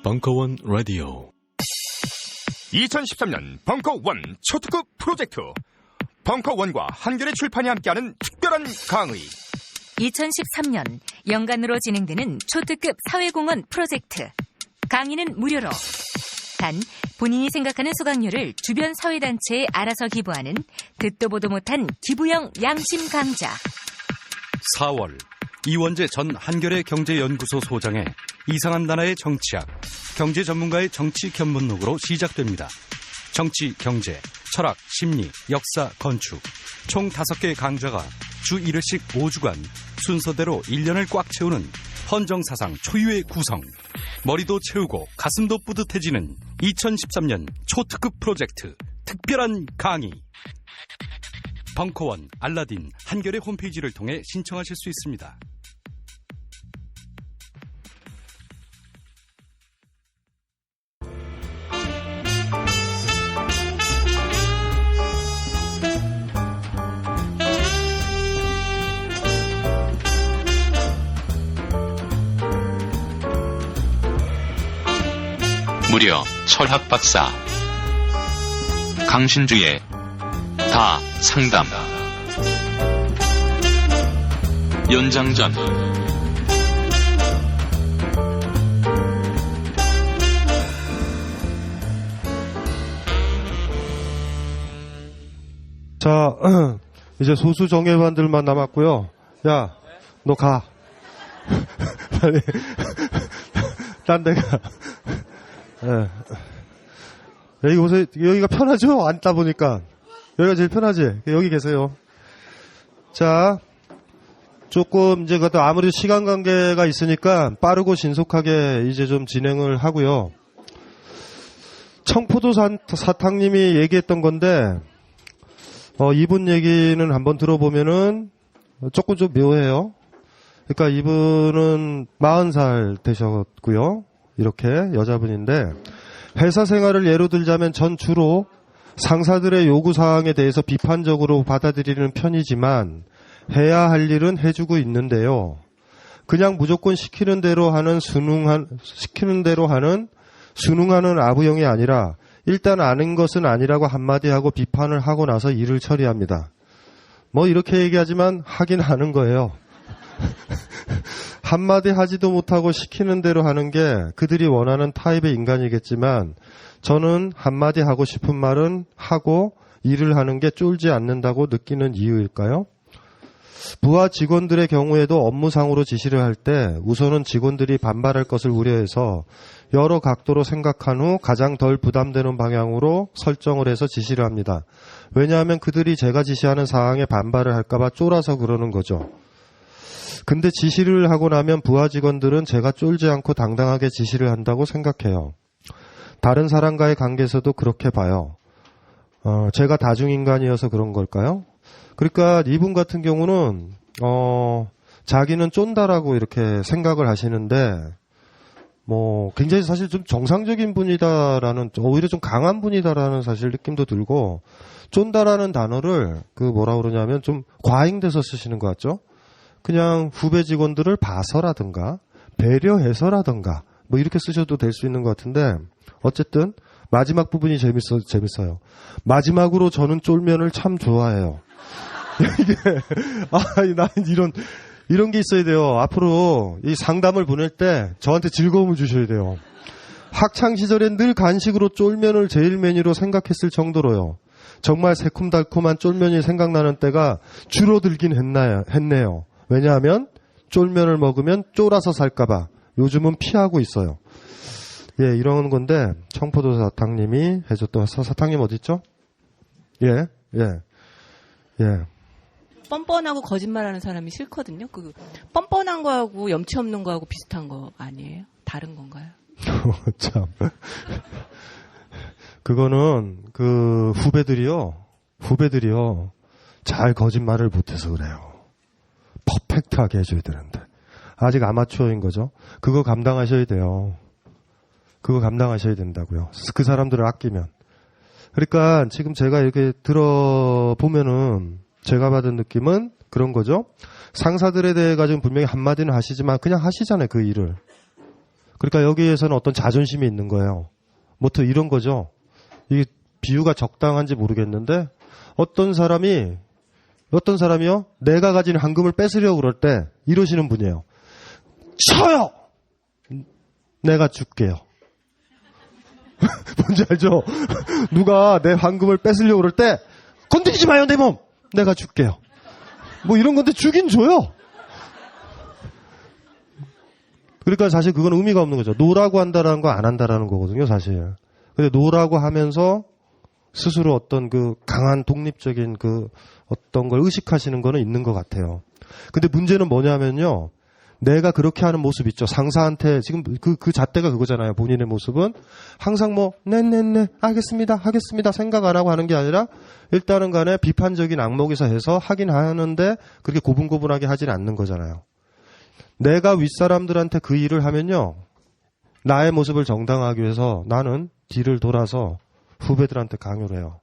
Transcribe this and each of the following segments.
벙커원 라디오 2013년 벙커원 초특급 프로젝트 벙커원과 한겨레 출판이 함께하는 특별한 강의 2013년 연간으로 진행되는 초특급 사회공헌 프로젝트 강의는 무료로 단 본인이 생각하는 수강료를 주변 사회단체에 알아서 기부하는 듣도 보도 못한 기부형 양심 강좌 4월 이원재 전 한겨레 경제연구소 소장의 이상한 나라의 정치학, 경제 전문가의 정치 견문록으로 시작됩니다. 정치, 경제, 철학, 심리, 역사, 건축 총 5개 강좌가 주 1회씩 5주간 순서대로 1년을 꽉 채우는 헌정사상 초유의 구성, 머리도 채우고 가슴도 뿌듯해지는 2013년 초특급 프로젝트 특별한 강의. 벙커원, 알라딘, 한겨레 홈페이지를 통해 신청하실 수 있습니다. 무려 철학 박사 강신주의 다 상담 연장전 자, 이제 소수 정예반들만 남았고요. 야, 너 가. 빨리. 딴 데 가. 예. 여기 오세요. 여기가 편하죠? 앉다 보니까. 여기가 제일 편하지? 여기 계세요. 자, 조금 이제 그것도 아무리 시간 관계가 있으니까 빠르고 신속하게 이제 좀 진행을 하고요. 청포도 사탕님이 얘기했던 건데, 이분 얘기는 한번 들어보면은 조금 좀 묘해요. 그러니까 이분은 40살 되셨고요. 이렇게 여자분인데 회사 생활을 예로 들자면 전 주로 상사들의 요구사항에 대해서 비판적으로 받아들이는 편이지만 해야 할 일은 해주고 있는데요. 그냥 무조건 시키는 대로 하는 순응하는 아부형이 아니라 일단 아는 것은 아니라고 한마디 하고 비판을 하고 나서 일을 처리합니다. 뭐 이렇게 얘기하지만 하긴 하는 거예요. 한마디 하지도 못하고 시키는 대로 하는 게 그들이 원하는 타입의 인간이겠지만 저는 한마디 하고 싶은 말은 하고 일을 하는 게 쫄지 않는다고 느끼는 이유일까요? 부하 직원들의 경우에도 업무상으로 지시를 할 때 우선은 직원들이 반발할 것을 우려해서 여러 각도로 생각한 후 가장 덜 부담되는 방향으로 설정을 해서 지시를 합니다. 왜냐하면 그들이 제가 지시하는 사항에 반발을 할까봐 쫄아서 그러는 거죠. 근데 지시를 하고 나면 부하 직원들은 제가 쫄지 않고 당당하게 지시를 한다고 생각해요. 다른 사람과의 관계에서도 그렇게 봐요. 제가 다중인간이어서 그런 걸까요? 그러니까 이분 같은 경우는 자기는 쫀다라고 이렇게 생각을 하시는데 뭐 굉장히 사실 좀 정상적인 분이다라는, 오히려 좀 강한 분이다라는 사실 느낌도 들고, 쫀다라는 단어를 뭐라 그러냐면 좀 과잉돼서 쓰시는 것 같죠? 그냥 후배 직원들을 봐서라든가 배려해서라든가 뭐 이렇게 쓰셔도 될 수 있는 것 같은데, 어쨌든 마지막 부분이 재밌어요. 마지막으로 저는 쫄면을 참 좋아해요. 이게 나는 이런 게 있어야 돼요. 앞으로 이 상담을 보낼 때 저한테 즐거움을 주셔야 돼요. 학창 시절엔 늘 간식으로 쫄면을 제일 메뉴로 생각했을 정도로요. 정말 새콤달콤한 쫄면이 생각나는 때가 줄어들긴 했네요. 왜냐하면 쫄면을 먹으면 쫄아서 살까봐 요즘은 피하고 있어요. 예, 이런 건데 청포도 사탕님이 해줬던, 사탕님 어디 있죠? 예. 뻔뻔하고 거짓말하는 사람이 싫거든요. 그 뻔뻔한 거하고 염치 없는 거하고 비슷한 거 아니에요? 다른 건가요? 참. 그거는 후배들이요 잘 거짓말을 못해서 그래요. 퍼펙트하게 해줘야 되는데 아직 아마추어인 거죠. 그거 감당하셔야 돼요. 그거 감당하셔야 된다고요. 그 사람들을 아끼면. 그러니까 지금 제가 이렇게 들어보면은 제가 받은 느낌은 그런 거죠. 상사들에 대해 가지고 분명히 한마디는 하시지만 그냥 하시잖아요, 그 일을. 그러니까 여기에서는 어떤 자존심이 있는 거예요. 뭐 또 이런 거죠. 이게 비유가 적당한지 모르겠는데 어떤 사람이요? 내가 가진 황금을 뺏으려고 그럴 때 이러시는 분이에요. 쳐요! 내가 줄게요. 뭔지 알죠? 누가 내 황금을 뺏으려고 그럴 때 건드리지 마요, 내 몸! 내가 줄게요. 뭐 이런 건데 주긴 줘요. 그러니까 사실 그건 의미가 없는 거죠. 노라고 한다라는 거 안 한다라는 거거든요, 사실. 근데 노라고 하면서 스스로 어떤 그 강한 독립적인 그 어떤 걸 의식하시는 거는 있는 것 같아요. 근데 문제는 뭐냐면요. 내가 그렇게 하는 모습 있죠. 상사한테 지금 그 잣대가 그거잖아요. 본인의 모습은 항상 뭐 네, 하겠습니다 생각 안 하고 하는 게 아니라 일단은 간에 비판적인 악목에서 해서 하긴 하는데 그렇게 고분고분하게 하지는 않는 거잖아요. 내가 윗사람들한테 그 일을 하면요. 나의 모습을 정당화하기 위해서 나는 뒤를 돌아서 후배들한테 강요를 해요.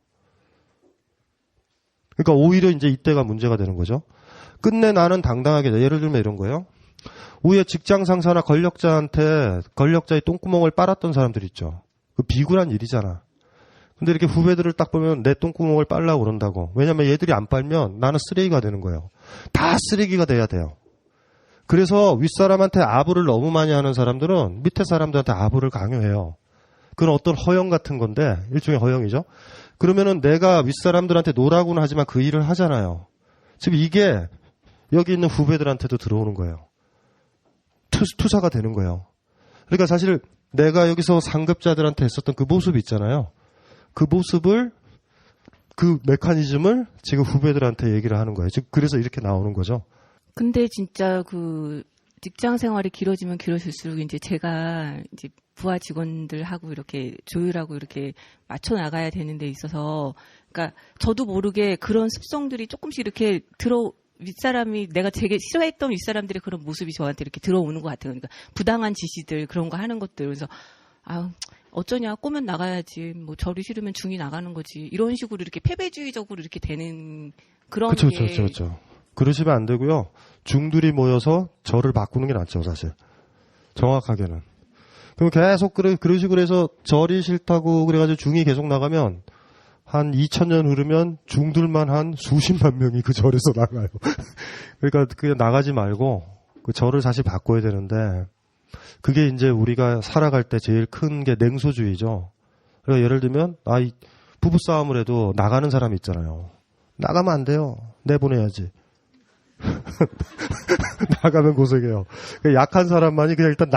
그러니까 오히려 이제 이때가 문제가 되는 거죠. 끝내 나는 당당하게, 예를 들면 이런 거예요. 위에 직장 상사나 권력자의 똥구멍을 빨았던 사람들 있죠. 그 비굴한 일이잖아. 근데 이렇게 후배들을 딱 보면 내 똥구멍을 빨라고 그런다고. 왜냐면 얘들이 안 빨면 나는 쓰레기가 되는 거예요. 다 쓰레기가 돼야 돼요. 그래서 윗사람한테 아부를 너무 많이 하는 사람들은 밑에 사람들한테 아부를 강요해요. 그건 어떤 허영 같은 건데, 일종의 허영이죠. 그러면은 내가 윗사람들한테 노라고는 하지만 그 일을 하잖아요. 지금 이게 여기 있는 후배들한테도 들어오는 거예요. 투사가 되는 거예요. 그러니까 사실 내가 여기서 상급자들한테 했었던 그 모습 있잖아요. 그 모습을, 그 메커니즘을 지금 후배들한테 얘기를 하는 거예요. 즉, 그래서 이렇게 나오는 거죠. 근데 진짜 그 직장 생활이 길어지면 길어질수록 이제 제가 이제 부하 직원들하고 이렇게 조율하고 이렇게 맞춰 나가야 되는 데 있어서, 그러니까 저도 모르게 그런 습성들이 조금씩 이렇게 윗사람이 내가 되게 싫어했던 윗사람들의 그런 모습이 저한테 이렇게 들어오는 것 같아요. 그러니까 부당한 지시들 그런 거 하는 것들. 그래서 어쩌냐, 꼬면 나가야지, 뭐 저리 싫으면 중이 나가는 거지, 이런 식으로 이렇게 패배주의적으로 이렇게 되는 그런 그렇죠. 그러시면 안 되고요. 중들이 모여서 저를 바꾸는 게 낫죠, 사실. 정확하게는. 그럼 계속 그런 식으로 해서 절이 싫다고 그래가지고 중이 계속 나가면 한 2000년 흐르면 중들만 한 수십만 명이 그 절에서 나가요. 그러니까 그냥 나가지 말고 그 절을 사실 바꿔야 되는데, 그게 이제 우리가 살아갈 때 제일 큰 게 냉소주의죠. 그러니까 예를 들면 부부싸움을 해도 나가는 사람이 있잖아요. 나가면 안 돼요. 내보내야지. 나가면 고생해요. 그러니까 약한 사람만이 그냥 일단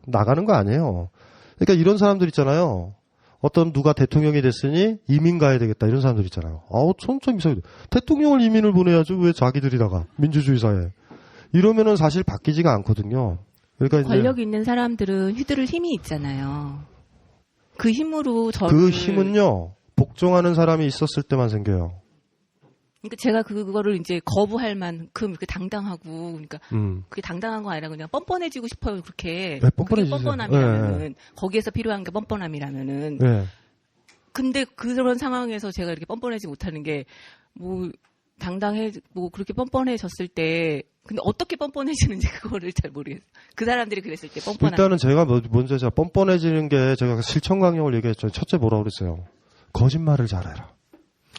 나가는 거 아니에요. 그러니까 이런 사람들 있잖아요. 어떤 누가 대통령이 됐으니 이민 가야 되겠다, 이런 사람들 있잖아요. 좀 이상해. 대통령을 이민을 보내야죠. 왜 자기들이 나가? 민주주의 사회. 이러면은 사실 바뀌지가 않거든요. 그러니까 권력 있는 사람들은 휘두를 힘이 있잖아요. 그 힘으로 그 힘은요, 복종하는 사람이 있었을 때만 생겨요. 그러니까 제가 그거를 이제 거부할 만큼 그 당당하고, 그러니까 그게 당당한 거 아니라 그냥 뻔뻔해지고 싶어요. 그렇게. 네, 뻔뻔해지세요. 그게 뻔뻔함이라면은, 거기에서 필요한 게 뻔뻔함이라면은. 네. 근데 그런 상황에서 제가 이렇게 뻔뻔하지 못하는 게 그렇게 뻔뻔해졌을 때, 근데 어떻게 뻔뻔해지는지 그거를 잘 모르겠어요. 그 사람들이 그랬을 때 뻔뻔한. 일단은 제가 먼저 뻔뻔해지는 게, 제가 실천강령을 얘기했죠. 첫째 뭐라고 그랬어요? 거짓말을 잘해라.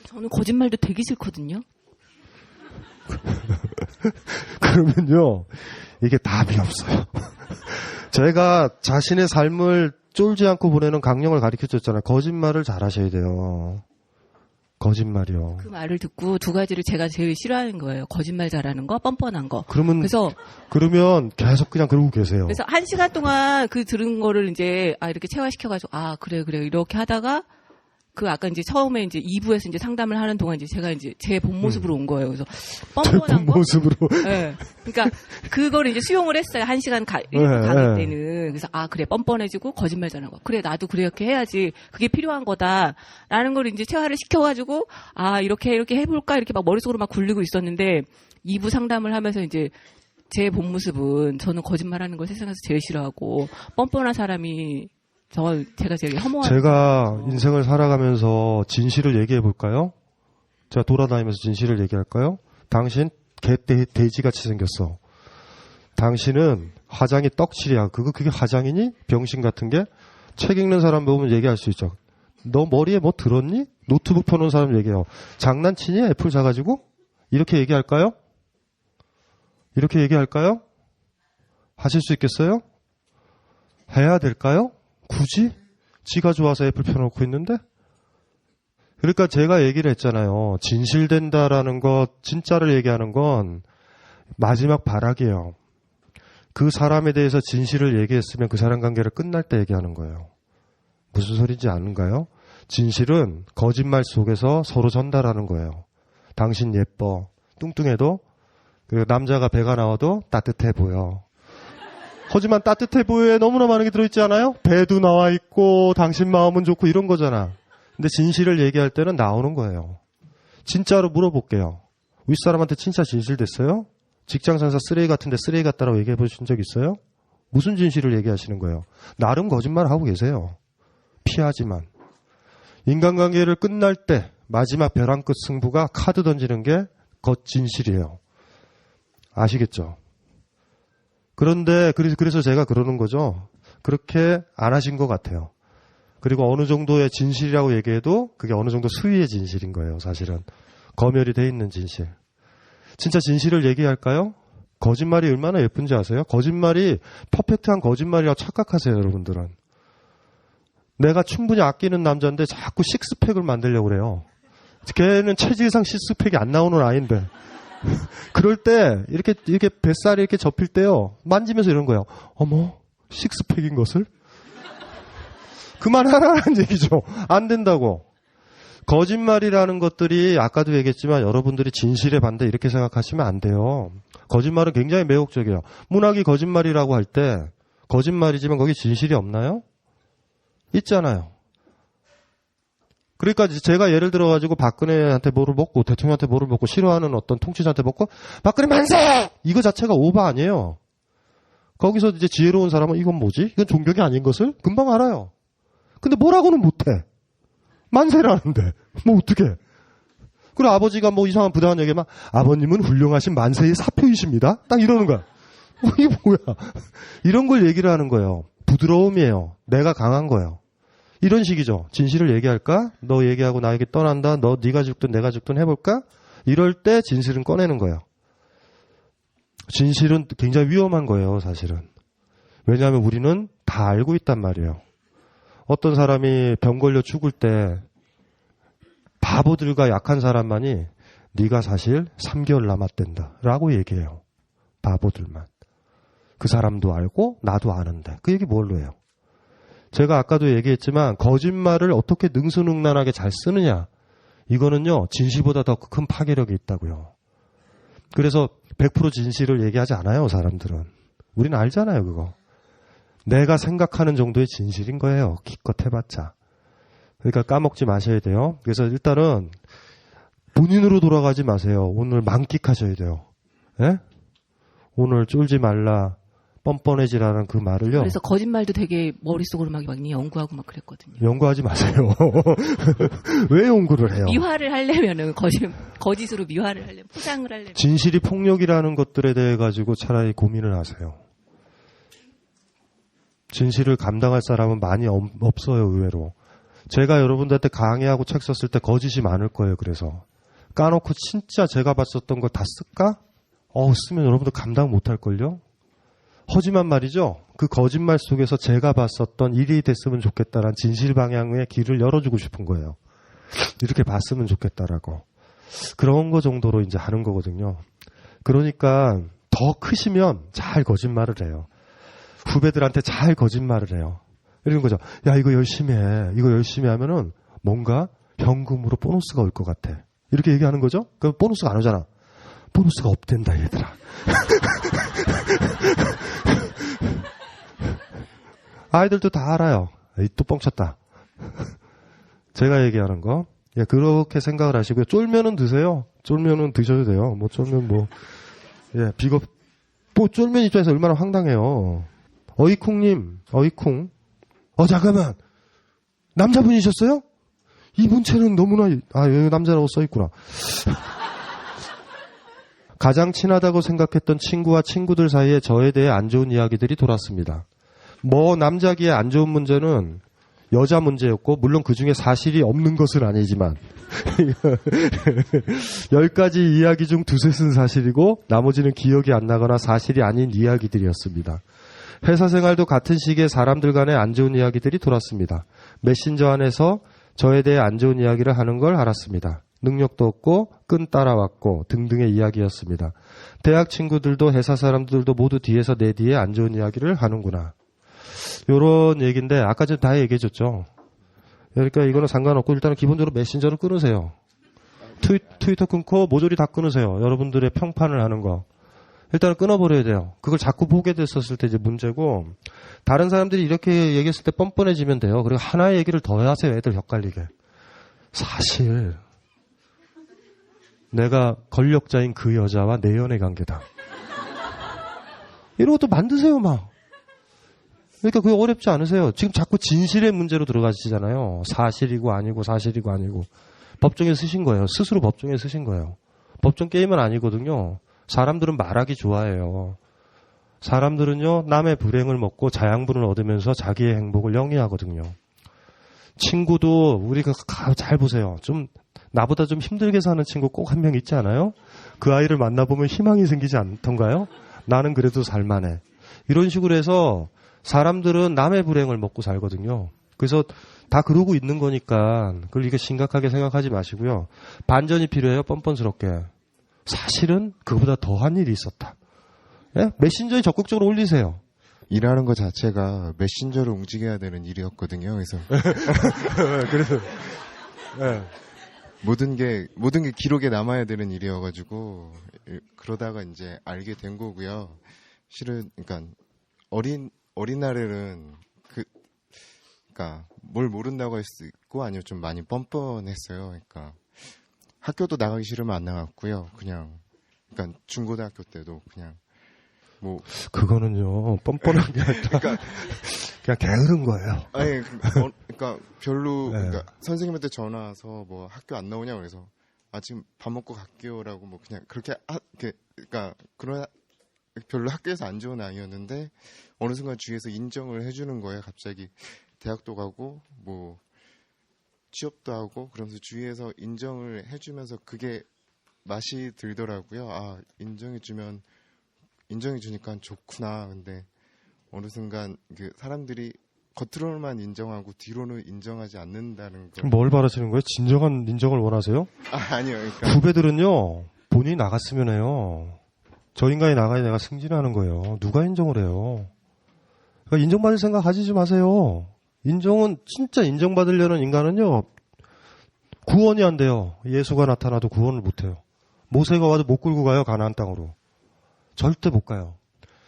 저는 거짓말도 되게 싫거든요. 그러면요, 이게 답이 없어요. 제가 자신의 삶을 쫄지 않고 보내는 강령을 가르쳐줬잖아요. 거짓말을 잘하셔야 돼요. 거짓말이요. 그 말을 듣고 두 가지를 제가 제일 싫어하는 거예요. 거짓말 잘하는 거, 뻔뻔한 거. 그러면 계속 그냥 그러고 계세요. 그래서 1시간 동안 그 들은 거를 이제 이렇게 체화시켜가지고 그래 이렇게 하다가 아까 이제 처음에 이제 2부에서 이제 상담을 하는 동안 이제 제가 이제 제 본 모습으로 온 거예요. 그래서 뻔뻔한 거. 모습으로. 네. 그러니까 그거를 이제 수용을 했어요. 1시간 1분 강의 때는. 그래서 그래, 뻔뻔해지고 거짓말 잘하는 거. 그래, 나도 그렇게 해야지. 그게 필요한 거다라는 걸 이제 체화를 시켜가지고 이렇게 해볼까 이렇게 막 머릿속으로 막 굴리고 있었는데, 2부 상담을 하면서 이제 제 본 모습은 저는 거짓말하는 걸 세상에서 제일 싫어하고 뻔뻔한 사람이 제가 제일 혐오하는. 제가 인생을 살아가면서 진실을 얘기해 볼까요? 제가 돌아다니면서 진실을 얘기할까요? 당신 돼지같이 생겼어. 당신은 화장이 떡칠이야. 그게 화장이니? 병신 같은 게? 책 읽는 사람 보면 얘기할 수 있죠. 너 머리에 뭐 들었니? 노트북 펴놓은 사람 얘기해요. 장난치니? 애플 사가지고? 이렇게 얘기할까요? 이렇게 얘기할까요? 하실 수 있겠어요? 해야 될까요? 굳이? 지가 좋아서 애플 펴놓고 있는데? 그러니까 제가 얘기를 했잖아요. 진실된다라는 것, 진짜를 얘기하는 건 마지막 발악이에요. 그 사람에 대해서 진실을 얘기했으면 그 사람 관계를 끝날 때 얘기하는 거예요. 무슨 소리인지 아는가요? 진실은 거짓말 속에서 서로 전달하는 거예요. 당신 예뻐. 뚱뚱해도 그리고 남자가 배가 나와도 따뜻해 보여. 하지만 따뜻해 보여에 너무나 많은 게 들어있지 않아요? 배도 나와 있고 당신 마음은 좋고 이런 거잖아. 근데 진실을 얘기할 때는 나오는 거예요. 진짜로 물어볼게요. 윗사람한테 진짜 진실 됐어요? 직장 상사 쓰레기 같은데 쓰레기 같다라고 얘기해 보신 적 있어요? 무슨 진실을 얘기하시는 거예요? 나름 거짓말을 하고 계세요. 피하지만. 인간관계를 끝날 때 마지막 벼랑 끝 승부가 카드 던지는 게 진실이에요. 아시겠죠? 그런데 그래서 제가 그러는 거죠. 그렇게 안 하신 것 같아요. 그리고 어느 정도의 진실이라고 얘기해도 그게 어느 정도 수위의 진실인 거예요. 사실은. 검열이 돼 있는 진실. 진짜 진실을 얘기할까요? 거짓말이 얼마나 예쁜지 아세요? 거짓말이 퍼펙트한 거짓말이라고 착각하세요. 여러분들은. 내가 충분히 아끼는 남자인데 자꾸 식스팩을 만들려고 그래요. 걔는 체질상 식스팩이 안 나오는 아이인데. 그럴 때 이렇게 뱃살이 이렇게 접힐 때요. 만지면서 이런 거예요. 어머, 식스팩인 것을? 그만하라는 얘기죠. 안 된다고. 거짓말이라는 것들이 아까도 얘기했지만 여러분들이 진실에 반대 이렇게 생각하시면 안 돼요. 거짓말은 굉장히 매혹적이에요. 문학이 거짓말이라고 할 때 거짓말이지만 거기 진실이 없나요? 있잖아요. 그러니까 제가 예를 들어가지고 박근혜한테 뭐를 먹고 대통령한테 뭐를 먹고 싫어하는 어떤 통치자한테 먹고 박근혜 만세! 이거 자체가 오바 아니에요. 거기서 이제 지혜로운 사람은 이건 뭐지? 이건 존경이 아닌 것을 금방 알아요. 근데 뭐라고는 못해. 만세라는데 뭐 어떡해. 그리고 아버지가 뭐 이상한 부당한 얘기하면 아버님은 훌륭하신 만세의 사표이십니다. 딱 이러는 거야. 이게 뭐야. 이런 걸 얘기를 하는 거예요. 부드러움이에요. 내가 강한 거예요. 이런 식이죠. 진실을 얘기할까? 너 얘기하고 나에게 떠난다. 네가 죽든 내가 죽든 해볼까? 이럴 때 진실은 꺼내는 거예요. 진실은 굉장히 위험한 거예요. 사실은. 왜냐하면 우리는 다 알고 있단 말이에요. 어떤 사람이 병 걸려 죽을 때 바보들과 약한 사람만이 네가 사실 3개월 남았댄다 라고 얘기해요. 바보들만. 그 사람도 알고 나도 아는데 그 얘기 뭘로 해요? 제가 아까도 얘기했지만 거짓말을 어떻게 능수능란하게 잘 쓰느냐, 이거는요 진실보다 더 큰 파괴력이 있다고요. 그래서 100% 진실을 얘기하지 않아요. 사람들은. 우리는 알잖아요. 그거 내가 생각하는 정도의 진실인 거예요. 기껏 해봤자. 그러니까 까먹지 마셔야 돼요. 그래서 일단은 본인으로 돌아가지 마세요. 오늘 만끽하셔야 돼요. 예? 오늘 쫄지 말라, 뻔뻔해지라는 그 말을요. 그래서 거짓말도 되게 머릿속으로 막 연구하고 막 그랬거든요. 연구하지 마세요. 왜 연구를 해요? 미화를 하려면은 거짓으로 미화를 하려면, 포장을 하려면. 진실이 폭력이라는 것들에 대해 가지고 차라리 고민을 하세요. 진실을 감당할 사람은 많이 없어요. 의외로. 제가 여러분들한테 강의하고 책 썼을 때 거짓이 많을 거예요. 그래서 까놓고 진짜 제가 봤었던 거 다 쓸까? 쓰면 여러분들 감당 못할걸요? 하지만 말이죠. 그 거짓말 속에서 제가 봤었던 일이 됐으면 좋겠다라는 진실 방향의 길을 열어주고 싶은 거예요. 이렇게 봤으면 좋겠다라고. 그런 거 정도로 이제 하는 거거든요. 그러니까 더 크시면 잘 거짓말을 해요. 후배들한테 잘 거짓말을 해요. 이런 거죠. 야, 이거 열심히 해. 이거 열심히 하면은 뭔가 현금으로 보너스가 올 것 같아. 이렇게 얘기하는 거죠. 그럼 보너스가 안 오잖아. 보너스가 없댄다, 얘들아. 아이들도 다 알아요. 또 뻥쳤다. 제가 얘기하는 거. 예, 그렇게 생각을 하시고요. 쫄면은 드세요. 쫄면은 드셔도 돼요. 뭐 쫄면 예, 비겁. 쫄면 입장에서 얼마나 황당해요. 어이쿵님, 어이쿵. 잠깐만. 남자분이셨어요? 이분 채는 너무나, 여기 남자라고 써있구나. 가장 친하다고 생각했던 친구와 친구들 사이에 저에 대해 안 좋은 이야기들이 돌았습니다. 뭐 남자기에 안 좋은 문제는 여자 문제였고 물론 그중에 사실이 없는 것은 아니지만 10가지 이야기 중 두셋은 사실이고 나머지는 기억이 안 나거나 사실이 아닌 이야기들이었습니다. 회사 생활도 같은 시기에 사람들 간에 안 좋은 이야기들이 돌았습니다. 메신저 안에서 저에 대해 안 좋은 이야기를 하는 걸 알았습니다. 능력도 없고 끈 따라왔고 등등의 이야기였습니다. 대학 친구들도 회사 사람들도 모두 뒤에서 내 뒤에 안 좋은 이야기를 하는구나. 요런 얘기인데 아까 전에 다 얘기해줬죠. 그러니까 이거는 상관없고 일단은 기본적으로 메신저를 끊으세요. 트위터 끊고 모조리 다 끊으세요. 여러분들의 평판을 하는 거. 일단은 끊어버려야 돼요. 그걸 자꾸 보게 됐었을 때 이제 문제고 다른 사람들이 이렇게 얘기했을 때 뻔뻔해지면 돼요. 그리고 하나의 얘기를 더 하세요. 애들 헷갈리게. 사실 내가 권력자인 그 여자와 내 연애 관계다. 이런 것도 만드세요 막. 그러니까 그게 어렵지 않으세요. 지금 자꾸 진실의 문제로 들어가시잖아요. 사실이고 아니고 사실이고 아니고. 법정에 쓰신 거예요. 스스로 법정에 쓰신 거예요. 법정 게임은 아니거든요. 사람들은 말하기 좋아해요. 사람들은요. 남의 불행을 먹고 자양분을 얻으면서 자기의 행복을 영위하거든요. 친구도 우리가 잘 보세요. 좀 나보다 좀 힘들게 사는 친구 꼭 한 명 있지 않아요? 그 아이를 만나보면 희망이 생기지 않던가요? 나는 그래도 살만해. 이런 식으로 해서 사람들은 남의 불행을 먹고 살거든요. 그래서 다 그러고 있는 거니까 그걸 이게 심각하게 생각하지 마시고요. 반전이 필요해요. 뻔뻔스럽게. 사실은 그거보다 더한 일이 있었다. 예? 메신저에 적극적으로 올리세요. 일하는 것 자체가 메신저를 움직여야 되는 일이었거든요. 그래서 그래서 예. 모든 게 기록에 남아야 되는 일이어가지고 그러다가 이제 알게 된 거고요. 실은 그러니까 어린 날에는 그러니까 뭘 모른다고 할 수 있고 아니면 좀 많이 뻔뻔했어요. 그러니까 학교도 나가기 싫으면 안 나갔고요. 그러니까 중고등학교 때도 그냥 뭐 그거는요 뻔뻔한 게 아니라 그냥 게으른 거예요. 아니 그러니까 별로 네. 그러니까 선생님한테 전화 와서 뭐 학교 안 나오냐 그래서 지금 밥 먹고 갈게요라고 뭐 그냥 그렇게 그러니까 그런 별로 학교에서 안 좋은 아이였는데 어느 순간 주위에서 인정을 해주는 거예요. 갑자기 대학도 가고 뭐 취업도 하고 그러면서 주위에서 인정을 해주면서 그게 맛이 들더라고요. 인정해주니까 좋구나. 근데 어느 순간 그 사람들이 겉으로만 인정하고 뒤로는 인정하지 않는다는 걸. 뭘 바라시는 거예요? 진정한 인정을 원하세요? 아니요. 그러니까 후배들은요 본인이 나갔으면 해요. 저 인간이 나가야 내가 승진하는 거예요. 누가 인정을 해요? 그러니까 인정받을 생각 가지지 마세요. 인정은 진짜 인정받으려는 인간은요 구원이 안 돼요. 예수가 나타나도 구원을 못 해요. 모세가 와도 못 끌고 가요. 가나안 땅으로. 절대 못 가요.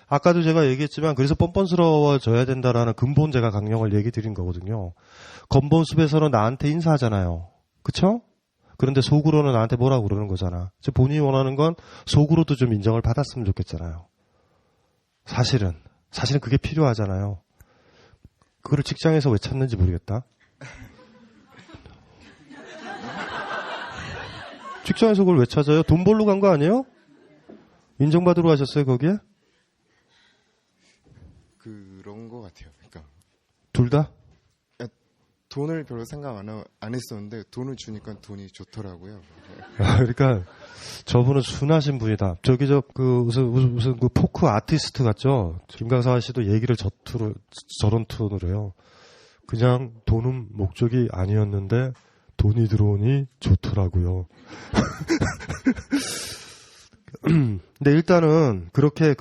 아까도 제가 얘기했지만 그래서 뻔뻔스러워져야 된다라는 근본 제가 강령을 얘기 드린 거거든요. 건본숲에서는 나한테 인사하잖아요. 그쵸? 그런데 속으로는 나한테 뭐라고 그러는 거잖아. 본인이 원하는 건 속으로도 좀 인정을 받았으면 좋겠잖아요. 사실은 그게 필요하잖아요. 그거를 직장에서 왜 찾는지 모르겠다. 직장에서 그걸 왜 찾아요? 돈 벌러 간 거 아니에요? 인정받으러 가셨어요, 거기에? 그런 거 같아요. 그러니까 둘 다? 돈을 별로 생각 안 했었는데 돈을 주니까 돈이 좋더라고요. 그러니까 저분은 순하신 분이다. 무슨 그 포크 아티스트 같죠? 김강사 씨도 얘기를 저런 톤으로 해요. 그냥 돈은 목적이 아니었는데 돈이 들어오니 좋더라고요. 근데 일단은 그렇게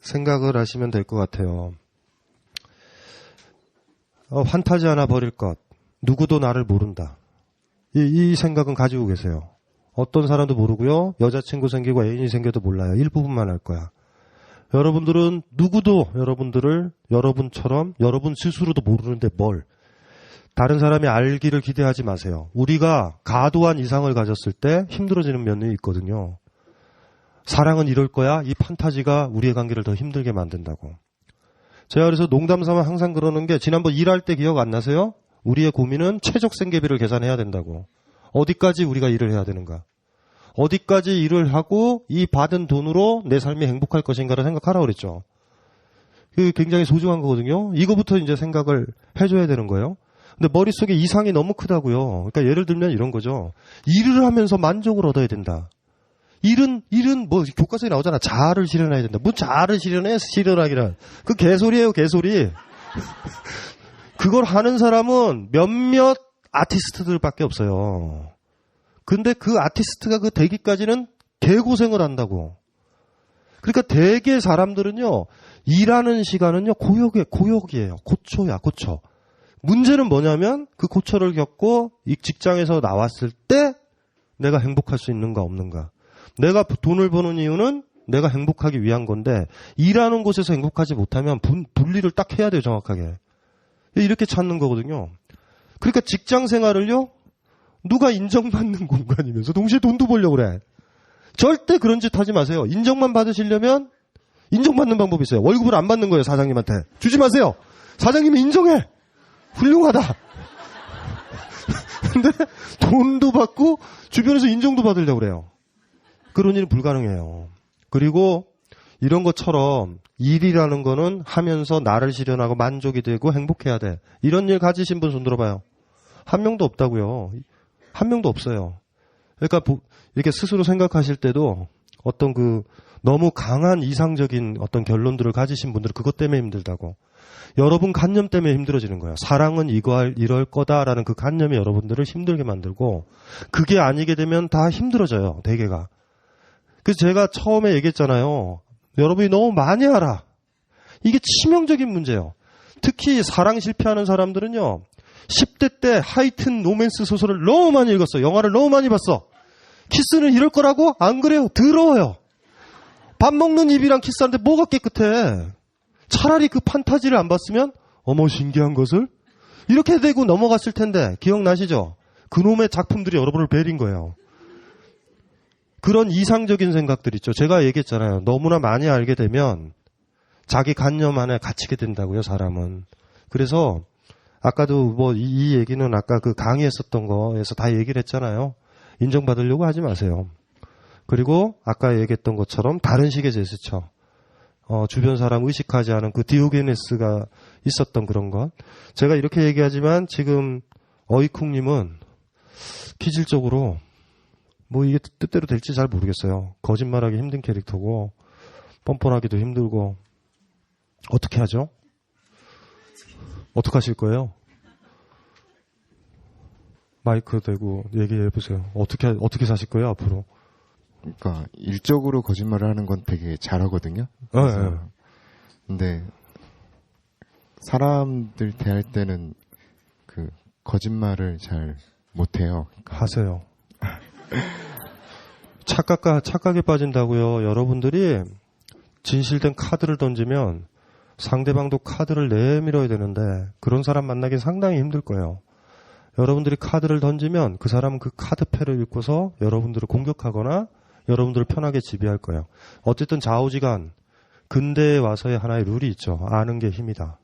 생각을 하시면 될 것 같아요. 환타지 하나 버릴 것. 누구도 나를 모른다. 이 생각은 가지고 계세요. 어떤 사람도 모르고요. 여자친구 생기고 애인이 생겨도 몰라요. 일부분만 알 거야. 여러분들은 누구도 여러분들을 여러분처럼 여러분 스스로도 모르는데 뭘. 다른 사람이 알기를 기대하지 마세요. 우리가 과도한 이상을 가졌을 때 힘들어지는 면이 있거든요. 사랑은 이럴 거야. 이 판타지가 우리의 관계를 더 힘들게 만든다고. 제가 그래서 농담삼아 항상 그러는 게 지난번 일할 때 기억 안 나세요? 우리의 고민은 최적 생계비를 계산해야 된다고. 어디까지 우리가 일을 해야 되는가? 어디까지 일을 하고 이 받은 돈으로 내 삶이 행복할 것인가를 생각하라고 그랬죠. 그게 굉장히 소중한 거거든요. 이거부터 이제 생각을 해줘야 되는 거예요. 근데 머릿속에 이상이 너무 크다고요. 그러니까 예를 들면 이런 거죠. 일을 하면서 만족을 얻어야 된다. 일은 뭐 교과서에 나오잖아. 자아를 실현해야 된다. 뭐 자아를 실현하기란. 그 개소리예요, 개소리. 그걸 하는 사람은 몇몇 아티스트들밖에 없어요. 근데 그 아티스트가 그 되기까지는 개고생을 한다고. 그러니까 대개 사람들은요, 일하는 시간은요, 고역이에요. 고초야, 고초. 문제는 뭐냐면 그 고초를 겪고 이 직장에서 나왔을 때 내가 행복할 수 있는가 없는가. 내가 돈을 버는 이유는 내가 행복하기 위한 건데 일하는 곳에서 행복하지 못하면 분리를 딱 해야 돼요, 정확하게. 이렇게 찾는 거거든요. 그러니까 직장 생활을요, 누가 인정받는 공간이면서 동시에 돈도 벌려고 그래. 절대 그런 짓 하지 마세요. 인정만 받으시려면 인정받는 방법이 있어요. 월급을 안 받는 거예요, 사장님한테. 주지 마세요. 사장님이 인정해. 훌륭하다. 근데 돈도 받고 주변에서 인정도 받으려고 그래요. 그런 일은 불가능해요. 그리고 이런 것처럼 일이라는 거는 하면서 나를 실현하고 만족이 되고 행복해야 돼. 이런 일 가지신 분 손 들어봐요. 한 명도 없다고요. 한 명도 없어요. 그러니까 이렇게 스스로 생각하실 때도 어떤 그 너무 강한 이상적인 어떤 결론들을 가지신 분들은 그것 때문에 힘들다고. 여러분 관념 때문에 힘들어지는 거예요. 사랑은 이럴 거다라는 그 관념이 여러분들을 힘들게 만들고 그게 아니게 되면 다 힘들어져요. 대개가. 그래서 제가 처음에 얘기했잖아요. 여러분이 너무 많이 알아. 이게 치명적인 문제예요. 특히 사랑 실패하는 사람들은요. 10대 때 하이튼 로맨스 소설을 너무 많이 읽었어. 영화를 너무 많이 봤어. 키스는 이럴 거라고? 안 그래요. 더러워요. 밥 먹는 입이랑 키스하는데 뭐가 깨끗해. 차라리 그 판타지를 안 봤으면 어머 신기한 것을 이렇게 되고 넘어갔을 텐데 기억나시죠? 그놈의 작품들이 여러분을 베린 거예요. 그런 이상적인 생각들 있죠. 제가 얘기했잖아요. 너무나 많이 알게 되면 자기 관념 안에 갇히게 된다고요, 사람은. 그래서 아까도 뭐 이 얘기는 아까 그 강의했었던 거에서 다 얘기를 했잖아요. 인정받으려고 하지 마세요. 그리고 아까 얘기했던 것처럼 다른 식의 제스처. 주변 사람 의식하지 않은 그 디오게네스가 있었던 그런 것. 제가 이렇게 얘기하지만 지금 어이쿵님은 기질적으로 뭐 이게 뜻대로 될지 잘 모르겠어요. 거짓말하기 힘든 캐릭터고 뻔뻔하기도 힘들고 어떻게 하죠? 어떻게 하실 거예요? 마이크 대고 얘기해 보세요. 어떻게 사실 거예요 앞으로? 그러니까 일적으로 거짓말을 하는 건 되게 잘하거든요. 네. 근데 사람들 대할 때는 그 거짓말을 잘 못해요. 그러니까. 하세요. 착각에 빠진다고요. 여러분들이 진실된 카드를 던지면 상대방도 카드를 내밀어야 되는데 그런 사람 만나기 상당히 힘들 거예요. 여러분들이 카드를 던지면 그 사람은 그 카드패를 읽고서 여러분들을 공격하거나 여러분들을 편하게 지배할 거예요. 어쨌든 좌우지간 근대에 와서의 하나의 룰이 있죠. 아는 게 힘이다.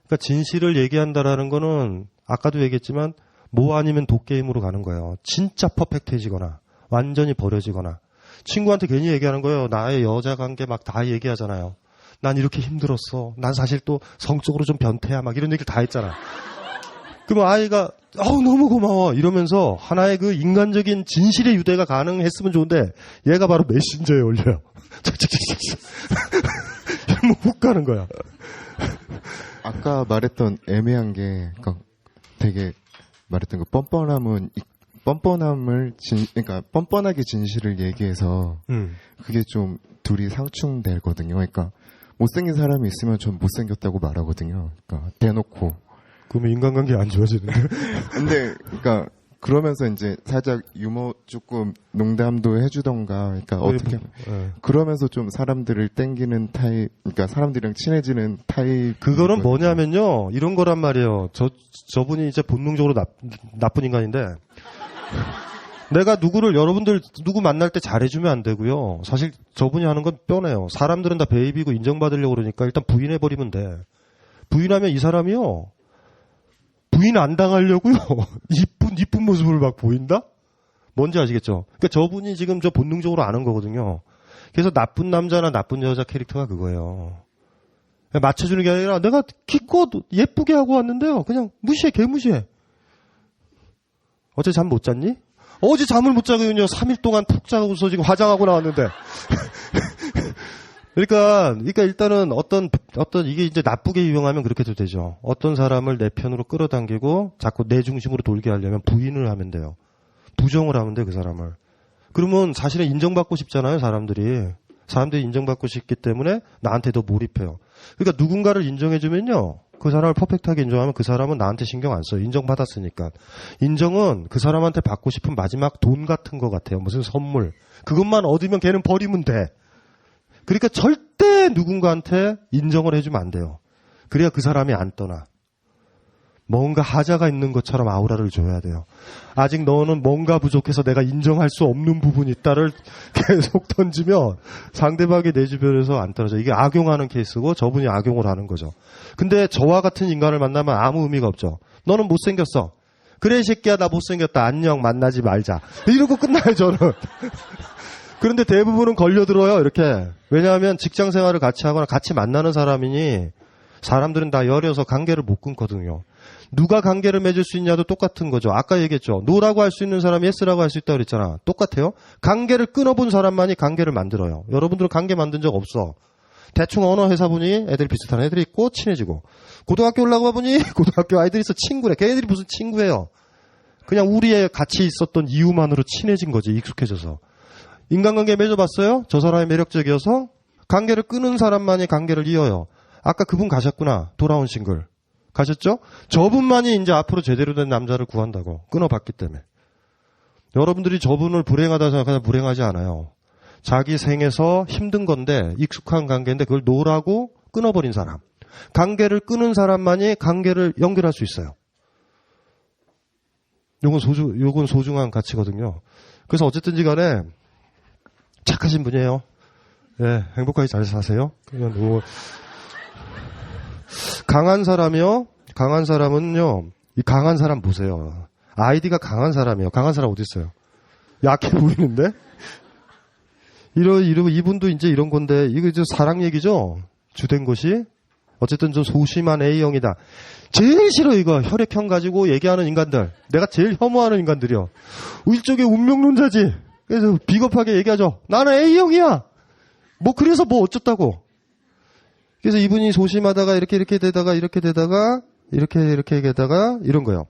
그러니까 진실을 얘기한다라는 거는 아까도 얘기했지만 뭐 아니면 도게임으로 가는 거예요. 진짜 퍼펙트해지거나 완전히 버려지거나 친구한테 괜히 얘기하는 거예요. 나의 여자 관계 막 다 얘기하잖아요. 난 이렇게 힘들었어. 난 사실 또 성적으로 좀 변태야. 막 이런 얘기를 다 했잖아. 그러면 아이가 너무 고마워 이러면서 하나의 그 인간적인 진실의 유대가 가능했으면 좋은데 얘가 바로 메신저에 올려요. 뭐 못 가는 거야. 아까 말했던 애매한 게 그러니까 되게 말했던 그 그러니까 뻔뻔하게 진실을 얘기해서 그게 좀 둘이 상충되거든요. 그러니까 못생긴 사람이 있으면 전 못생겼다고 말하거든요. 그러니까 대놓고. 그러면 인간관계 안 좋아지는데. 근데 그러니까 그러면서 이제 살짝 유머 조금 농담도 해주던가. 그러니까 어떻게 그러면서 좀 사람들을 땡기는 타입. 그러니까 사람들이랑 친해지는 타입. 그거는 뭐냐면요. 이런 거란 말이에요. 저분이 이제 본능적으로 나쁜 인간인데. 내가 여러분들 누구 만날 때 잘해주면 안 되고요. 사실 저분이 하는 건 뻔해요. 사람들은 다 베이비고 인정받으려고 그러니까 일단 부인해버리면 돼. 부인하면 이 사람이요. 부인 안 당하려고요. 이쁜 모습을 막 보인다? 뭔지 아시겠죠? 그러니까 저분이 지금 저 본능적으로 아는 거거든요. 그래서 나쁜 남자나 나쁜 여자 캐릭터가 그거예요. 맞춰주는 게 아니라 내가 기껏 예쁘게 하고 왔는데요. 그냥 무시해, 개무시해. 어제 잠 못 잤니? 어제 잠을 못 자거든요. 3일 동안 푹 자고서 지금 화장하고 나왔는데. 그러니까 일단은 어떤 이게 이제 나쁘게 이용하면 그렇게도 되죠. 어떤 사람을 내 편으로 끌어당기고 자꾸 내 중심으로 돌게 하려면 부인을 하면 돼요. 부정을 하면 돼, 그 사람을. 그러면 사실은 인정받고 싶잖아요, 사람들이. 사람들이 인정받고 싶기 때문에 나한테 더 몰입해요. 그러니까 누군가를 인정해주면요. 그 사람을 퍼펙트하게 인정하면 그 사람은 나한테 신경 안 써요. 인정받았으니까. 인정은 그 사람한테 받고 싶은 마지막 돈 같은 거 같아요. 무슨 선물. 그것만 얻으면 걔는 버리면 돼. 그러니까 절대 누군가한테 인정을 해주면 안 돼요. 그래야 그 사람이 안 떠나. 뭔가 하자가 있는 것처럼 아우라를 줘야 돼요. 아직 너는 뭔가 부족해서 내가 인정할 수 없는 부분이 있다를 계속 던지면 상대방이 내 주변에서 안 떨어져. 이게 악용하는 케이스고 저분이 악용을 하는 거죠. 근데 저와 같은 인간을 만나면 아무 의미가 없죠. 너는 못생겼어. 그래, 이 새끼야, 나 못생겼다. 안녕, 만나지 말자. 이러고 끝나요, 저는. 그런데 대부분은 걸려들어요, 이렇게. 왜냐하면 직장 생활을 같이 하거나 같이 만나는 사람이니 사람들은 다 여려서 관계를 못 끊거든요. 누가 관계를 맺을 수 있냐도 똑같은 거죠. 아까 얘기했죠. 노라고 할 수 있는 사람이 예스라고 할 수 있다고 그랬잖아. 똑같아요. 관계를 끊어본 사람만이 관계를 만들어요. 여러분들은 관계 만든 적 없어. 대충 어느 회사 보니 애들 비슷한 애들이 있고 친해지고, 고등학교 올라가 보니 고등학교 아이들이 있어 친구래. 걔네들이 무슨 친구예요. 그냥 우리의 같이 있었던 이유만으로 친해진 거지. 익숙해져서. 인간관계 맺어봤어요? 저 사람이 매력적이어서? 관계를 끊은 사람만이 관계를 이어요. 아까 그분 가셨구나. 돌아온 싱글. 가셨죠? 저분만이 이제 앞으로 제대로 된 남자를 구한다고. 끊어봤기 때문에. 여러분들이 저분을 불행하다 생각하면 불행하지 않아요. 자기 생에서 힘든 건데, 익숙한 관계인데 그걸 놓으라고 끊어버린 사람. 관계를 끊은 사람만이 관계를 연결할 수 있어요. 요건 소중한 가치거든요. 그래서 어쨌든지 간에 착하신 분이에요. 네, 행복하게 잘 사세요. 그냥 뭐 강한 사람이요. 강한 사람은요. 이 강한 사람 보세요. 아이디가 강한 사람이에요. 강한 사람 어디 있어요? 약해 보이는데? 이분도 이제 이런 건데, 이거 이제 사랑 얘기죠? 주된 것이? 어쨌든 좀 소심한 A형이다. 제일 싫어, 이거. 혈액형 가지고 얘기하는 인간들. 내가 제일 혐오하는 인간들이요. 일종의 운명론자지. 그래서 비겁하게 얘기하죠. 나는 A형이야. 뭐, 그래서 뭐 어쩌다고. 그래서 이분이 소심하다가 이렇게 되다가 이런 거요.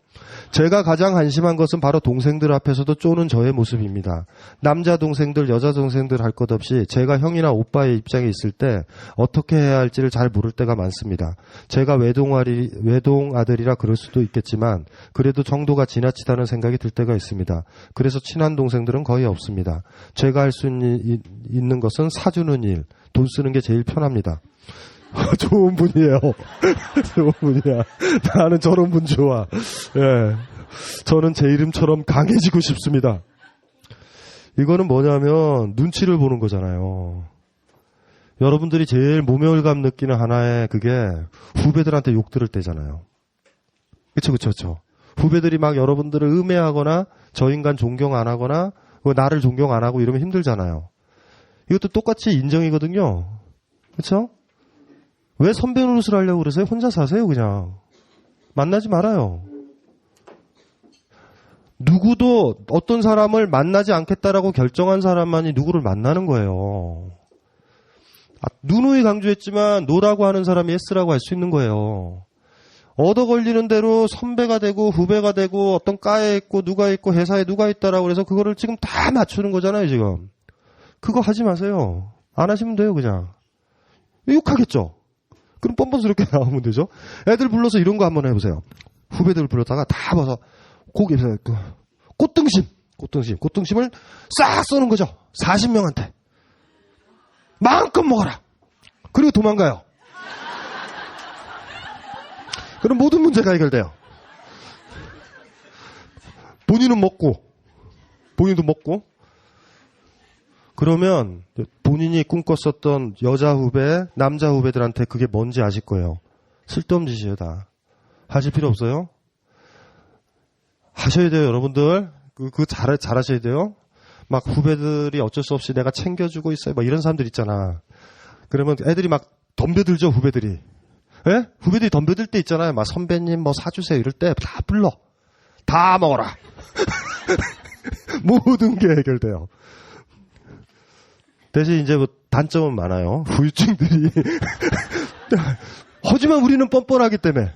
제가 가장 한심한 것은 바로 동생들 앞에서도 쪼는 저의 모습입니다. 남자 동생들, 여자 동생들 할 것 없이 제가 형이나 오빠의 입장에 있을 때 어떻게 해야 할지를 잘 모를 때가 많습니다. 제가 외동 아들이라 그럴 수도 있겠지만 그래도 정도가 지나치다는 생각이 들 때가 있습니다. 그래서 친한 동생들은 거의 없습니다. 제가 할 수 있는 것은 사주는 일, 돈 쓰는 게 제일 편합니다. 좋은 분이에요. 좋은 분이야. 나는 저런 분 좋아. 예. 저는 제 이름처럼 강해지고 싶습니다. 이거는 뭐냐면 눈치를 보는 거잖아요. 여러분들이 제일 모멸감 느끼는 하나의 그게 후배들한테 욕 들을 때잖아요. 그쵸. 후배들이 막 여러분들을 음해하거나 저 인간 존경 안 하거나 나를 존경 안 하고 이러면 힘들잖아요. 이것도 똑같이 인정이거든요. 그쵸? 왜 선배 노릇을 하려고 그러세요? 혼자 사세요, 그냥. 만나지 말아요. 누구도 어떤 사람을 만나지 않겠다라고 결정한 사람만이 누구를 만나는 거예요. 누누이 강조했지만 노라고 하는 사람이 예스라고 할 수 있는 거예요. 얻어 걸리는 대로 선배가 되고 후배가 되고 어떤 과에 있고 누가 있고 회사에 누가 있다라고 그래서 그거를 지금 다 맞추는 거잖아요, 지금. 그거 하지 마세요. 안 하시면 돼요, 그냥. 욕하겠죠? 그럼 뻔뻔스럽게 나오면 되죠. 애들 불러서 이런 거 한번 해보세요. 후배들 불렀다가 다 봐서 고개에서 꽃등심을 싹 쏘는 거죠. 40명한테. 마음껏 먹어라. 그리고 도망가요. 그럼 모든 문제가 해결돼요. 본인도 먹고 그러면 본인이 꿈꿨었던 여자 후배, 남자 후배들한테 그게 뭔지 아실 거예요. 쓸데없는 짓이에요, 다. 하실 필요 없어요. 하셔야 돼요, 여러분들. 그거 잘하셔야 돼요. 막 후배들이 어쩔 수 없이 내가 챙겨주고 있어요. 막 이런 사람들 있잖아. 그러면 애들이 막 덤벼들죠, 후배들이. 예? 후배들이 덤벼들 때 있잖아요. 막 선배님 뭐 사주세요. 이럴 때 다 불러. 다 먹어라. 모든 게 해결돼요. 대신 이제 뭐 단점은 많아요. 후유증들이. 하지만 우리는 뻔뻔하기 때문에.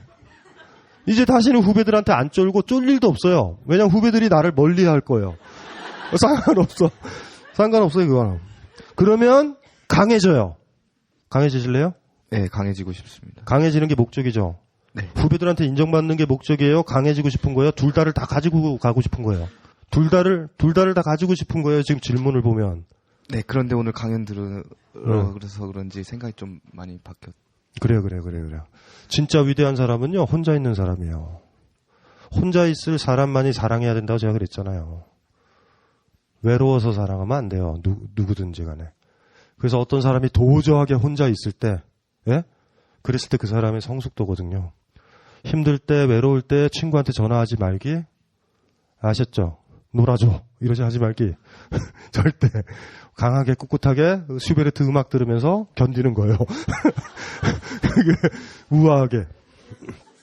이제 다시는 후배들한테 안 쫄고 쫄 일도 없어요. 왜냐면 후배들이 나를 멀리 할 거예요. 상관없어. 상관없어요, 그거는. 그러면 강해져요. 강해지실래요? 네, 강해지고 싶습니다. 강해지는 게 목적이죠. 네. 후배들한테 인정받는 게 목적이에요. 강해지고 싶은 거예요. 둘 다를 다 가지고 가고 싶은 거예요. 둘 다를 다 가지고 싶은 거예요. 지금 질문을 보면. 네, 그런데 오늘 강연 그래서 그런지 생각이 좀 많이 바뀌었. 그래요. 진짜 위대한 사람은요, 혼자 있는 사람이에요. 혼자 있을 사람만이 사랑해야 된다고 제가 그랬잖아요. 외로워서 사랑하면 안 돼요. 누구든지 간에. 그래서 어떤 사람이 도저하게 혼자 있을 때, 예? 그랬을 때 그 사람의 성숙도거든요. 힘들 때, 외로울 때 친구한테 전화하지 말기. 아셨죠? 놀아줘. 이러지 하지 말기. 절대. 강하게 꿋꿋하게 슈베르트 음악 들으면서 견디는 거예요. 그게 우아하게.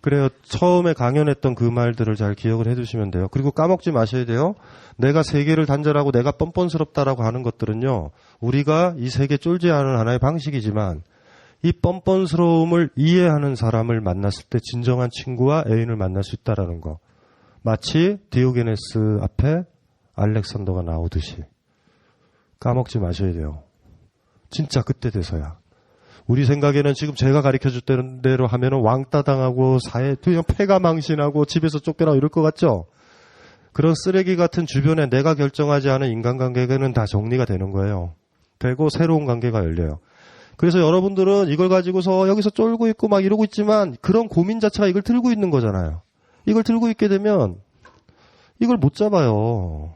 그래요. 처음에 강연했던 그 말들을 잘 기억을 해두시면 돼요. 그리고 까먹지 마셔야 돼요. 내가 세계를 단절하고 내가 뻔뻔스럽다라고 하는 것들은요. 우리가 이 세계 쫄지 않은 하나의 방식이지만 이 뻔뻔스러움을 이해하는 사람을 만났을 때 진정한 친구와 애인을 만날 수 있다라는 거. 마치 디오게네스 앞에 알렉산더가 나오듯이. 까먹지 마셔야 돼요. 진짜 그때 돼서야. 우리 생각에는 지금 제가 가르쳐줬던 대로 하면은 왕따 당하고 사회 그냥 폐가 망신하고 집에서 쫓겨나고 이럴 것 같죠? 그런 쓰레기 같은 주변에 내가 결정하지 않은 인간관계는 다 정리가 되는 거예요. 되고 새로운 관계가 열려요. 그래서 여러분들은 이걸 가지고서 여기서 쫄고 있고 막 이러고 있지만 그런 고민 자체가 이걸 들고 있는 거잖아요. 이걸 들고 있게 되면 이걸 못 잡아요.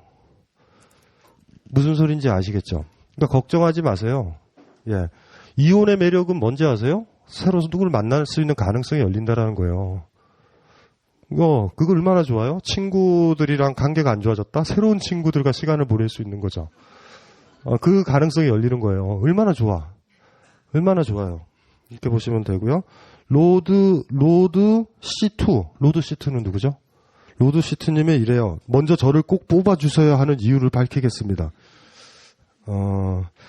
무슨 소린지 아시겠죠? 그러니까 걱정하지 마세요. 예. 이혼의 매력은 뭔지 아세요? 새로 누구를 만날 수 있는 가능성이 열린다라는 거예요. 그거 얼마나 좋아요? 친구들이랑 관계가 안 좋아졌다? 새로운 친구들과 시간을 보낼 수 있는 거죠. 그 가능성이 열리는 거예요. 얼마나 좋아. 얼마나 좋아요. 이렇게 보시면 되고요. 로드 C2. 로드 C2는 누구죠? 로드 C2님의 이래요. 먼저 저를 꼭 뽑아주셔야 하는 이유를 밝히겠습니다.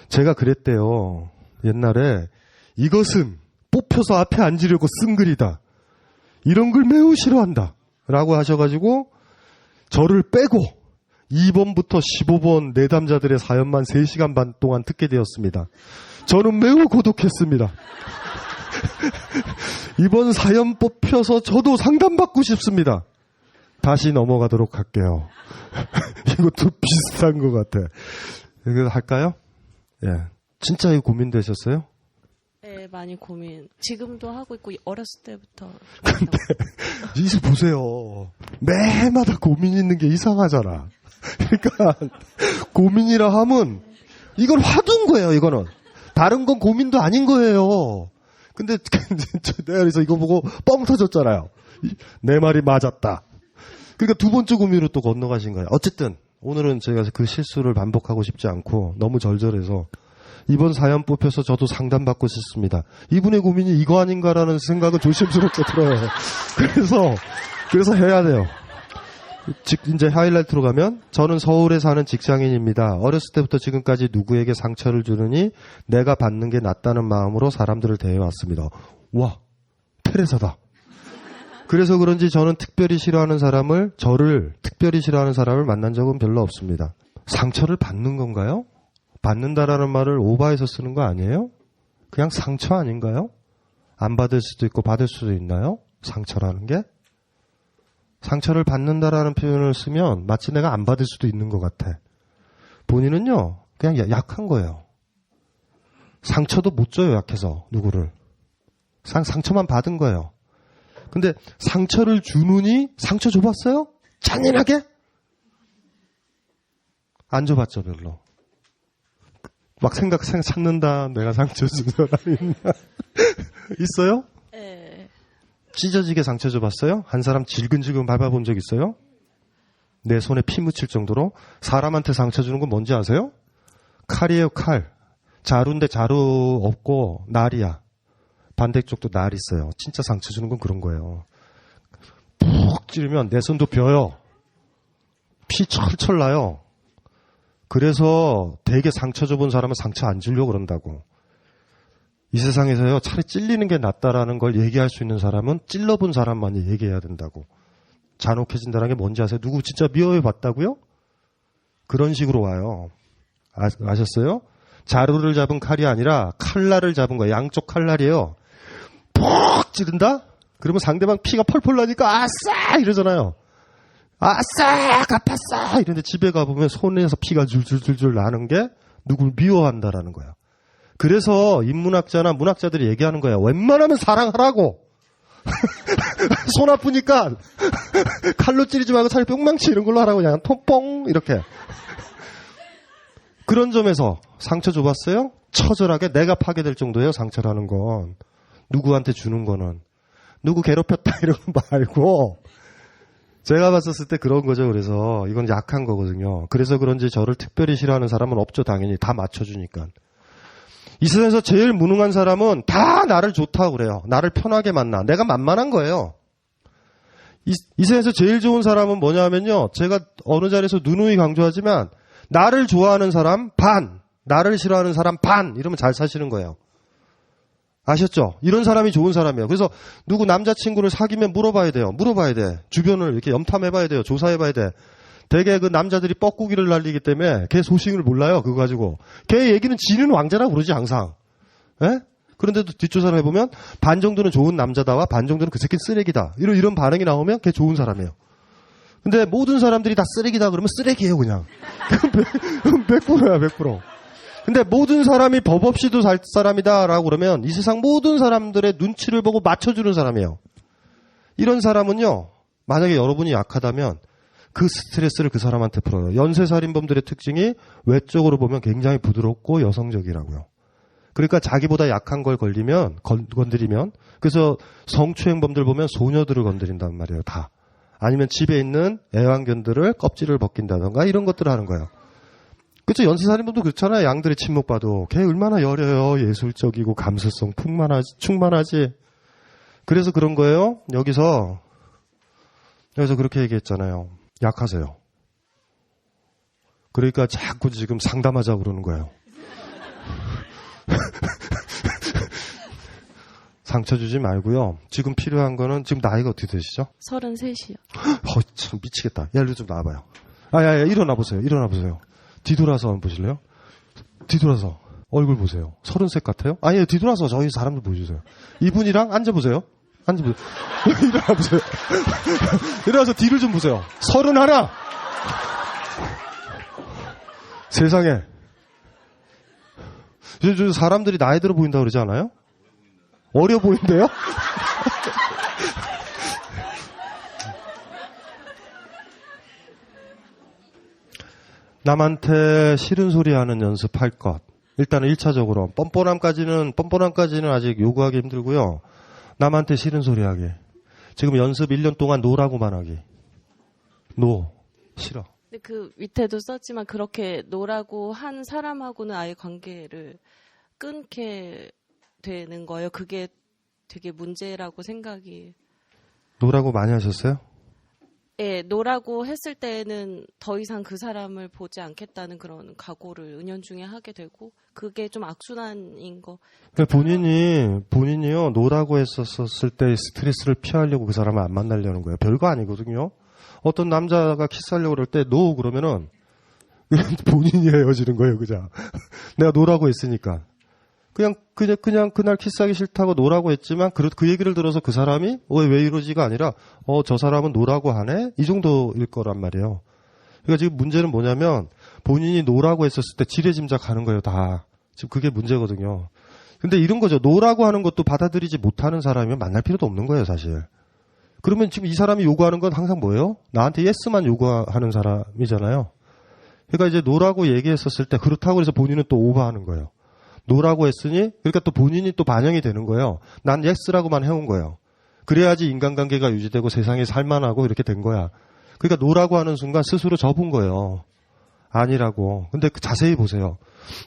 제가 그랬대요. 옛날에 이것은 뽑혀서 앞에 앉으려고 쓴 글이다. 이런 글 매우 싫어한다. 라고 하셔가지고 저를 빼고 2번부터 15번 내담자들의 사연만 3시간 반 동안 듣게 되었습니다. 저는 매우 고독했습니다. 이번 사연 뽑혀서 저도 상담받고 싶습니다. 다시 넘어가도록 할게요. 이것도 비슷한 것 같아. 이거 할까요? 예. 진짜 이거 고민되셨어요? 네, 많이 고민. 지금도 하고 있고 어렸을 때부터. 근데 이제 보세요. 매마다 고민 있는 게 이상하잖아. 그러니까 고민이라 하면 이걸 화두인 거예요. 이거는 다른 건 고민도 아닌 거예요. 근데 내가 그래서 이거 보고 뻥 터졌잖아요. 내 말이 맞았다. 그러니까 두 번째 고민으로 또 건너가신 거예요. 어쨌든 오늘은 제가 그 실수를 반복하고 싶지 않고 너무 절절해서 이번 사연 뽑혀서 저도 상담받고 싶습니다. 이분의 고민이 이거 아닌가라는 생각은 조심스럽게 들어요. 그래서 해야 돼요. 이제 하이라이트로 가면 저는 서울에 사는 직장인입니다. 어렸을 때부터 지금까지 누구에게 상처를 주느니 내가 받는 게 낫다는 마음으로 사람들을 대해왔습니다. 와, 테레사다. 그래서 그런지 저는 저를 특별히 싫어하는 사람을 만난 적은 별로 없습니다. 상처를 받는 건가요? 받는다라는 말을 오바해서 쓰는 거 아니에요? 그냥 상처 아닌가요? 안 받을 수도 있고 받을 수도 있나요? 상처라는 게? 상처를 받는다라는 표현을 쓰면 마치 내가 안 받을 수도 있는 것 같아. 본인은요, 그냥 약한 거예요. 상처도 못 줘요, 약해서, 누구를. 상처만 받은 거예요. 근데 상처를 주느니 상처 줘봤어요? 잔인하게? 안 줘봤죠, 별로. 막 생각 찾는다. 내가 상처 준 사람이 있나? 있어요? 네. 찢어지게 상처 줘봤어요? 한 사람 질근질근 밟아본 적 있어요? 내 손에 피 묻힐 정도로 사람한테 상처 주는 건 뭔지 아세요? 칼이에요, 칼. 자루인데 자루 없고 날이야. 반대쪽도 날 있어요. 진짜 상처 주는 건 그런 거예요. 푹 찌르면 내 손도 벼요. 피 철철 나요. 그래서 되게 상처 줘본 사람은 상처 안 주려고 그런다고. 이 세상에서요, 차라리 찔리는 게 낫다라는 걸 얘기할 수 있는 사람은 찔러본 사람만이 얘기해야 된다고. 잔혹해진다는 게 뭔지 아세요? 누구 진짜 미워해봤다고요? 그런 식으로 와요. 아셨어요? 자루를 잡은 칼이 아니라 칼날을 잡은 거예요. 양쪽 칼날이에요. 푹 찌른다? 그러면 상대방 피가 펄펄 나니까 아싸! 이러잖아요. 아싸! 갚았어! 이런데 집에 가보면 손에서 피가 줄줄줄줄 나는 게 누굴 미워한다라는 거야. 그래서 인문학자나 문학자들이 얘기하는 거야. 웬만하면 사랑하라고. 손 아프니까 칼로 찌르지 말고 차라리 뿅망치 이런 걸로 하라고 그냥 통뽕 이렇게. 그런 점에서 상처 줘봤어요? 처절하게 내가 파괴될 정도예요. 상처라는 건. 누구한테 주는 거는. 누구 괴롭혔다 이런 거 말고 제가 봤었을 때 그런 거죠. 그래서 이건 약한 거거든요. 그래서 그런지 저를 특별히 싫어하는 사람은 없죠. 당연히 다 맞춰주니까. 이 세상에서 제일 무능한 사람은 다 나를 좋다고 그래요. 나를 편하게 만나. 내가 만만한 거예요. 이 세상에서 제일 좋은 사람은 뭐냐면요. 제가 어느 자리에서 누누이 강조하지만 나를 좋아하는 사람 반, 나를 싫어하는 사람 반 이러면 잘 사시는 거예요. 아셨죠? 이런 사람이 좋은 사람이에요. 그래서 누구 남자친구를 사귀면 물어봐야 돼요. 물어봐야 돼. 주변을 이렇게 염탐해봐야 돼요. 조사해봐야 돼. 되게 그 남자들이 뻐꾸기를 날리기 때문에 걔 소식을 몰라요. 그거 가지고. 걔 얘기는 지는 왕자라고 그러지 항상. 예? 그런데도 뒷조사를 해보면 반 정도는 좋은 남자다와 반 정도는 그 새끼 쓰레기다. 이런 반응이 나오면 걔 좋은 사람이에요. 근데 모든 사람들이 다 쓰레기다 그러면 쓰레기예요 그냥. 100%야 100%. 근데 모든 사람이 법 없이도 살 사람이다라고 그러면 이 세상 모든 사람들의 눈치를 보고 맞춰주는 사람이에요. 이런 사람은요. 만약에 여러분이 약하다면 그 스트레스를 그 사람한테 풀어요. 연쇄살인범들의 특징이 외적으로 보면 굉장히 부드럽고 여성적이라고요. 그러니까 자기보다 약한 걸 걸리면 건드리면 그래서 성추행범들 보면 소녀들을 건드린단 말이에요. 다. 아니면 집에 있는 애완견들을 껍질을 벗긴다던가 이런 것들을 하는 거예요. 그렇죠. 연쇄살인범도 그렇잖아요. 양들의 침묵 봐도 걔 얼마나 여려요. 예술적이고 감수성 충만하지. 그래서 그런 거예요. 여기서 그렇게 얘기했잖아요. 약하세요. 그러니까 자꾸 지금 상담하자고 그러는 거예요. 상처 주지 말고요. 지금 필요한 거는 지금 나이가 어떻게 되시죠? 33이요. 참 미치겠다. 야, 일로 좀 나와봐요. 야, 일어나 보세요. 일어나 보세요. 뒤돌아서 한번 보실래요? 뒤돌아서 얼굴 보세요. 33 같아요? 아니, 뒤돌아서 저희 사람들 보여주세요. 이분이랑 앉아보세요. 앉아보세요. 일어나 보세요. 일어나서 뒤를 좀 보세요. 31. 세상에. 요즘 사람들이 나이 들어 보인다고 그러지 않아요? 어려 보인대요? 남한테 싫은 소리 하는 연습할 것. 일단은 1차적으로 뻔뻔함까지는 아직 요구하기 힘들고요. 남한테 싫은 소리 하기. 지금 연습 1년 동안 노라고만 하기. 싫어. 근데 그 밑에도 썼지만 그렇게 노라고 한 사람하고는 아예 관계를 끊게 되는 거예요. 그게 되게 문제라고 생각이. 노라고 많이 하셨어요? 예, 노라고 했을 때는 더 이상 그 사람을 보지 않겠다는 그런 각오를 은연중에 하게 되고 그게 좀 악순환인 거. 그러니까 본인이요 노라고 했었을 때 스트레스를 피하려고 그 사람을 안 만나려는 거예요. 별거 아니거든요. 어떤 남자가 키스하려고 그럴 때 노 그러면은 본인이 헤어지는 거예요, 그죠? 내가 노라고 했으니까. 그냥 그날 키스하기 싫다고 노라고 했지만 그 얘기를 들어서 그 사람이 왜 이러지가 아니라 저 사람은 노라고 하네? 이 정도일 거란 말이에요. 그러니까 지금 문제는 뭐냐면 본인이 노라고 했었을 때 지레짐작하는 거예요, 다. 지금 그게 문제거든요. 근데 이런 거죠. 노라고 하는 것도 받아들이지 못하는 사람이면 만날 필요도 없는 거예요, 사실. 그러면 지금 이 사람이 요구하는 건 항상 뭐예요? 나한테 예스만 요구하는 사람이잖아요. 그러니까 이제 노라고 얘기했었을 때 그렇다고 해서 본인은 또 오버하는 거예요. 노라고 했으니 그러니까 또 본인이 또 반영이 되는 거예요. 난 예스라고만 해온 거예요. 그래야지 인간관계가 유지되고 세상에 살만하고 이렇게 된 거야. 그러니까 노라고 하는 순간 스스로 접은 거예요. 아니라고. 근데 자세히 보세요.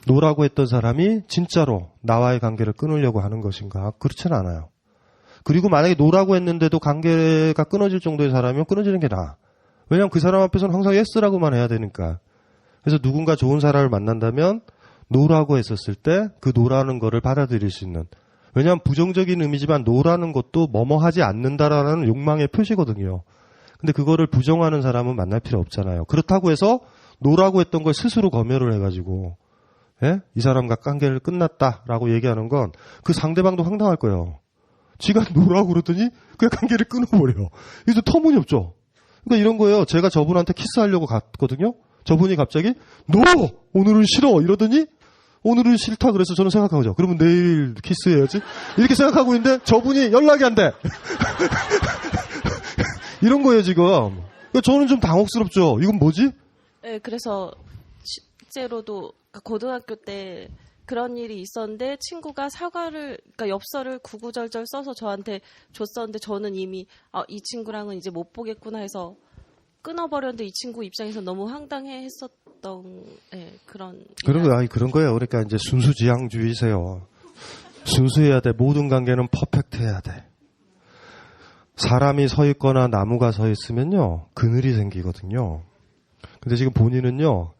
노라고 했던 사람이 진짜로 나와의 관계를 끊으려고 하는 것인가? 그렇지는 않아요. 그리고 만약에 노라고 했는데도 관계가 끊어질 정도의 사람이면 끊어지는 게 나아. 왜냐하면 그 사람 앞에서는 항상 예스라고만 해야 되니까. 그래서 누군가 좋은 사람을 만난다면 노라고 했었을 때 그 노라는 거를 받아들일 수 있는. 왜냐하면 부정적인 의미지만 노라는 것도 뭐뭐 하지 않는다라는 욕망의 표시거든요. 근데 그거를 부정하는 사람은 만날 필요 없잖아요. 그렇다고 해서 노라고 했던 걸 스스로 검열을 해가지고 예? 이 사람과 관계를 끝났다라고 얘기하는 건 그 상대방도 황당할 거예요. 지가 노라고 그러더니 그냥 관계를 끊어버려. 이거 터무니없죠. 그러니까 이런 거예요. 제가 저분한테 키스하려고 갔거든요. 저분이 갑자기 너 오늘은 싫어 이러더니 오늘은 싫다 그래서 저는 생각하죠. 그러면 내일 키스해야지. 이렇게 생각하고 있는데 저분이 연락이 안 돼. 이런 거예요 지금. 그러니까 저는 좀 당혹스럽죠. 이건 뭐지? 네, 그래서 실제로도 고등학교 때 그런 일이 있었는데 친구가 그러니까 엽서를 구구절절 써서 저한테 줬었는데 저는 이미 이 친구랑은 이제 못 보겠구나 해서 끊어버렸는데 이 친구 입장에서 너무 황당해했었던 그런 거예요. 그러니까 이제 순수지향주의세요. 순수해야 돼. 모든 관계는 퍼펙트해야 돼. 사람이 서 있거나 나무가 서 있으면요 그늘이 생기거든요. 근데 지금 본인은요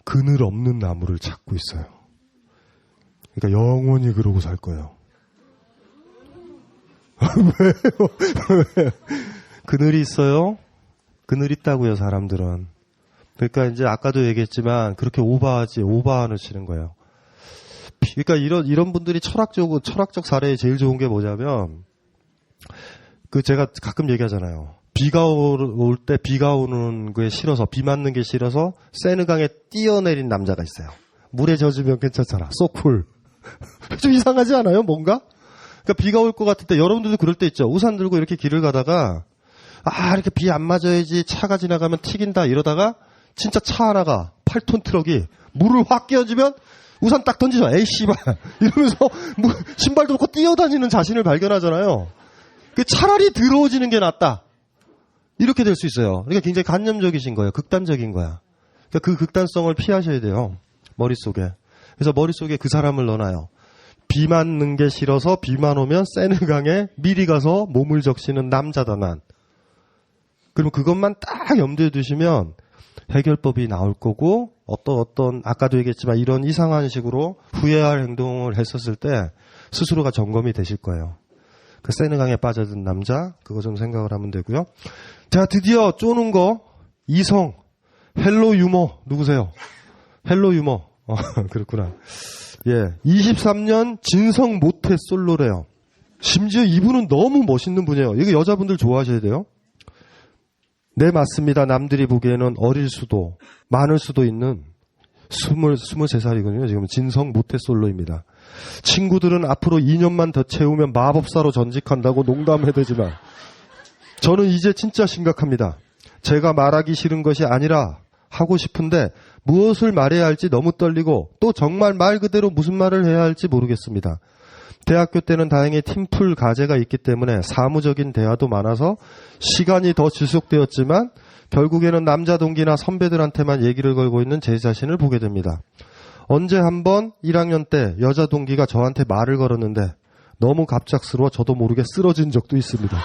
그늘 없는 나무를 찾고 있어요. 그러니까 영원히 그러고 살 거예요. 왜요? 그늘이 있어요? 그늘 있다고요, 사람들은. 그러니까 이제 아까도 얘기했지만 그렇게 오버하시는 거예요. 그러니까 이런 분들이 철학적 사례에 제일 좋은 게 뭐냐면 제가 가끔 얘기하잖아요. 비가 올 때 비가 오는 게 싫어서 비 맞는 게 싫어서 세느강에 뛰어내린 남자가 있어요. 물에 젖으면 괜찮잖아. 소쿨. 좀 이상하지 않아요? 뭔가? 그러니까 비가 올 것 같을 때 여러분들도 그럴 때 있죠. 우산 들고 이렇게 길을 가다가 이렇게 비 안 맞아야지 차가 지나가면 튀긴다 이러다가 진짜 차 하나가 8톤 트럭이 물을 확 끼얹으면 우산 딱 던지죠. 에이 씨발 이러면서 신발도 놓고 뛰어다니는 자신을 발견하잖아요. 차라리 더러워지는 게 낫다. 이렇게 될 수 있어요. 그러니까 굉장히 관념적이신 거예요. 극단적인 거야. 그러니까 그 극단성을 피하셔야 돼요. 머릿속에. 그래서 머릿속에 그 사람을 넣어놔요. 비 맞는 게 싫어서 비만 오면 세느강에 미리 가서 몸을 적시는 남자다 난. 그럼 그것만 딱 염두에 두시면 해결법이 나올 거고 어떤 아까도 얘기했지만 이런 이상한 식으로 후회할 행동을 했었을 때 스스로가 점검이 되실 거예요. 그 세느강에 빠져든 남자 그거 좀 생각을 하면 되고요. 자 드디어 쪼는 거 이성 헬로 유머 누구세요? 헬로 유머 그렇구나. 예, 23년 진성 모태 솔로래요. 심지어 이분은 너무 멋있는 분이에요. 이거 여자분들 좋아하셔야 돼요. 네 맞습니다. 남들이 보기에는 어릴 수도 많을 수도 있는 23살이거든요. 지금 진성 모태솔로입니다. 친구들은 앞으로 2년만 더 채우면 마법사로 전직한다고 농담해대지만 저는 이제 진짜 심각합니다. 제가 말하기 싫은 것이 아니라 하고 싶은데 무엇을 말해야 할지 너무 떨리고 또 정말 말 그대로 무슨 말을 해야 할지 모르겠습니다. 대학교 때는 다행히 팀플 과제가 있기 때문에 사무적인 대화도 많아서 시간이 더 지속되었지만 결국에는 남자 동기나 선배들한테만 얘기를 걸고 있는 제 자신을 보게 됩니다. 언제 한번 1학년 때 여자 동기가 저한테 말을 걸었는데 너무 갑작스러워 저도 모르게 쓰러진 적도 있습니다.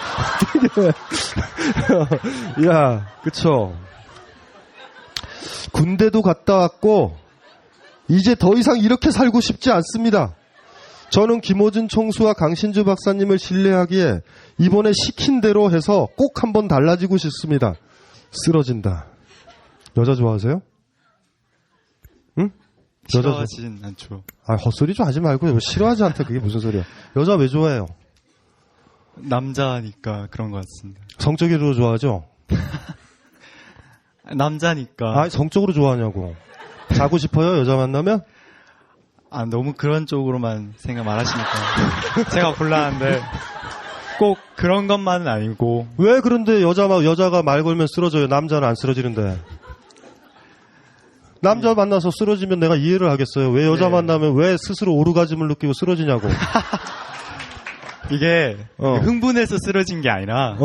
야, 그쵸. 군대도 갔다 왔고 이제 더 이상 이렇게 살고 싶지 않습니다. 저는 김호준 총수와 강신주 박사님을 신뢰하기에 이번에 시킨 대로 해서 꼭 한번 달라지고 싶습니다. 쓰러진다. 여자 좋아하세요? 응? 싫어하진 않죠. 헛소리 좀 하지 말고 싫어하지 않다 그게 무슨 소리야. 여자 왜 좋아해요? 남자니까 그런 것 같습니다. 성적으로 좋아하죠? 남자니까. 성적으로 좋아하냐고. 자고 싶어요? 여자 만나면? 너무 그런 쪽으로만 생각 많으시니까. 제가 곤란한데 꼭 그런 것만은 아니고. 왜 그런데 여자가 말 걸면 쓰러져요? 남자는 안 쓰러지는데. 남자 만나서 쓰러지면 내가 이해를 하겠어요. 왜 여자 만나면 왜 스스로 오르가즘을 느끼고 쓰러지냐고. 이게 흥분해서 쓰러진 게 아니라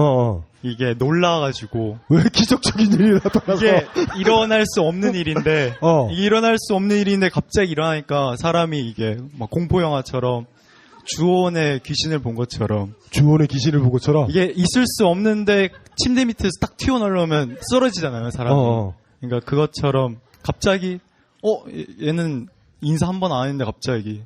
이게 놀라가지고 왜 기적적인 일이 나타나서 이게 일어날 수 없는 일인데 이게 일어날 수 없는 일인데 갑자기 일어나니까 사람이 이게 막 공포 영화처럼 주원의 귀신을 본 것처럼 주원의 귀신을 본 것처럼 이게 있을 수 없는데 침대 밑에서 딱 튀어나오면 쓰러지잖아요 사람이. 그러니까 그것처럼 갑자기 얘는 인사 한 번 안 했는데 갑자기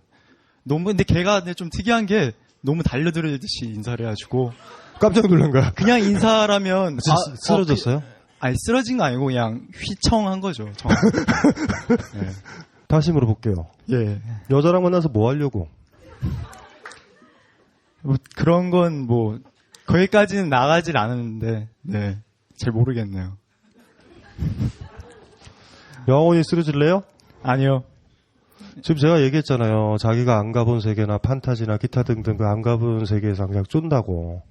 너무 근데 걔가 좀 특이한 게 너무 달려들듯이 인사를 해가지고 깜짝 놀란 거야. 그냥 인사라면 쓰러졌어요? 아니 쓰러진 거 아니고 그냥 휘청한 거죠. 네. 다시 물어볼게요. 예. 여자랑 만나서 뭐 하려고? 뭐 그런 건 뭐 거기까지는 나가질 않았는데 네. 잘 모르겠네요. 영원히 쓰러질래요? 아니요. 지금 제가 얘기했잖아요. 자기가 안 가본 세계나 판타지나 기타 등등 그 안 가본 세계에서 그냥 쫀다고.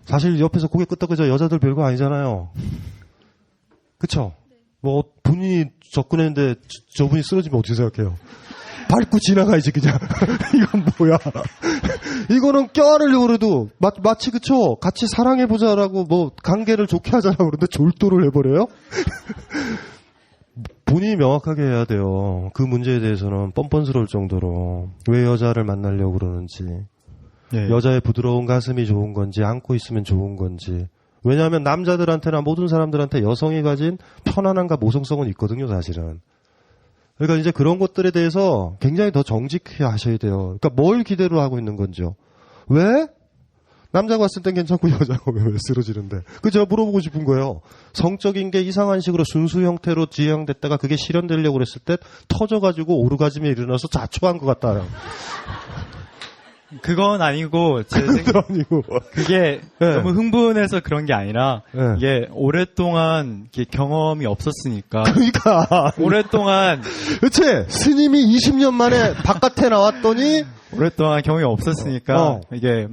사실 옆에서 고개 끄덕끄덕 여자들 별거 아니잖아요. 그쵸? 뭐 본인이 접근했는데 저분이 쓰러지면 어떻게 생각해요? 밟고 지나가야지 그냥. 이건 뭐야? 이거는 껴안으려고 그래도 마치 그쵸? 같이 사랑해보자라고 뭐 관계를 좋게 하자라고 그러는데 졸도를 해버려요? 본인이 명확하게 해야 돼요. 그 문제에 대해서는 뻔뻔스러울 정도로 왜 여자를 만나려고 그러는지, 여자의 부드러운 가슴이 좋은 건지, 안고 있으면 좋은 건지. 왜냐하면 남자들한테나 모든 사람들한테 여성이 가진 편안함과 모성성은 있거든요, 사실은. 그러니까 이제 그런 것들에 대해서 굉장히 더 정직해 하셔야 돼요. 그러니까 뭘 기대로 하고 있는 건지요. 왜? 남자가 왔을 땐 괜찮고 여자가 왜 쓰러지는데. 그 제가 물어보고 싶은 거예요. 성적인 게 이상한 식으로 순수 형태로 지향됐다가 그게 실현되려고 그랬을 때 터져가지고 오르가즘이 일어나서 자초한 것 같아요. 그건 아니고 그게 너무 흥분해서 그런 게 아니라 이게 오랫동안 이게 경험이 없었으니까. 그러니까 오랫동안 그치 스님이 20년 만에 바깥에 나왔더니 오랫동안 경험이 없었으니까 이게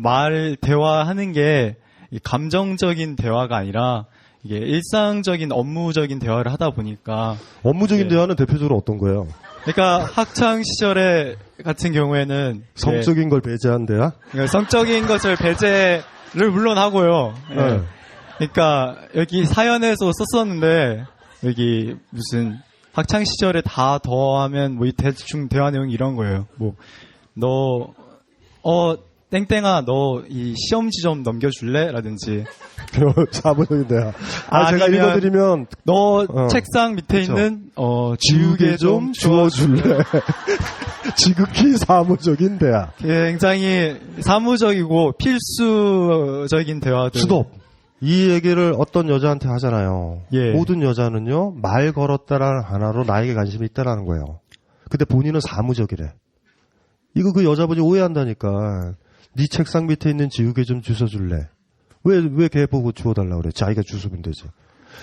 대화하는 게 감정적인 대화가 아니라 이게 일상적인 업무적인 대화를 하다 보니까. 업무적인 대화는 대표적으로 어떤 거예요? 그러니까 학창 시절에 같은 경우에는 성적인 걸 배제한 대화? 그러니까 성적인 것을 배제를 물론 하고요. 네. 그러니까 여기 사연에서 썼었는데 여기 무슨 학창 시절에 다 더하면 뭐 대충 대화 내용이 이런 거예요. 뭐 땡땡아 너 이 시험지 좀 넘겨줄래? 라든지. 사무적인 대화. 제가 읽어드리면 너 책상 밑에 그쵸. 있는 지우개 좀 주워줄래? 지극히 사무적인 대화. 굉장히 사무적이고 필수적인 대화들. 스톱. 이 얘기를 어떤 여자한테 하잖아요. 예. 모든 여자는요 말 걸었다라는 하나로 나에게 관심이 있다라는 거예요. 근데 본인은 사무적이래. 이거 그 여자분이 오해한다니까. 네 책상 밑에 있는 지우개 좀 주워줄래? 왜 걔 보고 주워달라고 그래? 자기가 주우면 되지.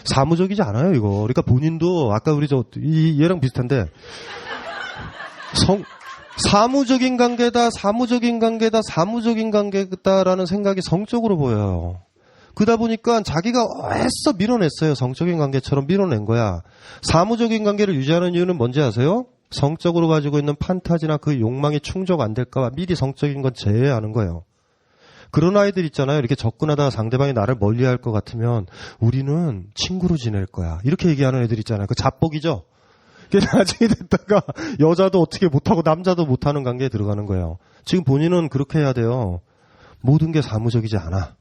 사무적이지 않아요, 이거. 그러니까 본인도 아까 우리 얘랑 비슷한데 사무적인 관계다라는 생각이 성적으로 보여요. 그러다 보니까 자기가 애써 밀어냈어요. 성적인 관계처럼 밀어낸 거야. 사무적인 관계를 유지하는 이유는 뭔지 아세요? 성적으로 가지고 있는 판타지나 그 욕망이 충족 안 될까봐 미리 성적인 건 제외하는 거예요. 그런 아이들 있잖아요. 이렇게 접근하다가 상대방이 나를 멀리할 것 같으면 우리는 친구로 지낼 거야. 이렇게 얘기하는 애들 있잖아요. 그 자뻑이죠. 나중에 됐다가 여자도 어떻게 못하고 남자도 못하는 관계에 들어가는 거예요. 지금 본인은 그렇게 해야 돼요. 모든 게 사무적이지 않아.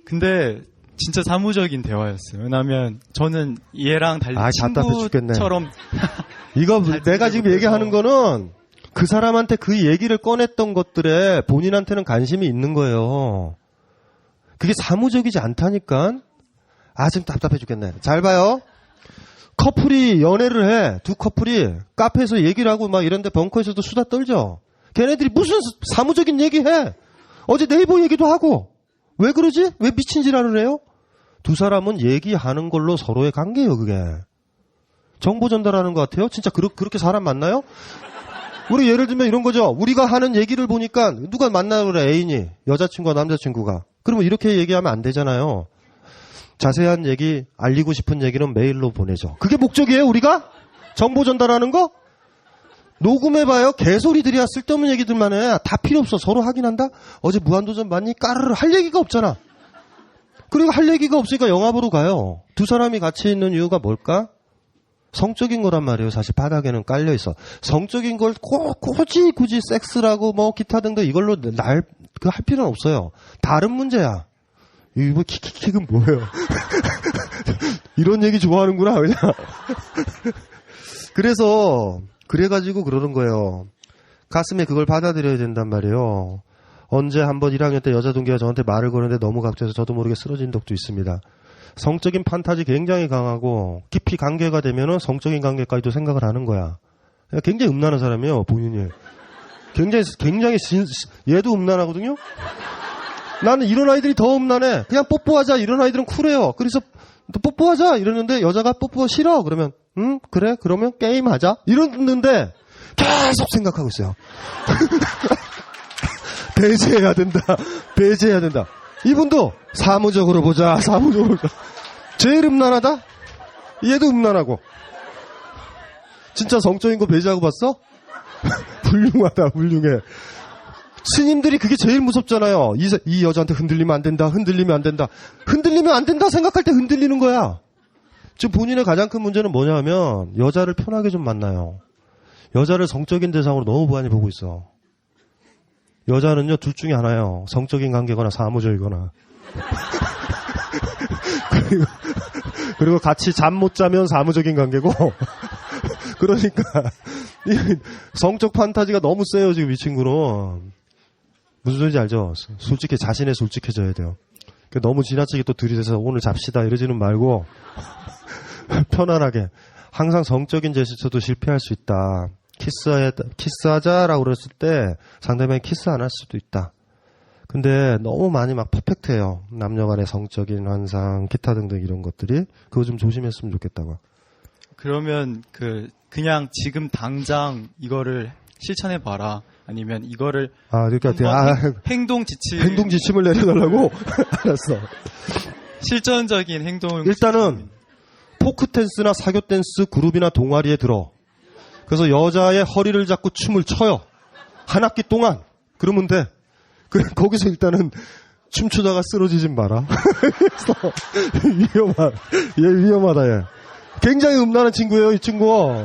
근데 진짜 사무적인 대화였어요. 왜냐하면 저는 얘랑 달리 친구처럼 이거 내가 지금 얘기하는 거는 그 사람한테 그 얘기를 꺼냈던 것들에 본인한테는 관심이 있는 거예요. 그게 사무적이지 않다니까. 지금 답답해 죽겠네. 잘 봐요. 커플이 연애를 해. 두 커플이 카페에서 얘기를 하고 막 이런데 벙커에서도 수다 떨죠. 걔네들이 무슨 사무적인 얘기해. 어제 네이버 얘기도 하고. 왜 그러지? 왜 미친 지랄을 해요? 두 사람은 얘기하는 걸로 서로의 관계예요, 그게. 정보 전달하는 것 같아요? 진짜 그렇게 사람 만나요? 우리 예를 들면 이런 거죠. 우리가 하는 얘기를 보니까 누가 만나고 그래, 애인이. 여자친구와 남자친구가. 그러면 이렇게 얘기하면 안 되잖아요. 자세한 얘기, 알리고 싶은 얘기는 메일로 보내죠. 그게 목적이에요, 우리가? 정보 전달하는 거? 녹음해봐요. 개소리들이야. 쓸데없는 얘기들만 해. 다 필요 없어. 서로 확인한다? 어제 무한도전 봤니? 까르르 할 얘기가 없잖아. 그리고 할 얘기가 없으니까 영화 보러 가요. 두 사람이 같이 있는 이유가 뭘까? 성적인 거란 말이에요. 사실 바닥에는 깔려 있어. 성적인 걸 굳이 섹스라고 뭐 기타 등등 이걸로 할 필요는 없어요. 다른 문제야. 이거 뭐 킥은 뭐예요? 이런 얘기 좋아하는구나 그냥. 그래가지고 그러는 거예요. 가슴에 그걸 받아들여야 된단 말이에요. 언제 한번 1학년 때 여자 동기가 저한테 말을 거는데 너무 갑자기 저도 모르게 쓰러진 적도 있습니다. 성적인 판타지 굉장히 강하고 깊이 관계가 되면은 성적인 관계까지도 생각을 하는 거야. 굉장히 음란한 사람이에요, 본인이. 굉장히 얘도 음란하거든요. 나는 이런 아이들이 더 음란해. 그냥 뽀뽀하자. 이런 아이들은 쿨해요. 그래서 뽀뽀하자 이러는데 여자가 뽀뽀 싫어. 그러면 그래 그러면 게임하자 이러는데 계속 생각하고 있어요. 배제해야 된다. 이분도 사무적으로 보자. 제일 음란하다? 얘도 음란하고. 진짜 성적인 거 배제하고 봤어? 훌륭하다, 훌륭해. 스님들이 그게 제일 무섭잖아요. 이 여자한테 흔들리면 안 된다. 흔들리면 안 된다 생각할 때 흔들리는 거야. 지금 본인의 가장 큰 문제는 뭐냐면 여자를 편하게 좀 만나요. 여자를 성적인 대상으로 너무 많이 보고 있어. 여자는요, 둘 중에 하나예요. 성적인 관계거나 사무적이거나. 그리고 같이 잠 못 자면 사무적인 관계고. 그러니까, 성적 판타지가 너무 세요, 지금 이 친구는. 무슨 소리인지 알죠? 솔직히 자신에 솔직해져야 돼요. 너무 지나치게 또 들이대서 오늘 잡시다 이러지는 말고, 편안하게. 항상 성적인 제스처도 실패할 수 있다. 키스하자라고 그랬을 때 상대방이 키스 안 할 수도 있다. 근데 너무 많이 막 퍼펙트해요. 남녀 간의 성적인 환상, 기타 등등 이런 것들이. 그거 좀 조심했으면 좋겠다고. 그러면 그냥 지금 당장 이거를 실천해 봐라. 아니면 이거를 행동 지침을 내려달라고. 알았어. 실전적인 행동. 일단은 포크 댄스나 사교 댄스 그룹이나 동아리에 들어. 그래서 여자의 허리를 잡고 춤을 춰요. 한 학기 동안. 그러면 돼. 거기서 일단은 춤추다가 쓰러지진 마라. 위험하다, 얘. 굉장히 음란한 친구예요, 이 친구.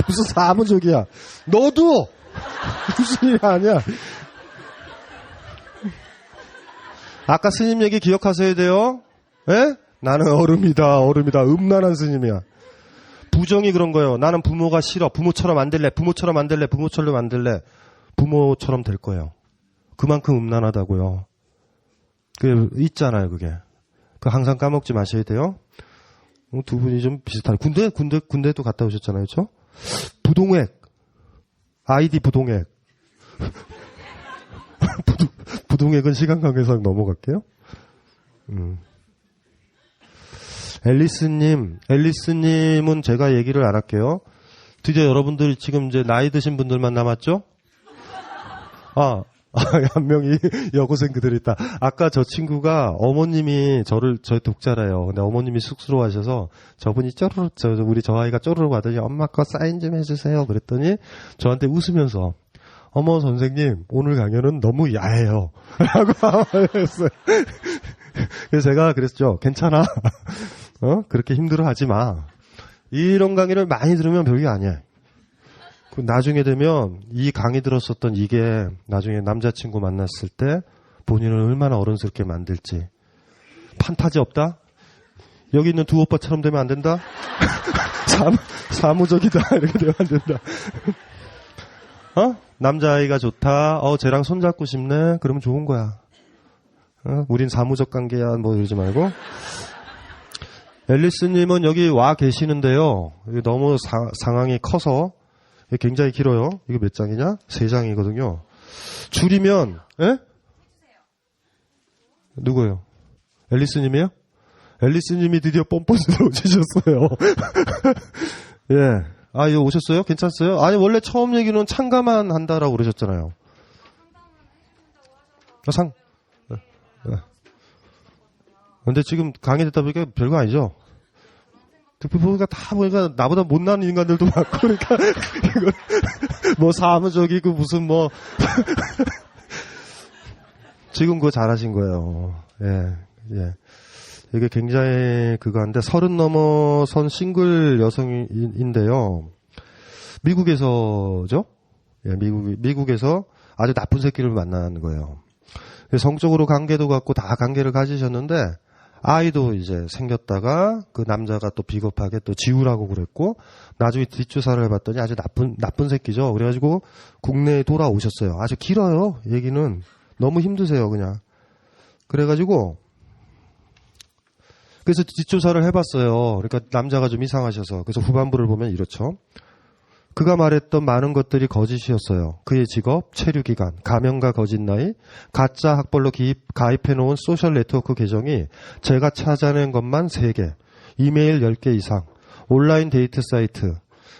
무슨 사무적이야. 너도! 무슨 일이 아니야. 아까 스님 얘기 기억하셔야 돼요. 예? 나는 얼음이다. 음란한 스님이야. 부정이 그런 거예요. 나는 부모가 싫어. 부모처럼 안 될래. 부모처럼 될 거예요. 그만큼 음란하다고요. 있잖아요, 그게. 항상 까먹지 마셔야 돼요. 두 분이 좀 비슷하네. 군대도 갔다 오셨잖아요, 그렇죠? 부동액. 아이디 부동액. 부동액은 시간 관계상 넘어갈게요. 앨리스님은 제가 얘기를 안 할게요. 드디어 여러분들 지금 이제 나이 드신 분들만 남았죠? 한 명이 여고생 그대로 있다. 아까 저 친구가 어머님이 저희 독자래요. 근데 어머님이 쑥스러워하셔서 저분이 우리 저 아이가 쪼르륵 하더니 엄마 거 사인 좀 해주세요. 그랬더니 저한테 웃으면서 어머 선생님 오늘 강연은 너무 야해요. 라고 했어요. 그래서 제가 그랬죠. 괜찮아. 그렇게 힘들어하지 마. 이런 강의를 많이 들으면 별게 아니야. 나중에 되면 이 강의 들었었던 이게 나중에 남자친구 만났을 때 본인을 얼마나 어른스럽게 만들지. 판타지 없다? 여기 있는 두 오빠처럼 되면 안 된다? 사무적이다. 이렇게 되면 안 된다. 남자아이가 좋다. 쟤랑 손잡고 싶네. 그러면 좋은 거야. 우린 사무적 관계야. 뭐 이러지 말고. 앨리스님은 여기 와 계시는데요. 너무 상황이 커서 굉장히 길어요. 이거 몇 장이냐? 3장이거든요. 줄이면, 예? 누구예요? 앨리스님이요? 앨리스님이 드디어 뻔뻔스러 오셨어요. 예. 이거 오셨어요? 괜찮았어요? 아니, 원래 처음 얘기는 참가만 한다라고 그러셨잖아요. 근데 지금 강의 듣다 보니까 별거 아니죠? 보니까 나보다 못나는 인간들도 많고, 그러니까, 이거, 뭐 사무적이고 무슨 지금 그거 잘하신 거예요. 예. 예. 이게 굉장히 그거한데 30 넘어선 싱글 여성인데요. 미국에서죠? 예, 미국에서 아주 나쁜 새끼를 만난 거예요. 성적으로 관계도 갖고 다 관계를 가지셨는데 아이도 이제 생겼다가 그 남자가 또 비겁하게 또 지우라고 그랬고 나중에 뒷조사를 해봤더니 아주 나쁜 새끼죠. 그래가지고 국내에 돌아오셨어요. 아주 길어요. 얘기는 너무 힘드세요. 그냥. 그래가지고 그래서 뒷조사를 해봤어요. 그러니까 남자가 좀 이상하셔서. 그래서 후반부를 보면 이렇죠. 그가 말했던 많은 것들이 거짓이었어요. 그의 직업, 체류기간, 가명과 거짓 나이, 가짜 학벌로 가입해놓은 소셜 네트워크 계정이 제가 찾아낸 것만 3개, 이메일 10개 이상, 온라인 데이트 사이트,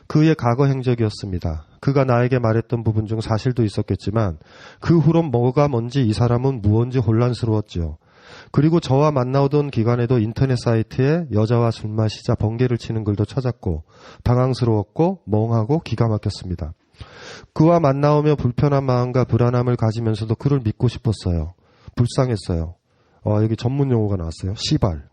그의 과거 행적이었습니다. 그가 나에게 말했던 부분 중 사실도 있었겠지만 그 후론 뭐가 뭔지 이 사람은 무언지 혼란스러웠지요. 그리고 저와 만나오던 기간에도 인터넷 사이트에 여자와 술 마시자 번개를 치는 글도 찾았고 당황스러웠고 멍하고 기가 막혔습니다. 그와 만나오며 불편한 마음과 불안함을 가지면서도 그를 믿고 싶었어요. 불쌍했어요. 여기 전문 용어가 나왔어요. 시발.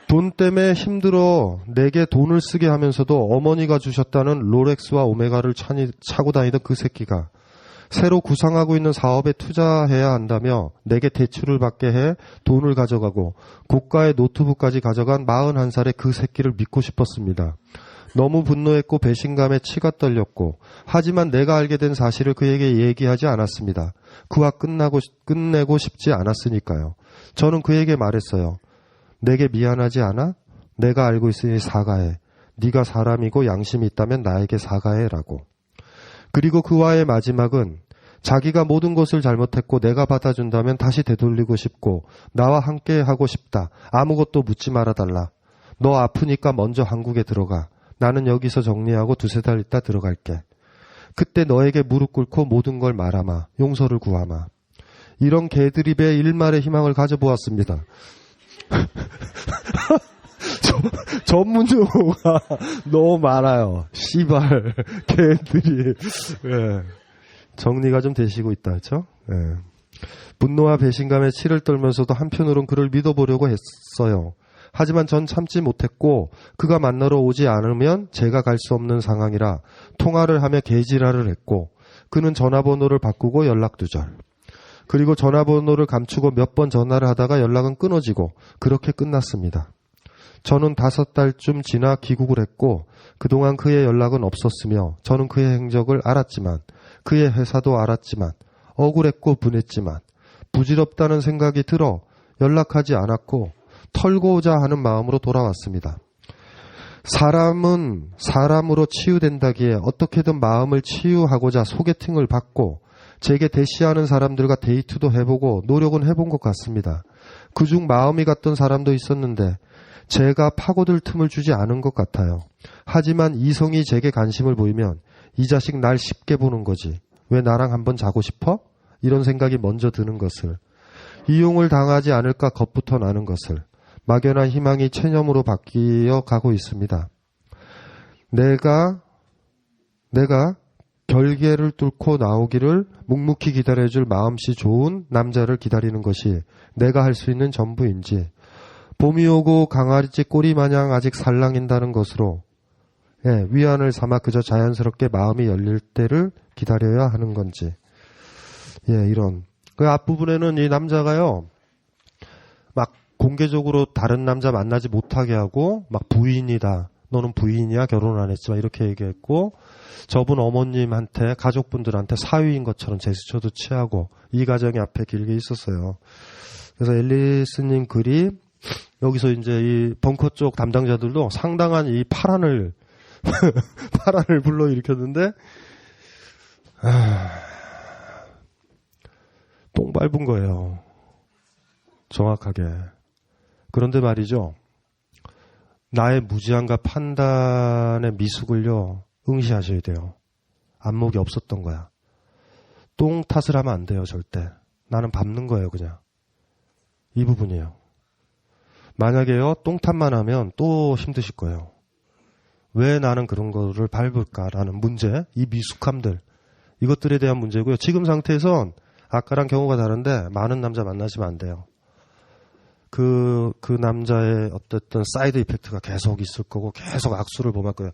돈 때문에 힘들어 내게 돈을 쓰게 하면서도 어머니가 주셨다는 롤렉스와 오메가를 차고 다니던 그 새끼가 새로 구상하고 있는 사업에 투자해야 한다며 내게 대출을 받게 해 돈을 가져가고 고가의 노트북까지 가져간 41살의 그 새끼를 믿고 싶었습니다. 너무 분노했고 배신감에 치가 떨렸고 하지만 내가 알게 된 사실을 그에게 얘기하지 않았습니다. 그와 끝내고 싶지 않았으니까요. 저는 그에게 말했어요. 내게 미안하지 않아? 내가 알고 있으니 사과해. 네가 사람이고 양심이 있다면 나에게 사과해라고. 그리고 그와의 마지막은 자기가 모든 것을 잘못했고 내가 받아준다면 다시 되돌리고 싶고 나와 함께 하고 싶다. 아무것도 묻지 말아달라. 너 아프니까 먼저 한국에 들어가. 나는 여기서 정리하고 2-3달 있다 들어갈게. 그때 너에게 무릎 꿇고 모든 걸 말하마. 용서를 구하마. 이런 개드립에 일말의 희망을 가져보았습니다. 전문 용어가 너무 많아요. 씨발, 개들이. 예. 정리가 좀 되시고 있다, 그렇죠? 예. 분노와 배신감에 치를 떨면서도 한편으론 그를 믿어보려고 했어요. 하지만 전 참지 못했고 그가 만나러 오지 않으면 제가 갈 수 없는 상황이라 통화를 하며 개지랄을 했고 그는 전화번호를 바꾸고 연락 두절. 그리고 전화번호를 감추고 몇 번 전화를 하다가 연락은 끊어지고 그렇게 끝났습니다. 저는 5달쯤 지나 귀국을 했고 그동안 그의 연락은 없었으며 저는 그의 행적을 알았지만 그의 회사도 알았지만 억울했고 분했지만 부질없다는 생각이 들어 연락하지 않았고 털고자 하는 마음으로 돌아왔습니다. 사람은 사람으로 치유된다기에 어떻게든 마음을 치유하고자 소개팅을 받고 제게 대시하는 사람들과 데이트도 해보고 노력은 해본 것 같습니다. 그중 마음이 갔던 사람도 있었는데 제가 파고들 틈을 주지 않은 것 같아요. 하지만 이성이 제게 관심을 보이면 이 자식 날 쉽게 보는 거지. 왜 나랑 한번 자고 싶어? 이런 생각이 먼저 드는 것을. 이용을 당하지 않을까 겁부터 나는 것을. 막연한 희망이 체념으로 바뀌어 가고 있습니다. 내가 결계를 뚫고 나오기를 묵묵히 기다려줄 마음씨 좋은 남자를 기다리는 것이 내가 할 수 있는 전부인지 봄이 오고 강아지 꼬리 마냥 아직 살랑인다는 것으로 위안을 삼아 그저 자연스럽게 마음이 열릴 때를 기다려야 하는 건지 이런 그 앞부분에는 이 남자가요 막 공개적으로 다른 남자 만나지 못하게 하고 막 부인이다. 너는 부인이야? 결혼 안 했지만 이렇게 얘기했고 저분 어머님한테 가족분들한테 사위인 것처럼 제스처도 취하고 이 과정이 앞에 길게 있었어요. 그래서 앨리스님 글이 여기서 이제 이 벙커 쪽 담당자들도 상당한 이 파란을 불러일으켰는데 똥 밟은 거예요. 정확하게. 그런데 말이죠. 나의 무지함과 판단의 미숙을요. 응시하셔야 돼요. 안목이 없었던 거야. 똥 탓을 하면 안 돼요. 절대. 나는 밟는 거예요. 그냥. 이 부분이에요. 만약에요. 똥 탓만 하면 또 힘드실 거예요. 왜 나는 그런 거를 밟을까라는 문제, 이 미숙함들. 이것들에 대한 문제고요. 지금 상태에선 아까랑 경우가 다른데 많은 남자 만나시면 안 돼요. 그 남자의 어쨌든 사이드 이펙트가 계속 있을 거고 계속 악수를 범할 거예요.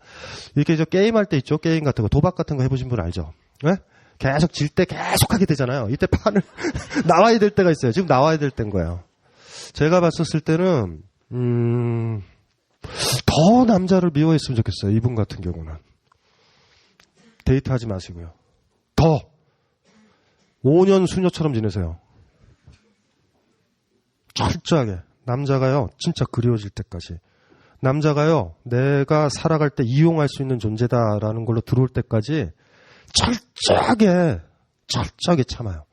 이렇게 저 게임할 때 있죠. 게임 같은 거, 도박 같은 거 해보신 분 알죠? 네? 계속 질 때 계속 하게 되잖아요. 이때 판을 나와야 될 때가 있어요. 지금 나와야 될 때인 거예요. 제가 봤었을 때는 더 남자를 미워했으면 좋겠어요. 이분 같은 경우는. 데이트하지 마시고요. 더 5년 수녀처럼 지내세요. 철저하게. 남자가요, 진짜 그리워질 때까지. 남자가요, 내가 살아갈 때 이용할 수 있는 존재다라는 걸로 들어올 때까지 철저하게 참아요.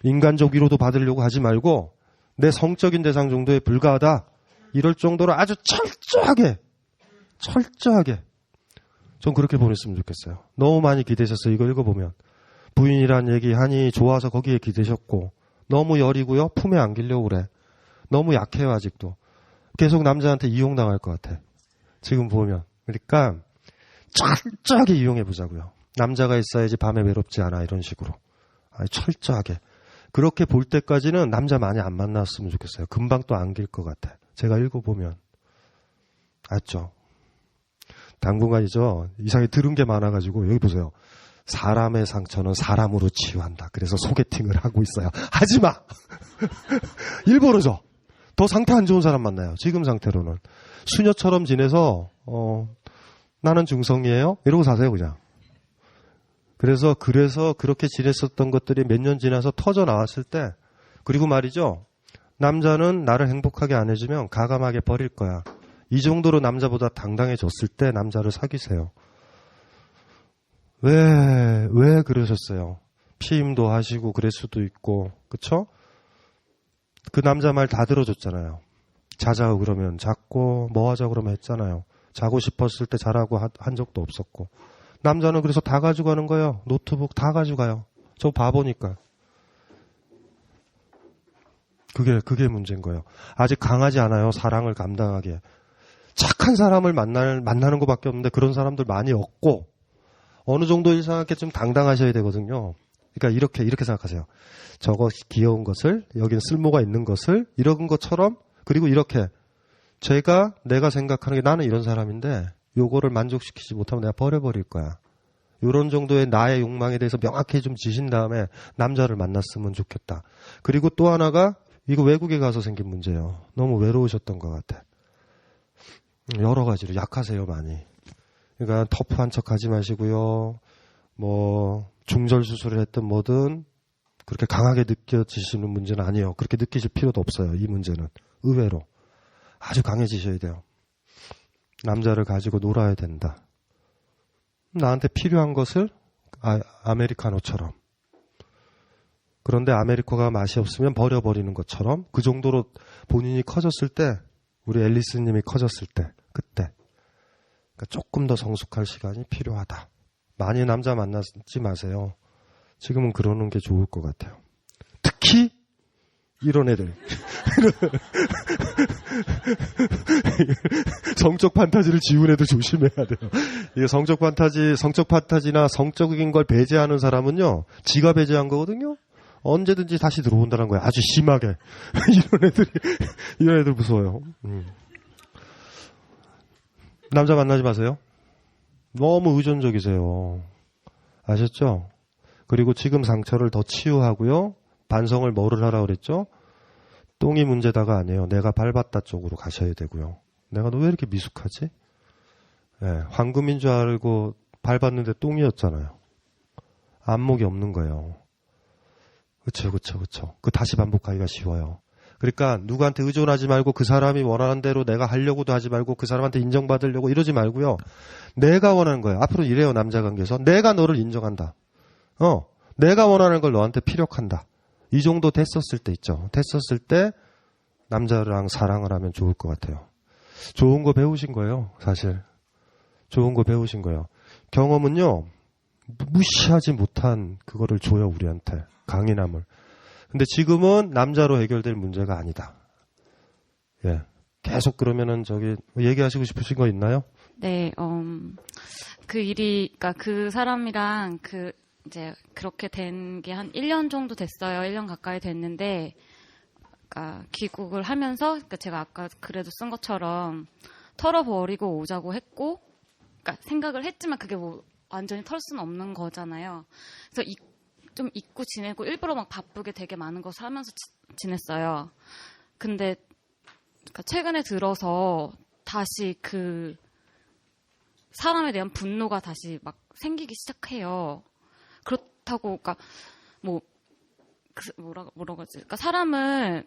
인간적 위로도 받으려고 하지 말고 내 성적인 대상 정도에 불과하다. 이럴 정도로 아주 철저하게 전 그렇게 보냈으면 좋겠어요. 너무 많이 기대셨어요. 이거 읽어보면. 부인이란 얘기 하니 좋아서 거기에 기대셨고 너무 여리고요. 품에 안기려고 그래. 너무 약해요. 아직도. 계속 남자한테 이용당할 것 같아. 지금 보면. 그러니까 철저하게 이용해보자고요. 남자가 있어야지 밤에 외롭지 않아. 이런 식으로. 철저하게. 그렇게 볼 때까지는 남자 많이 안 만났으면 좋겠어요. 금방 또 안길 것 같아. 제가 읽어보면. 알죠? 당분간이죠. 이상하게 들은 게 많아가지고 여기 보세요. 사람의 상처는 사람으로 치유한다. 그래서 소개팅을 하고 있어요. 하지마! 일부러죠. 더 상태 안 좋은 사람 만나요. 지금 상태로는. 수녀처럼 지내서 나는 중성이에요. 이러고 사세요 그냥. 그래서 그렇게 지냈었던 것들이 몇 년 지나서 터져 나왔을 때 그리고 말이죠. 남자는 나를 행복하게 안 해주면 가감하게 버릴 거야. 이 정도로 남자보다 당당해졌을 때 남자를 사귀세요. 왜 그러셨어요? 피임도 하시고 그럴 수도 있고, 그쵸? 그 남자 말 다 들어줬잖아요. 자자고 그러면 잤고, 뭐 하자 그러면 했잖아요. 자고 싶었을 때 자라고 한 적도 없었고. 남자는 그래서 다 가져가는 거예요. 노트북 다 가져가요. 저 바보니까. 그게 문제인 거예요. 아직 강하지 않아요. 사랑을 감당하게. 착한 사람을 만나는 것밖에 없는데 그런 사람들 많이 없고, 어느 정도 이상하게 좀 당당하셔야 되거든요. 그러니까 이렇게 생각하세요. 저거 귀여운 것을, 여긴 쓸모가 있는 것을, 이런 것처럼, 그리고 이렇게 내가 생각하는 게 나는 이런 사람인데 요거를 만족시키지 못하면 내가 버려버릴 거야. 이런 정도의 나의 욕망에 대해서 명확히 좀 지신 다음에 남자를 만났으면 좋겠다. 그리고 또 하나가 이거 외국에 가서 생긴 문제예요. 너무 외로우셨던 것 같아. 여러 가지로 약하세요 많이. 그러니까 터프한 척 하지 마시고요. 뭐 중절 수술을 했든 뭐든 그렇게 강하게 느껴지시는 문제는 아니에요. 그렇게 느끼실 필요도 없어요. 이 문제는 의외로 아주 강해지셔야 돼요. 남자를 가지고 놀아야 된다. 나한테 필요한 것을 아메리카노처럼. 그런데 아메리카노가 맛이 없으면 버려버리는 것처럼 그 정도로 본인이 커졌을 때, 우리 앨리스님이 커졌을 때, 그때 그러니까 조금 더 성숙할 시간이 필요하다. 많이 남자 만나지 마세요. 지금은 그러는 게 좋을 것 같아요. 특히 이런 애들. 성적 판타지를 지운 애들 조심해야 돼요. 이게 성적 판타지나 성적인 걸 배제하는 사람은요, 지가 배제한 거거든요. 언제든지 다시 들어온다는 거예요. 아주 심하게. 이런 애들 무서워요. 남자 만나지 마세요. 너무 의존적이세요. 아셨죠? 그리고 지금 상처를 더 치유하고요. 반성을 뭐를 하라 그랬죠? 똥이 문제다가 아니에요. 내가 밟았다 쪽으로 가셔야 되고요. 내가 너 왜 이렇게 미숙하지? 네, 황금인 줄 알고 밟았는데 똥이었잖아요. 안목이 없는 거예요. 그쵸. 그 다시 반복하기가 쉬워요. 그러니까 누구한테 의존하지 말고 그 사람이 원하는 대로 내가 하려고도 하지 말고 그 사람한테 인정받으려고 이러지 말고요. 내가 원하는 거예요. 앞으로 이래요. 남자 관계에서. 내가 너를 인정한다. 내가 원하는 걸 너한테 피력한다. 이 정도 됐었을 때 있죠. 됐었을 때 남자랑 사랑을 하면 좋을 것 같아요. 좋은 거 배우신 거예요. 사실. 좋은 거 배우신 거예요. 경험은요. 무시하지 못한 그거를 줘요. 우리한테. 강인함을. 근데 지금은 남자로 해결될 문제가 아니다. 예. 계속 그러면은 얘기하시고 싶으신 거 있나요? 네, 그러니까 그 사람이랑 이제 그렇게 된 게 한 1년 정도 됐어요. 1년 가까이 됐는데, 그러니까 귀국을 하면서 그러니까 제가 아까 글에도 쓴 것처럼 털어버리고 오자고 했고, 그러니까 생각을 했지만 그게 뭐 완전히 털 수는 없는 거잖아요. 그래서 좀 잊고 지내고 일부러 막 바쁘게 되게 많은 것을 하면서 지냈어요. 근데 그러니까 최근에 들어서 다시 그 사람에 대한 분노가 다시 막 생기기 시작해요. 그렇다고 그러니까 뭐라고 하지? 그러니까 사람을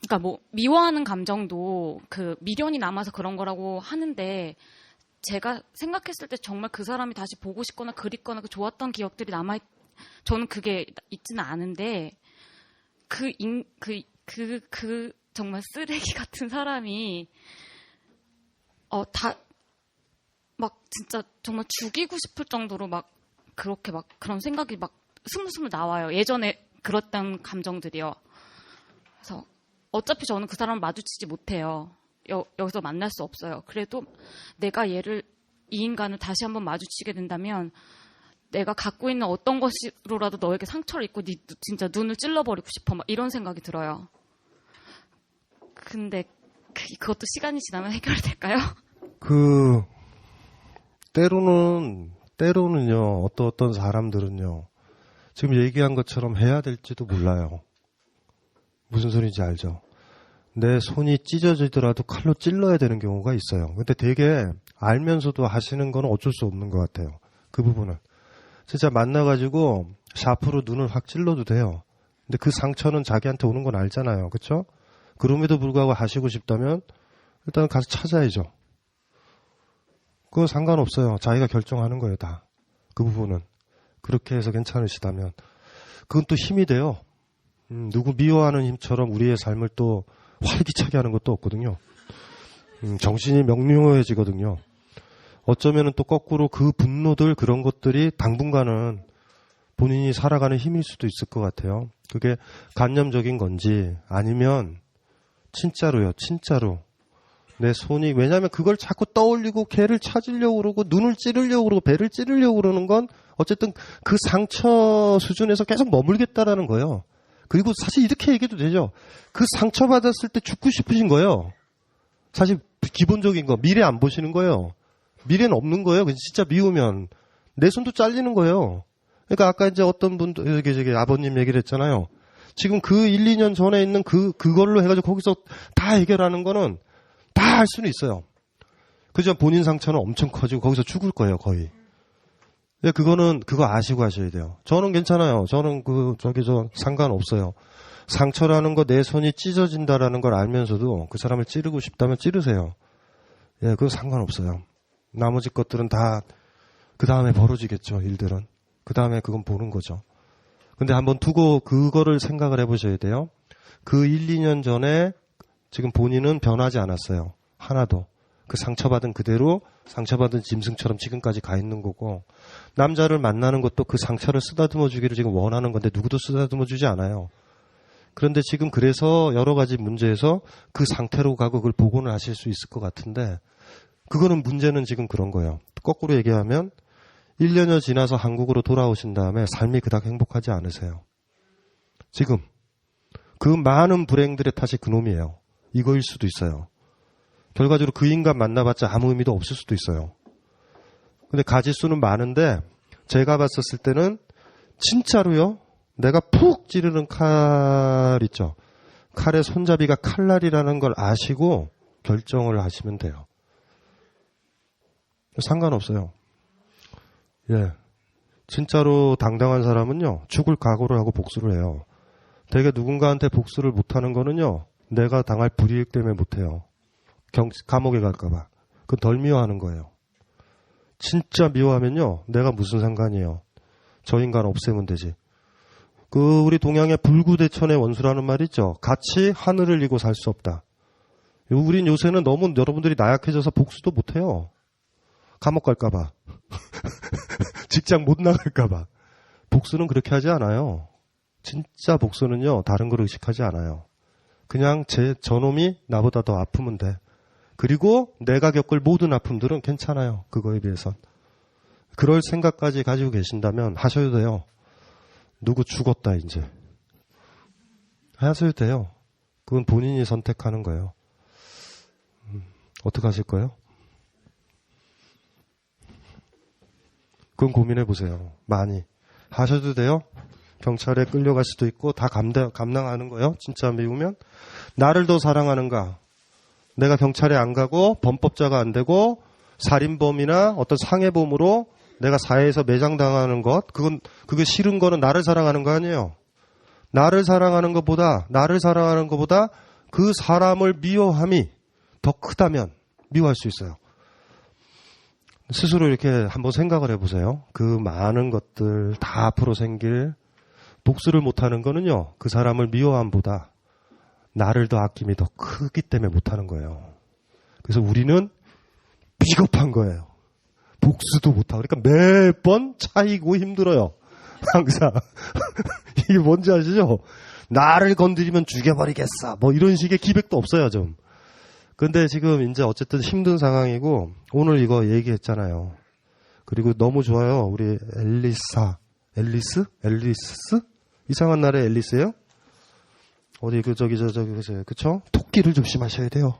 그러니까 뭐 미워하는 감정도 그 미련이 남아서 그런 거라고 하는데, 제가 생각했을 때 정말 그 사람이 다시 보고 싶거나 그립거나 그 좋았던 기억들이 저는 그게 있지는 않은데, 그 정말 쓰레기 같은 사람이 막 진짜 정말 죽이고 싶을 정도로 막 그렇게 막 그런 생각이 막 스물스물 나와요. 예전에 그랬던 감정들이요. 그래서 어차피 저는 그 사람을 마주치지 못해요. 여기서 만날 수 없어요. 그래도 내가 이 인간을 다시 한번 마주치게 된다면 내가 갖고 있는 어떤 것으로라도 너에게 상처를 입고 진짜 눈을 찔러버리고 싶어. 막 이런 생각이 들어요. 근데 그것도 시간이 지나면 해결될까요? 때로는요, 어떤 사람들은요, 지금 얘기한 것처럼 해야 될지도 몰라요. 무슨 소리인지 알죠? 내 손이 찢어지더라도 칼로 찔러야 되는 경우가 있어요. 근데 되게 알면서도 하시는 건 어쩔 수 없는 것 같아요. 그 부분은. 진짜 만나가지고 샤프로 눈을 확 찔러도 돼요. 근데 그 상처는 자기한테 오는 건 알잖아요. 그렇죠? 그럼에도 불구하고 하시고 싶다면 일단 가서 찾아야죠. 그건 상관없어요. 자기가 결정하는 거예요, 다. 그 부분은. 그렇게 해서 괜찮으시다면. 그건 또 힘이 돼요. 누구 미워하는 힘처럼 우리의 삶을 또 활기차게 하는 것도 없거든요. 정신이 명료해지거든요. 어쩌면은 또 거꾸로 그 분노들, 그런 것들이 당분간은 본인이 살아가는 힘일 수도 있을 것 같아요. 그게 간념적인 건지 아니면 진짜로요, 진짜로. 내 손이, 왜냐하면 그걸 자꾸 떠올리고 걔를 찾으려고 그러고 눈을 찌르려고 그러고 배를 찌르려고 그러는 건 어쨌든 그 상처 수준에서 계속 머물겠다라는 거예요. 그리고 사실 이렇게 얘기해도 되죠. 그 상처받았을 때 죽고 싶으신 거예요. 사실 기본적인 거. 미래 안 보시는 거예요. 미래는 없는 거예요. 진짜 미우면. 내 손도 잘리는 거예요. 그러니까 아까 이제 어떤 분도, 저기 아버님 얘기를 했잖아요. 지금 그 1, 2년 전에 있는 그걸로 해가지고 거기서 다 해결하는 거는 다 할 수는 있어요. 그죠? 본인 상처는 엄청 커지고 거기서 죽을 거예요, 거의. 근데 그거 아시고 하셔야 돼요. 저는 괜찮아요. 저는 상관없어요. 상처라는 거, 내 손이 찢어진다라는 걸 알면서도 그 사람을 찌르고 싶다면 찌르세요. 예, 그건 상관없어요. 나머지 것들은 다 그 다음에 벌어지겠죠, 일들은. 그 다음에 그건 보는 거죠. 근데 한번 두고 그거를 생각을 해보셔야 돼요. 그 1, 2년 전에 지금 본인은 변하지 않았어요. 하나도. 그 상처받은 그대로 상처받은 짐승처럼 지금까지 가 있는 거고, 남자를 만나는 것도 그 상처를 쓰다듬어 주기를 지금 원하는 건데 누구도 쓰다듬어 주지 않아요. 그런데 지금 그래서 여러 가지 문제에서 그 상태로 가고 그걸 복원을 하실 수 있을 것 같은데, 그거는 문제는 지금 그런 거예요. 거꾸로 얘기하면 1년여 지나서 한국으로 돌아오신 다음에 삶이 그닥 행복하지 않으세요. 지금 그 많은 불행들의 탓이 그놈이에요. 이거일 수도 있어요. 결과적으로 그 인간 만나봤자 아무 의미도 없을 수도 있어요. 근데 가지수는 많은데 제가 봤었을 때는 진짜로요, 내가 푹 찌르는 칼 있죠. 칼의 손잡이가 칼날이라는 걸 아시고 결정을 하시면 돼요. 상관없어요. 예. 진짜로 당당한 사람은요, 죽을 각오를 하고 복수를 해요. 되게 누군가한테 복수를 못하는 거는요, 내가 당할 불이익 때문에 못해요. 감옥에 갈까봐. 그건 덜 미워하는 거예요. 진짜 미워하면요, 내가 무슨 상관이에요. 저 인간 없애면 되지. 우리 동양의 불구대천의 원수라는 말 있죠. 같이 하늘을 이고 살 수 없다. 우린 요새는 너무 여러분들이 나약해져서 복수도 못해요. 감옥 갈까봐. 직장 못 나갈까봐. 복수는 그렇게 하지 않아요. 진짜 복수는요, 다른 걸 의식하지 않아요. 그냥 저놈이 나보다 더 아프면 돼. 그리고 내가 겪을 모든 아픔들은 괜찮아요. 그거에 비해선. 그럴 생각까지 가지고 계신다면 하셔도 돼요. 누구 죽었다 이제. 하셔도 돼요. 그건 본인이 선택하는 거예요. 어떻게 하실 거예요? 그건 고민해 보세요. 많이. 하셔도 돼요. 경찰에 끌려갈 수도 있고 다 감당하는 거예요. 진짜 미우면. 나를 더 사랑하는가? 내가 경찰에 안 가고 범법자가 안 되고 살인범이나 어떤 상해범으로 내가 사회에서 매장당하는 것, 그게 싫은 거는 나를 사랑하는 거 아니에요. 나를 사랑하는 것보다 그 사람을 미워함이 더 크다면 미워할 수 있어요. 스스로 이렇게 한번 생각을 해보세요. 그 많은 것들 다 앞으로 생길 복수를 못하는 거는요, 그 사람을 미워함보다 나를 더 아낌이 더 크기 때문에 못하는 거예요. 그래서 우리는 비겁한 거예요. 복수도 못하고. 그러니까 매번 차이고 힘들어요. 항상. 이게 뭔지 아시죠? 나를 건드리면 죽여버리겠어. 뭐 이런 식의 기백도 없어요, 좀. 근데 지금 이제 어쨌든 힘든 상황이고, 오늘 이거 얘기했잖아요. 그리고 너무 좋아요. 우리 앨리스? 이상한 나라의 앨리스예요? 어디, 그쵸? 토끼를 조심하셔야 돼요.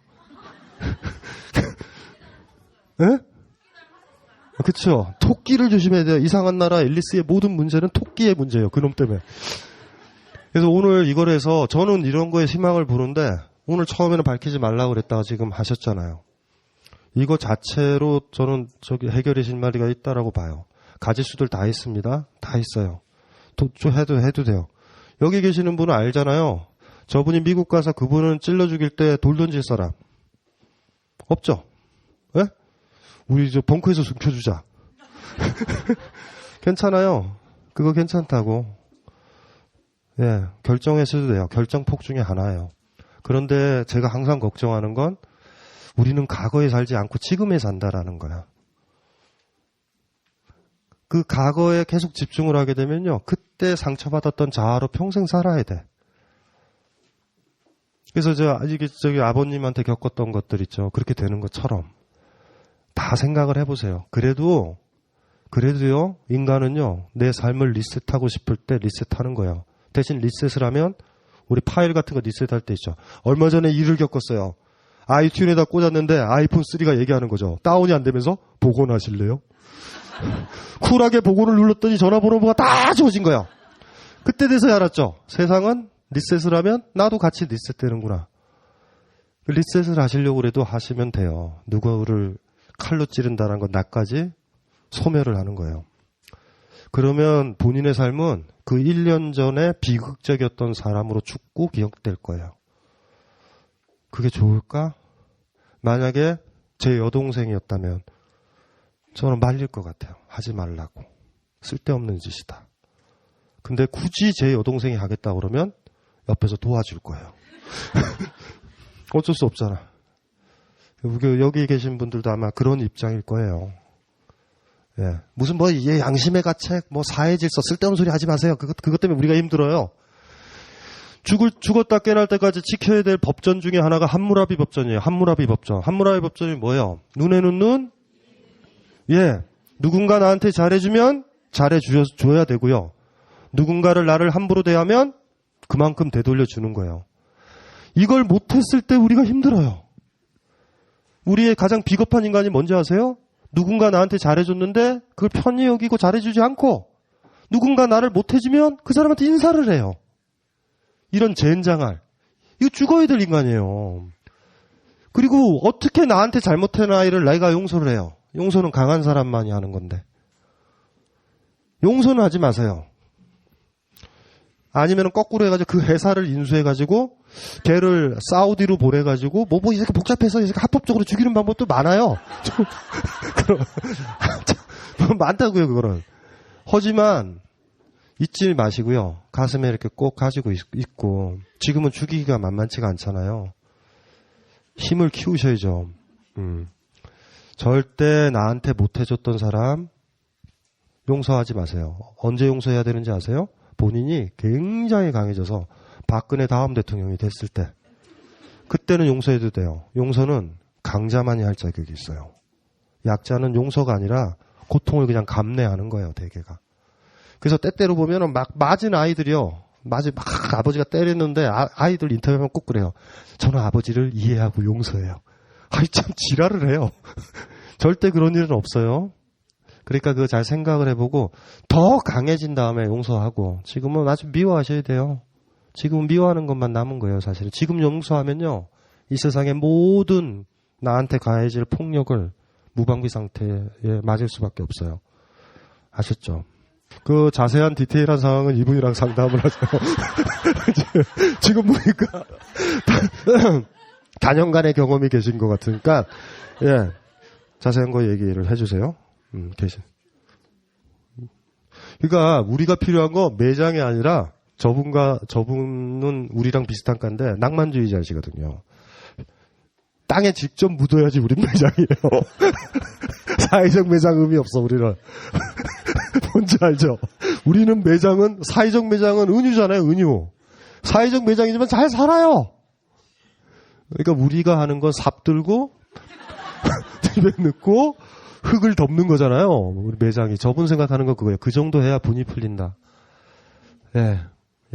예? 그쵸? 토끼를 조심해야 돼요. 이상한 나라 앨리스의 모든 문제는 토끼의 문제예요. 그놈 때문에. 그래서 오늘 이걸 해서 저는 이런 거에 희망을 보는데 오늘 처음에는 밝히지 말라고 그랬다가 지금 하셨잖아요. 이거 자체로 저는 해결의 실마리가 있다라고 봐요. 가지수들 다 있습니다. 다 있어요. 해도 돼요. 여기 계시는 분은 알잖아요. 저분이 미국 가서 그분은 찔러 죽일 때 돌 던질 사람. 없죠? 예? 우리 저 벙커에서 숨겨주자. 괜찮아요. 그거 괜찮다고. 예, 결정했어도 돼요. 결정폭 중에 하나예요. 그런데 제가 항상 걱정하는 건 우리는 과거에 살지 않고 지금에 산다라는 거야. 그 과거에 계속 집중을 하게 되면요, 그때 상처받았던 자아로 평생 살아야 돼. 그래서 저기 아버님한테 겪었던 것들 있죠. 그렇게 되는 것처럼 다 생각을 해보세요. 그래도요, 인간은요, 내 삶을 리셋하고 싶을 때 리셋하는 거예요. 대신 리셋을 하면 우리 파일 같은 거 리셋할 때 있죠. 얼마 전에 일을 겪었어요. 아이튠에다 꽂았는데 아이폰 3가 얘기하는 거죠. 다운이 안 되면서 복원하실래요? 쿨하게 복원을 눌렀더니 전화번호가 다 지워진 거야. 그때 돼서야 알았죠. 세상은 리셋을 하면 나도 같이 리셋되는구나. 리셋을 하시려고 해도 하시면 돼요. 누구를 칼로 찌른다는 건 나까지 소멸을 하는 거예요. 그러면 본인의 삶은 그 1년 전에 비극적이었던 사람으로 죽고 기억될 거예요. 그게 좋을까? 만약에 제 여동생이었다면 저는 말릴 것 같아요. 하지 말라고. 쓸데없는 짓이다. 근데 굳이 제 여동생이 하겠다 그러면 옆에서 도와줄 거예요. 어쩔 수 없잖아. 여기 계신 분들도 아마 그런 입장일 거예요. 예. 무슨 양심의 가책, 사회 질서, 쓸데없는 소리 하지 마세요. 그것 때문에 우리가 힘들어요. 죽었다 깨어날 때까지 지켜야 될 법전 중에 하나가 함무라비 법전이에요. 함무라비 법전. 함무라비 법전이 뭐예요? 눈에는 눈? 예. 누군가 나한테 잘해주면 잘해줘야 되고요. 누군가를 나를 함부로 대하면 그만큼 되돌려주는 거예요. 이걸 못했을 때 우리가 힘들어요. 우리의 가장 비겁한 인간이 뭔지 아세요? 누군가 나한테 잘해줬는데 그걸 편히 여기고 잘해주지 않고 누군가 나를 못해주면 그 사람한테 인사를 해요. 이런 젠장할. 이거 죽어야 될 인간이에요. 그리고 어떻게 나한테 잘못한 아이를 내가 용서를 해요. 용서는 강한 사람만이 하는 건데. 용서는 하지 마세요. 아니면 거꾸로 해가지고 그 회사를 인수해가지고 걔를 사우디로 보내가지고 이렇게 복잡해서 이렇게 합법적으로 죽이는 방법도 많아요. 많다고요, 그거는. 하지만 잊지 마시고요. 가슴에 이렇게 꼭 가지고 있고 지금은 죽이기가 만만치가 않잖아요. 힘을 키우셔야죠. 절대 나한테 못해줬던 사람 용서하지 마세요. 언제 용서해야 되는지 아세요? 본인이 굉장히 강해져서 박근혜 다음 대통령이 됐을 때 그때는 용서해도 돼요. 용서는 강자만이 할 자격이 있어요. 약자는 용서가 아니라 고통을 그냥 감내하는 거예요, 대개가. 그래서 때때로 보면은 막 맞은 아이들이요. 막 아버지가 때렸는데 아이들 인터뷰하면 꼭 그래요. 저는 아버지를 이해하고 용서해요. 아이 참 지랄을 해요. 절대 그런 일은 없어요. 그러니까 그거 잘 생각을 해보고 더 강해진 다음에 용서하고 지금은 아주 미워하셔야 돼요. 지금은 미워하는 것만 남은 거예요. 사실은 지금 용서하면요. 이 세상의 모든 나한테 가해질 폭력을 무방비 상태에 맞을 수밖에 없어요. 아셨죠? 그 자세한 디테일한 상황은 이분이랑 상담을 하세요. 지금 보니까 단연간의 경험이 계신 것 같으니까 예 자세한 거 얘기를 해주세요. 그러니까 우리가 필요한 거 매장이 아니라 저분은 우리랑 비슷한 관데 낭만주의자시거든요. 땅에 직접 묻어야지 우린 매장이에요. 사회적 매장 의미 없어 우리는. 뭔지 알죠? 우리는 매장은 사회적 매장은 은유잖아요. 은유. 사회적 매장이지만 잘 살아요. 그러니까 우리가 하는 건 삽 들고 집에 넣고 흙을 덮는 거잖아요. 우리 매장이. 저분 생각하는 건 그거예요. 그 정도 해야 분이 풀린다. 예.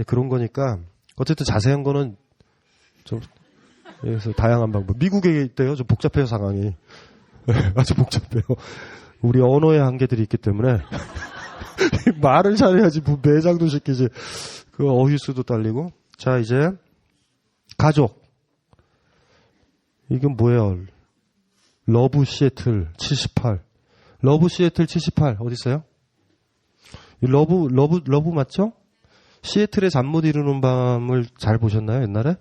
그런 거니까 어쨌든 자세한 거는 좀 그래서 다양한 방법. 미국에 있대요. 좀 복잡해요 상황이. 아주 복잡해요. 우리 언어의 한계들이 있기 때문에 말을 잘해야지 매장도 시키지. 그 어휘수도 딸리고. 자 이제 가족. 이건 뭐예요? 러브 시애틀 78. 러브 시애틀 78 어디 있어요? 러브 맞죠? 시애틀의 잠 못 이루는 밤을 잘 보셨나요 옛날에?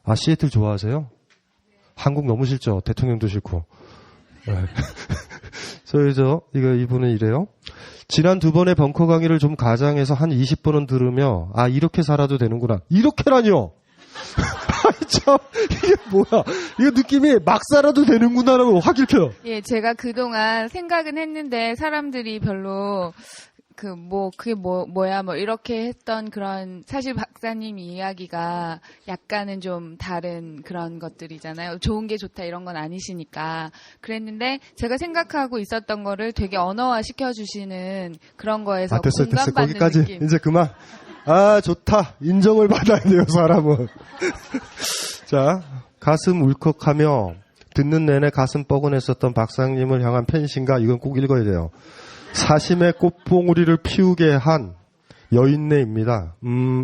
아 시애틀 좋아하세요? 한국 너무 싫죠. 대통령도 싫고. 네. 그래서 이분은 이래요. 지난 2번의 벙커 강의를 좀 가장해서 한 20번은 들으며 아 이렇게 살아도 되는구나. 이렇게라니요. 아이 참 이게 뭐야. 이거 느낌이 막 살아도 되는구나라고 확 읽혀요. 예, 제가 그동안 생각은 했는데 사람들이 별로 그게 뭐야, 이렇게 했던 그런, 사실 박사님 이야기가 약간은 좀 다른 그런 것들이잖아요. 좋은 게 좋다 이런 건 아니시니까. 그랬는데, 제가 생각하고 있었던 거를 되게 언어화 시켜주시는 그런 거에서 공감받는 거기까지. 느낌. 이제 그만. 아, 좋다. 인정을 받아야 돼요, 사람은. 자, 가슴 울컥하며 듣는 내내 가슴 뻐근했었던 박사님을 향한 펜신가? 이건 꼭 읽어야 돼요. 사심의 꽃봉우리를 피우게 한 여인네입니다.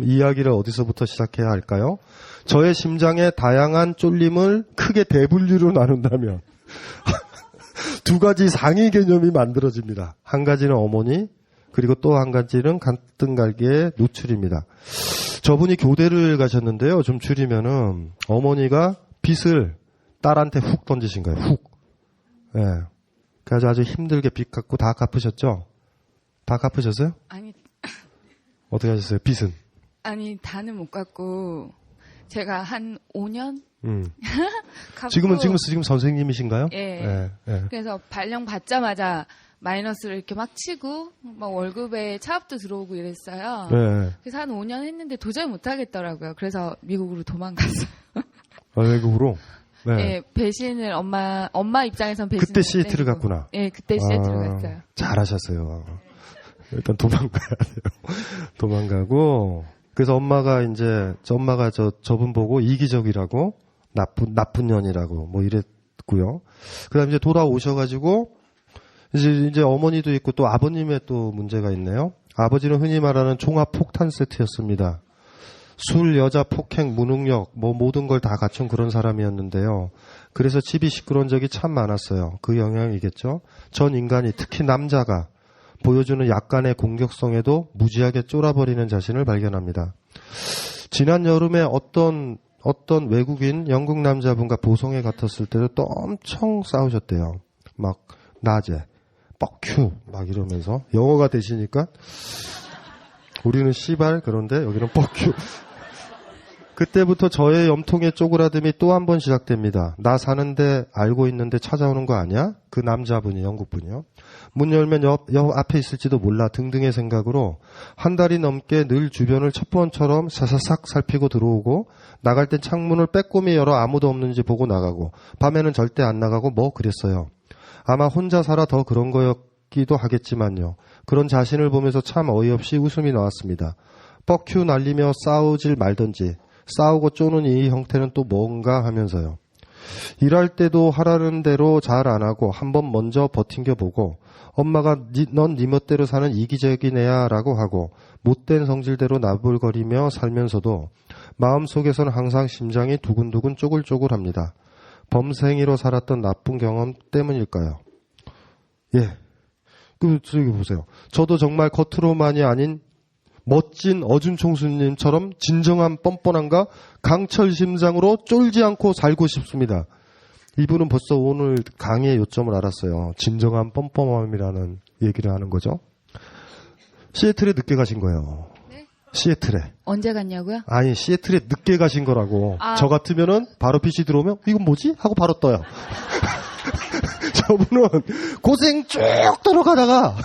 이야기를 어디서부터 시작해야 할까요? 저의 심장의 다양한 쫄림을 크게 대분류로 나눈다면 두 가지 상위 개념이 만들어집니다. 한 가지는 어머니, 그리고 또 한 가지는 간등갈기의 노출입니다. 저분이 교대를 가셨는데요. 좀 줄이면은 어머니가 빚을 딸한테 훅 던지신 거예요. 훅. 예. 그래서 아주 힘들게 빚 갚고 다 갚으셨죠? 다 갚으셨어요? 아니. 어떻게 하셨어요? 빚은? 아니, 다는 못 갚고, 제가 한 5년? 갚고, 지금 선생님이신가요? 예. 그래서 발령 받자마자 마이너스를 이렇게 막 치고, 막 월급에 차압도 들어오고 이랬어요. 네. 그래서 한 5년 했는데 도저히 못 하겠더라고요. 그래서 미국으로 도망갔어요. 아, 외국으로? 네. 예, 배신을 엄마 입장에선 배신. 그때 시애틀을 갔구나. 예, 그때 시애틀을 갔어요. 잘하셨어요. 일단 도망가야 돼요. 도망가고, 그래서 엄마가 저분 보고 이기적이라고, 나쁜 년이라고, 뭐 이랬고요. 그 다음에 이제 돌아오셔가지고, 이제 어머니도 있고 또 아버님의 또 문제가 있네요. 아버지는 흔히 말하는 종합 폭탄 세트였습니다. 술, 여자, 폭행, 무능력, 뭐 모든 걸 다 갖춘 그런 사람이었는데요. 그래서 집이 시끄러운 적이 참 많았어요. 그 영향이겠죠. 전 인간이, 특히 남자가 보여주는 약간의 공격성에도 무지하게 쫄아버리는 자신을 발견합니다. 지난 여름에 어떤 외국인 영국 남자분과 보성에 갔었을 때도 또 엄청 싸우셨대요. 막 낮에 뻑큐 막 이러면서 영어가 되시니까 우리는 씨발 그런데 여기는 뻑큐. 그때부터 저의 염통의 쪼그라듦이 또 한 번 시작됩니다. 나 사는데 알고 있는데 찾아오는 거 아니야? 그 남자분이, 영국분이요. 문 열면 옆 앞에 있을지도 몰라 등등의 생각으로 한 달이 넘게 늘 주변을 첩보원처럼 사사삭 살피고 들어오고, 나갈 땐 창문을 빼꼼히 열어 아무도 없는지 보고 나가고, 밤에는 절대 안 나가고 뭐 그랬어요. 아마 혼자 살아 더 그런 거였기도 하겠지만요. 그런 자신을 보면서 참 어이없이 웃음이 나왔습니다. 뻑큐 날리며 싸우질 말던지 싸우고 쪼는 이 형태는 또 뭔가 하면서요. 일할 때도 하라는 대로 잘 안 하고 한번 먼저 버팅겨보고 엄마가 넌 네 멋대로 사는 이기적인 애야 라고 하고 못된 성질대로 나불거리며 살면서도 마음속에서는 항상 심장이 두근두근 쪼글쪼글합니다. 범생이로 살았던 나쁜 경험 때문일까요? 예. 저기 보세요. 저도 정말 겉으로만이 아닌 멋진 어준총수님처럼 진정한 뻔뻔함과 강철 심장으로 쫄지 않고 살고 싶습니다. 이분은 벌써 오늘 강의의 요점을 알았어요. 진정한 뻔뻔함이라는 얘기를 하는 거죠. 시애틀에 늦게 가신 거예요. 네? 시애틀에. 언제 갔냐고요? 아니, 시애틀에 늦게 가신 거라고. 저 같으면은 바로 PC 들어오면 이건 뭐지? 하고 바로 떠요. 저분은 고생 쭉 들어가다가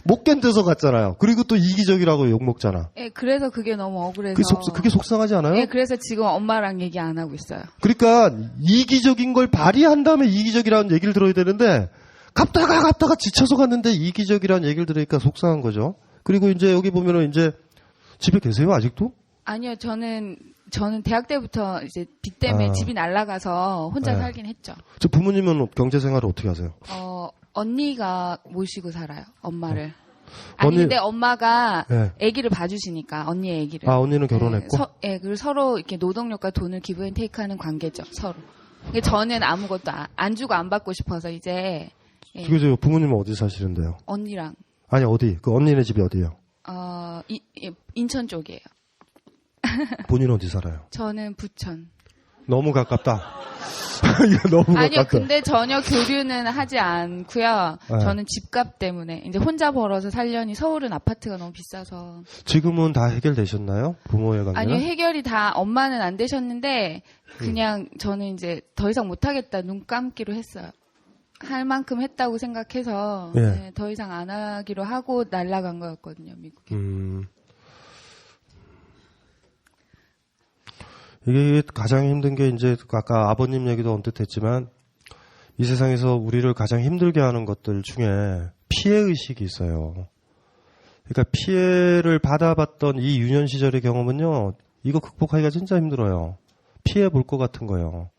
못 견뎌서 갔잖아요. 그리고 또 이기적이라고 욕먹잖아. 예, 그래서 그게 너무 억울해서. 그게 속상하지 않아요? 예, 그래서 지금 엄마랑 얘기 안 하고 있어요. 그러니까 이기적인 걸 발휘한 다음에 이기적이라는 얘기를 들어야 되는데 갔다가 지쳐서 갔는데 이기적이라는 얘기를 들으니까 속상한 거죠. 그리고 이제 여기 보면은 이제 집에 계세요 아직도? 아니요, 저는 대학 때부터 이제 빚 때문에 집이 날아가서 혼자 네. 살긴 했죠. 저 부모님은 경제 생활을 어떻게 하세요? 언니가 모시고 살아요, 엄마를. 아니, 근데 엄마가 네. 아기를 봐주시니까, 언니의 아기를. 아, 언니는 결혼했고? 네, 그리고 서로 이렇게 노동력과 돈을 기브앤테이크 하는 관계죠, 서로. 근데 저는 아무것도 안 주고 안 받고 싶어서 이제. 예. 그죠, 부모님은 어디 사시는데요? 언니랑. 아니, 어디? 그 언니네 집이 어디예요? 인천 쪽이에요. 본인은 어디 살아요? 저는 부천. 너무 가깝다. 이거 너무 가깝다. 아니요, 근데 전혀 교류는 하지 않고요. 네. 저는 집값 때문에 이제 혼자 벌어서 살려니 서울은 아파트가 너무 비싸서. 지금은 다 해결되셨나요? 부모의 관계는? 아니요, 해결이 다 엄마는 안 되셨는데 그냥 저는 이제 더 이상 못 하겠다 눈 감기로 했어요. 할 만큼 했다고 생각해서 예. 네, 더 이상 안 하기로 하고 날아간 거였거든요, 미국에. 이게 가장 힘든 게 이제 아까 아버님 얘기도 언뜻 했지만 이 세상에서 우리를 가장 힘들게 하는 것들 중에 피해의식이 있어요. 그러니까 피해를 받아봤던 이 유년 시절의 경험은요, 이거 극복하기가 진짜 힘들어요. 피해 볼 것 같은 거예요.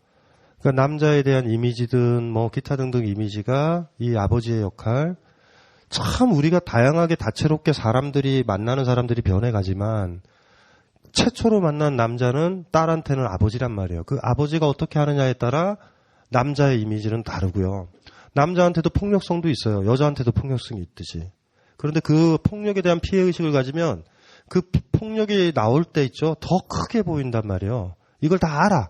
그러니까 남자에 대한 이미지든 뭐 기타 등등 이미지가 이 아버지의 역할, 참 우리가 다양하게 다채롭게 만나는 사람들이 변해가지만 최초로 만난 남자는 딸한테는 아버지란 말이에요. 그 아버지가 어떻게 하느냐에 따라 남자의 이미지는 다르고요. 남자한테도 폭력성도 있어요. 여자한테도 폭력성이 있듯이. 그런데 그 폭력에 대한 피해의식을 가지면 그 폭력이 나올 때 있죠. 더 크게 보인단 말이에요. 이걸 다 알아.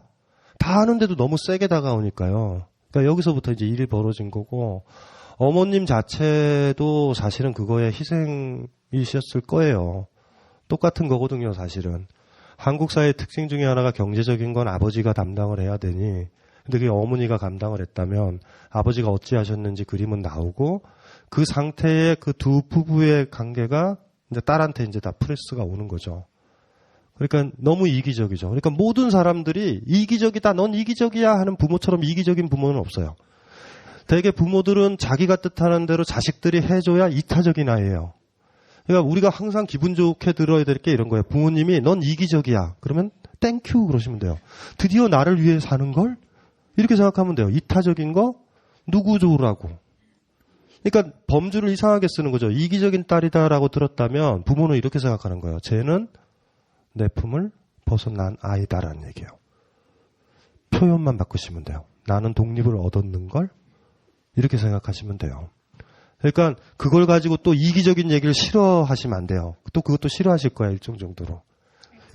다 아는데도 너무 세게 다가오니까요. 그러니까 여기서부터 이제 일이 벌어진 거고, 어머님 자체도 사실은 그거에 희생이셨을 거예요. 똑같은 거거든요, 사실은. 한국 사회의 특징 중에 하나가 경제적인 건 아버지가 담당을 해야 되니, 근데 그게 어머니가 감당을 했다면 아버지가 어찌하셨는지 그림은 나오고, 그 상태의 그 두 부부의 관계가 이제 딸한테 이제 다 프레스가 오는 거죠. 그러니까 너무 이기적이죠. 그러니까 모든 사람들이 이기적이다, 넌 이기적이야 하는 부모처럼 이기적인 부모는 없어요. 대개 부모들은 자기가 뜻하는 대로 자식들이 해줘야 이타적인 아이예요. 그러니까 우리가 항상 기분 좋게 들어야 될 게 이런 거예요. 부모님이 넌 이기적이야. 그러면 땡큐 그러시면 돼요. 드디어 나를 위해 사는 걸? 이렇게 생각하면 돼요. 이타적인 거 누구 좋으라고. 그러니까 범주를 이상하게 쓰는 거죠. 이기적인 딸이다라고 들었다면 부모는 이렇게 생각하는 거예요. 쟤는 내 품을 벗어난 아이다라는 얘기예요. 표현만 바꾸시면 돼요. 나는 독립을 얻었는 걸 이렇게 생각하시면 돼요. 그러니까 그걸 가지고 또 이기적인 얘기를 싫어하시면 안 돼요. 또 그것도 싫어하실 거야, 일정 정도로.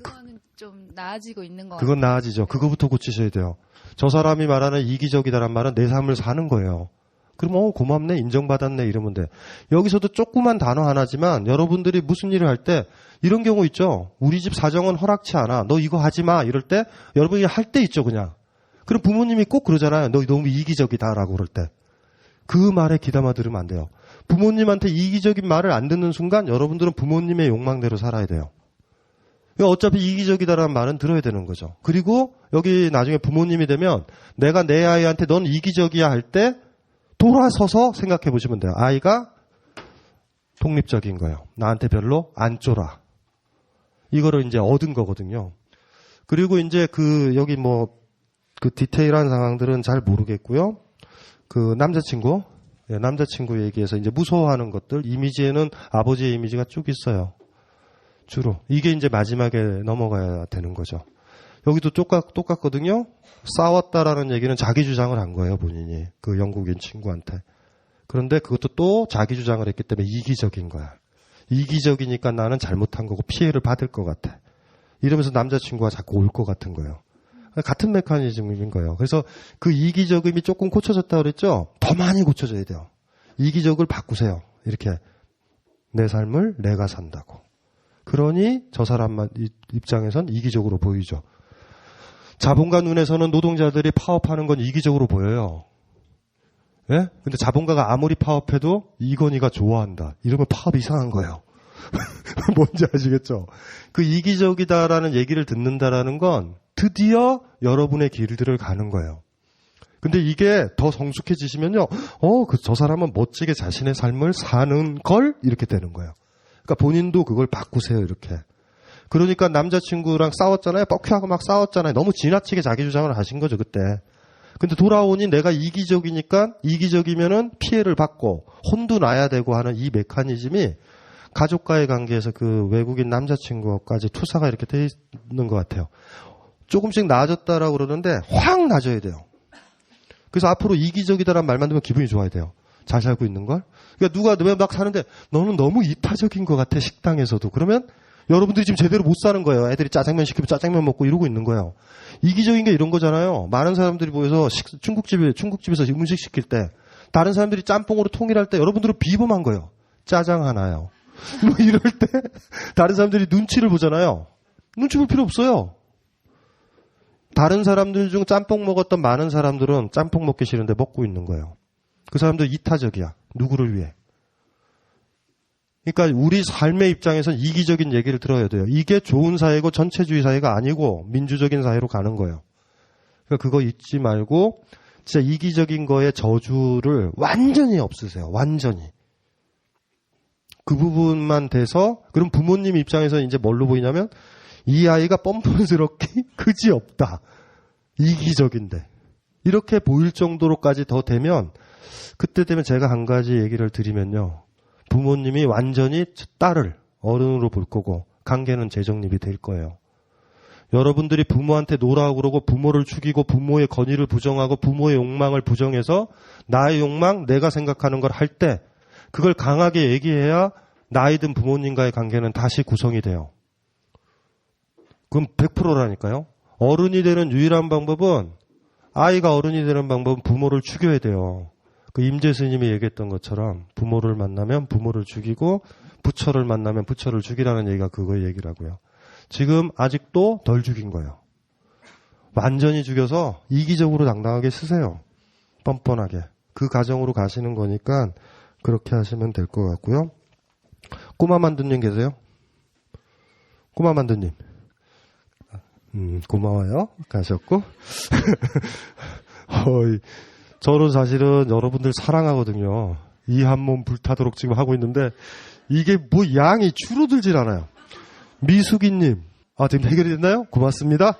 그거는 좀 나아지고 있는 거 그건 같아요. 나아지죠. 그거부터 고치셔야 돼요. 저 사람이 말하는 이기적이다란 말은 내 삶을 사는 거예요. 그럼 고맙네, 인정받았네 이러면 돼. 여기서도 조그만 단어 하나지만 여러분들이 무슨 일을 할 때 이런 경우 있죠. 우리 집 사정은 허락치 않아. 너 이거 하지 마. 이럴 때 여러분이 할 때 있죠, 그냥. 그럼 부모님이 꼭 그러잖아요. 너 너무 이기적이다라고 그럴 때. 그 말에 귀담아 들으면 안 돼요. 부모님한테 이기적인 말을 안 듣는 순간 여러분들은 부모님의 욕망대로 살아야 돼요. 어차피 이기적이다라는 말은 들어야 되는 거죠. 그리고 여기 나중에 부모님이 되면 내가 내 아이한테 넌 이기적이야 할 때 돌아서서 생각해 보시면 돼요. 아이가 독립적인 거예요. 나한테 별로 안 쫄아. 이거를 이제 얻은 거거든요. 그리고 이제 여기 그 디테일한 상황들은 잘 모르겠고요. 그 남자친구 얘기해서 이제 무서워하는 것들, 이미지에는 아버지의 이미지가 쭉 있어요. 주로. 이게 이제 마지막에 넘어가야 되는 거죠. 여기도 똑같거든요. 싸웠다라는 얘기는 자기 주장을 한 거예요, 본인이. 그 영국인 친구한테. 그런데 그것도 또 자기 주장을 했기 때문에 이기적인 거야. 이기적이니까 나는 잘못한 거고 피해를 받을 것 같아. 이러면서 남자친구가 자꾸 올 것 같은 거예요. 같은 메커니즘인 거예요. 그래서 그 이기적임이 조금 고쳐졌다고 그랬죠? 더 많이 고쳐져야 돼요. 이기적을 바꾸세요. 이렇게. 내 삶을 내가 산다고. 그러니 저 사람 입장에선 이기적으로 보이죠. 자본가 눈에서는 노동자들이 파업하는 건 이기적으로 보여요. 예? 근데 자본가가 아무리 파업해도 이건희가 좋아한다. 이러면 파업이 이상한 거예요. 뭔지 아시겠죠? 그 이기적이다라는 얘기를 듣는다라는 건 드디어 여러분의 길들을 가는 거예요. 근데 이게 더 성숙해지시면요. 저 사람은 멋지게 자신의 삶을 사는 걸 이렇게 되는 거예요. 그러니까 본인도 그걸 바꾸세요, 이렇게. 그러니까 남자친구랑 싸웠잖아요. 뻑큐하고 막 싸웠잖아요. 너무 지나치게 자기 주장을 하신 거죠, 그때. 근데 돌아오니 내가 이기적이니까 이기적이면은 피해를 받고 혼도 나야 되고 하는 이 메커니즘이 가족과의 관계에서 그 외국인 남자친구까지 투사가 이렇게 돼 있는 것 같아요. 조금씩 나아졌다라고 그러는데 확 나아져야 돼요. 그래서 앞으로 이기적이다라는 말만 들으면 기분이 좋아야 돼요. 잘 살고 있는 걸. 그러니까 누가 막 사는데 너는 너무 이타적인 것 같아, 식당에서도. 그러면 여러분들이 지금 제대로 못 사는 거예요. 애들이 짜장면 시키면 짜장면 먹고 이러고 있는 거예요. 이기적인 게 이런 거잖아요. 많은 사람들이 모여서 중국집에서 음식 시킬 때 다른 사람들이 짬뽕으로 통일할 때 여러분들은 비범한 거예요. 짜장 하나요. 뭐 이럴 때 다른 사람들이 눈치를 보잖아요. 눈치 볼 필요 없어요. 다른 사람들 중 짬뽕 먹었던 많은 사람들은 짬뽕 먹기 싫은데 먹고 있는 거예요. 그 사람들 이타적이야. 누구를 위해. 그러니까 우리 삶의 입장에서는 이기적인 얘기를 들어야 돼요. 이게 좋은 사회고 전체주의 사회가 아니고 민주적인 사회로 가는 거예요. 그러니까 그거 잊지 말고 진짜 이기적인 거에 저주를 완전히 없으세요. 완전히. 그 부분만 돼서 그럼 부모님 입장에서 이제 뭘로 보이냐면 이 아이가 뻔뻔스럽기 그지없다. 이기적인데. 이렇게 보일 정도로까지 더 되면 그때 되면 제가 한 가지 얘기를 드리면요. 부모님이 완전히 딸을 어른으로 볼 거고 관계는 재정립이 될 거예요. 여러분들이 부모한테 노라고 그러고 부모를 죽이고 부모의 권위를 부정하고 부모의 욕망을 부정해서 나의 욕망, 내가 생각하는 걸 할 때 그걸 강하게 얘기해야 나이 든 부모님과의 관계는 다시 구성이 돼요. 그럼 100%라니까요. 어른이 되는 유일한 방법은 아이가 어른이 되는 방법은 부모를 죽여야 돼요. 그 임재 스님이 얘기했던 것처럼 부모를 만나면 부모를 죽이고 부처를 만나면 부처를 죽이라는 얘기가 그거의 얘기라고요. 지금 아직도 덜 죽인 거예요. 완전히 죽여서 이기적으로 당당하게 쓰세요. 뻔뻔하게. 그 가정으로 가시는 거니까 그렇게 하시면 될 것 같고요. 꼬마 만두님 계세요? 꼬마 만두님. 고마워요. 가셨고. 저는 사실은 여러분들 사랑하거든요. 이 한 몸 불타도록 지금 하고 있는데 이게 뭐 양이 줄어들질 않아요. 미숙이님. 지금 해결이 됐나요? 고맙습니다.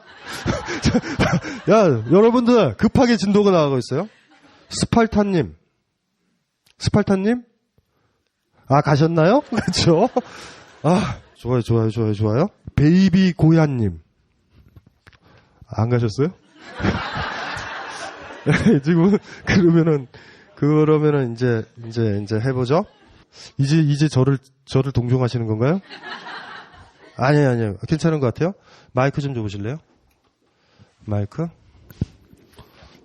야, 여러분들 급하게 진도가 나가고 있어요. 스팔타님. 가셨나요? 그렇죠. 좋아요. 베이비 고야님. 안 가셨어요? 지금 그러면은 이제 해보죠. 이제 저를 동정하시는 건가요? 아니에요. 괜찮은 것 같아요. 마이크 좀 줘보실래요? 마이크?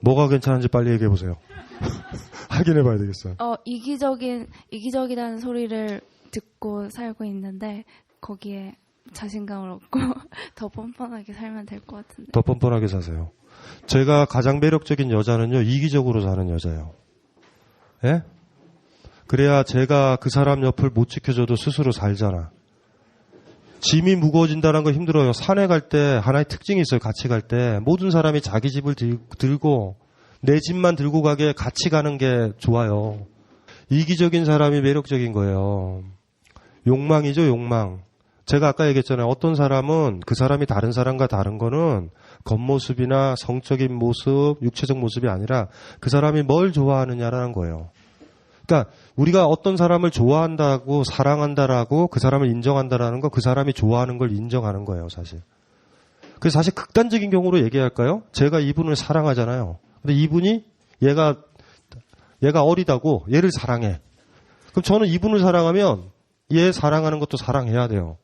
뭐가 괜찮은지 빨리 얘기해 보세요. 확인해 봐야 되겠어요. 이기적이라는 소리를 듣고 살고 있는데 거기에 자신감을 얻고 더 뻔뻔하게 살면 될 것 같은데. 더 뻔뻔하게 사세요. 제가 가장 매력적인 여자는요, 이기적으로 사는 여자예요. 예? 그래야 제가 그 사람 옆을 못 지켜줘도 스스로 살잖아. 짐이 무거워진다는 거 힘들어요. 산에 갈 때 하나의 특징이 있어요. 같이 갈 때 모든 사람이 자기 집을 들고 내 집만 들고 가게 같이 가는 게 좋아요. 이기적인 사람이 매력적인 거예요. 욕망이죠, 욕망. 제가 아까 얘기했잖아요. 어떤 사람은 그 사람이 다른 사람과 다른 거는 겉모습이나 성적인 모습, 육체적 모습이 아니라 그 사람이 뭘 좋아하느냐라는 거예요. 그러니까 우리가 어떤 사람을 좋아한다고 사랑한다라고 그 사람을 인정한다라는 거 그 사람이 좋아하는 걸 인정하는 거예요, 사실. 그래서 사실 극단적인 경우로 얘기할까요? 제가 이분을 사랑하잖아요. 근데 이분이 얘가 어리다고 얘를 사랑해. 그럼 저는 이분을 사랑하면 얘 사랑하는 것도 사랑해야 돼요.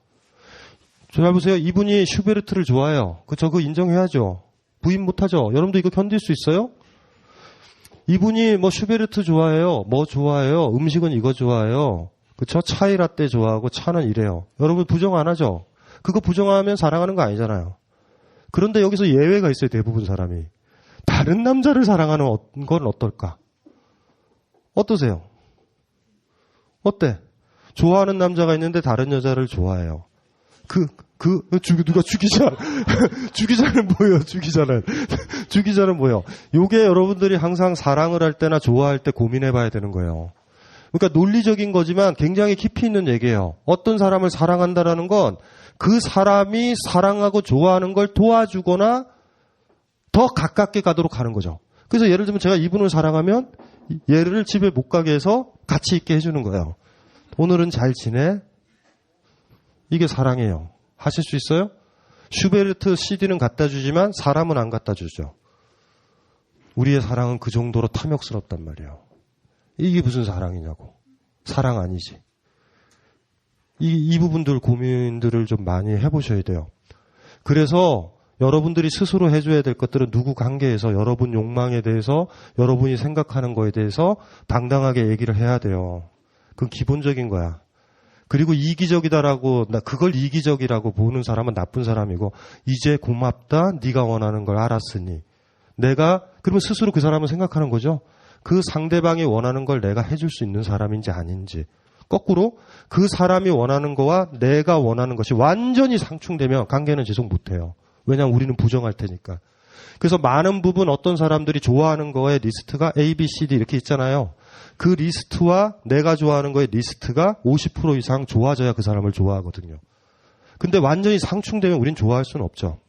잘 보세요. 이분이 슈베르트를 좋아해요. 그쵸? 그거 인정해야죠. 부인 못하죠. 여러분도 이거 견딜 수 있어요? 이분이 뭐 슈베르트 좋아해요. 뭐 좋아해요? 음식은 이거 좋아해요. 그쵸? 차이 라떼 좋아하고 차는 이래요. 여러분 부정 안 하죠? 그거 부정하면 사랑하는 거 아니잖아요. 그런데 여기서 예외가 있어요. 대부분 사람이. 다른 남자를 사랑하는 건 어떨까? 어떠세요? 어때? 좋아하는 남자가 있는데 다른 여자를 좋아해요. 누가 주기자. 주기자는 뭐예요, 주기자는. 주기자는 뭐예요? 요게 여러분들이 항상 사랑을 할 때나 좋아할 때 고민해 봐야 되는 거예요. 그러니까 논리적인 거지만 굉장히 깊이 있는 얘기예요. 어떤 사람을 사랑한다라는 건 그 사람이 사랑하고 좋아하는 걸 도와주거나 더 가깝게 가도록 하는 거죠. 그래서 예를 들면 제가 이분을 사랑하면 얘를 집에 못 가게 해서 같이 있게 해주는 거예요. 오늘은 잘 지내? 이게 사랑이에요. 하실 수 있어요? 슈베르트 CD는 갖다 주지만 사람은 안 갖다 주죠. 우리의 사랑은 그 정도로 탐욕스럽단 말이에요. 이게 무슨 사랑이냐고. 사랑 아니지. 이 부분들 고민들을 좀 많이 해보셔야 돼요. 그래서 여러분들이 스스로 해줘야 될 것들은 누구 관계에서 여러분 욕망에 대해서 여러분이 생각하는 거에 대해서 당당하게 얘기를 해야 돼요. 그건 기본적인 거야. 그리고 이기적이다라고 그걸 이기적이라고 보는 사람은 나쁜 사람이고 이제 고맙다 네가 원하는 걸 알았으니 내가 그러면 스스로 그 사람은 생각하는 거죠. 그 상대방이 원하는 걸 내가 해줄 수 있는 사람인지 아닌지. 거꾸로 그 사람이 원하는 거와 내가 원하는 것이 완전히 상충되면 관계는 지속 못해요. 왜냐하면 우리는 부정할 테니까. 그래서 많은 부분 어떤 사람들이 좋아하는 거의 리스트가 A, B, C, D 이렇게 있잖아요. 그 리스트와 내가 좋아하는 거의 리스트가 50% 이상 좋아져야 그 사람을 좋아하거든요. 근데 완전히 상충되면 우린 좋아할 수는 없죠.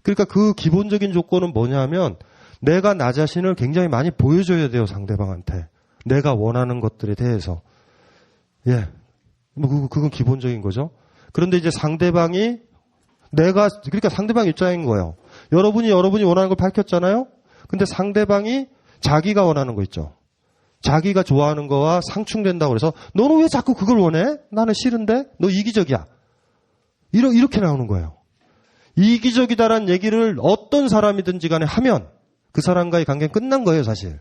그러니까 그 기본적인 조건은 뭐냐면 내가 나 자신을 굉장히 많이 보여줘야 돼요. 상대방한테. 내가 원하는 것들에 대해서. 예. 그건 기본적인 거죠. 그런데 이제 상대방이 그러니까 상대방 입장인 거예요. 여러분이 원하는 걸 밝혔잖아요? 근데 상대방이 자기가 원하는 거 있죠. 자기가 좋아하는 거와 상충된다고 그래서 너는 왜 자꾸 그걸 원해? 나는 싫은데? 너 이기적이야. 이렇게 나오는 거예요. 이기적이다라는 얘기를 어떤 사람이든지 간에 하면 그 사람과의 관계는 끝난 거예요, 사실.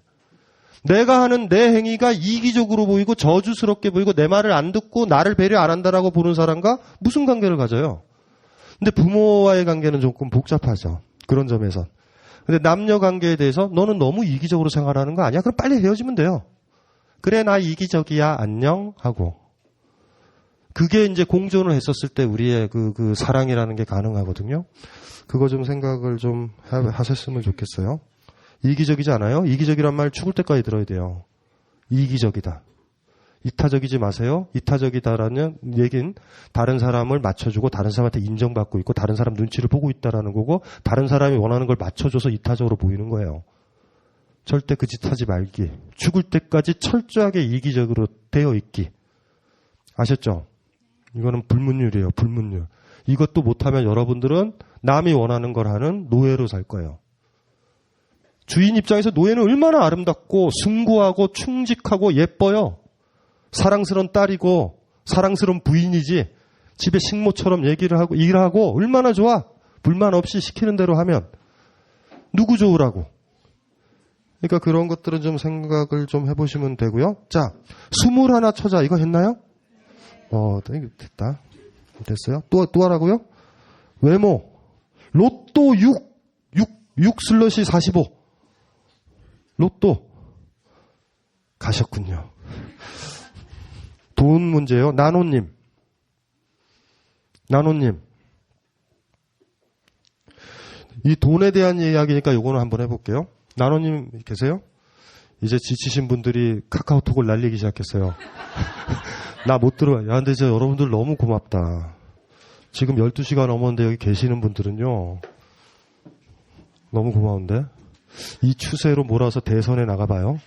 내가 하는 내 행위가 이기적으로 보이고 저주스럽게 보이고 내 말을 안 듣고 나를 배려 안 한다라고 보는 사람과 무슨 관계를 가져요? 근데 부모와의 관계는 조금 복잡하죠. 그런 점에서. 근데 남녀 관계에 대해서 너는 너무 이기적으로 생활하는 거 아니야? 그럼 빨리 헤어지면 돼요. 그래, 나 이기적이야. 안녕. 하고. 그게 이제 공존을 했었을 때 우리의 그 사랑이라는 게 가능하거든요. 그거 좀 생각을 좀 하셨으면 좋겠어요. 이기적이지 않아요? 이기적이란 말 죽을 때까지 들어야 돼요. 이기적이다. 이타적이지 마세요. 이타적이다라는 얘기는 다른 사람을 맞춰주고 다른 사람한테 인정받고 있고 다른 사람 눈치를 보고 있다라는 거고 다른 사람이 원하는 걸 맞춰줘서 이타적으로 보이는 거예요. 절대 그 짓 하지 말기. 죽을 때까지 철저하게 이기적으로 되어 있기. 아셨죠? 이거는 불문율이에요. 불문율. 이것도 못하면 여러분들은 남이 원하는 걸 하는 노예로 살 거예요. 주인 입장에서 노예는 얼마나 아름답고 숭고하고 충직하고 예뻐요. 사랑스러운 딸이고 사랑스러운 부인이지 집에 식모처럼 얘기를 하고 일하고 얼마나 좋아. 불만 없이 시키는 대로 하면 누구 좋으라고. 그러니까 그런 것들은 좀 생각을 좀 해보시면 되고요. 자, 21 처자 이거 했나요? 됐다. 됐어요. 또 하라고요? 외모. 로또 6 슬러시 45. 로또. 가셨군요. 돈 문제요. 나노님. 이 돈에 대한 이야기니까 요거는 한번 해볼게요. 나노님 계세요? 이제 지치신 분들이 카카오톡을 날리기 시작했어요. 나 못 들어요. 야, 근데 진짜 여러분들 너무 고맙다. 지금 12시가 넘었는데 여기 계시는 분들은요. 너무 고마운데? 이 추세로 몰아서 대선에 나가봐요.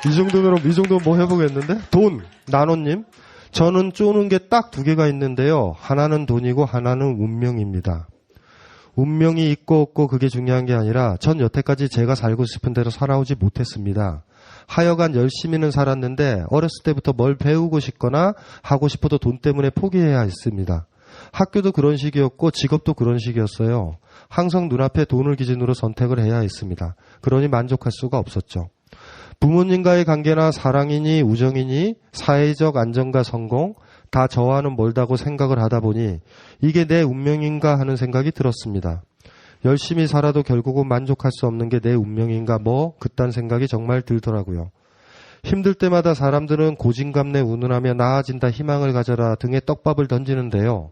이 정도면 뭐 해보겠는데? 돈, 나노님. 저는 쪼는 게 딱 두 개가 있는데요. 하나는 돈이고 하나는 운명입니다. 운명이 있고 없고 그게 중요한 게 아니라 전 여태까지 제가 살고 싶은 대로 살아오지 못했습니다. 하여간 열심히는 살았는데 어렸을 때부터 뭘 배우고 싶거나 하고 싶어도 돈 때문에 포기해야 했습니다. 학교도 그런 식이었고 직업도 그런 식이었어요. 항상 눈앞에 돈을 기준으로 선택을 해야 했습니다. 그러니 만족할 수가 없었죠. 부모님과의 관계나 사랑이니 우정이니 사회적 안정과 성공 다 저와는 멀다고 생각을 하다 보니 이게 내 운명인가 하는 생각이 들었습니다. 열심히 살아도 결국은 만족할 수 없는 게 내 운명인가 그딴 생각이 정말 들더라고요. 힘들 때마다 사람들은 고진감래 운운하며 나아진다 희망을 가져라 등의 떡밥을 던지는데요.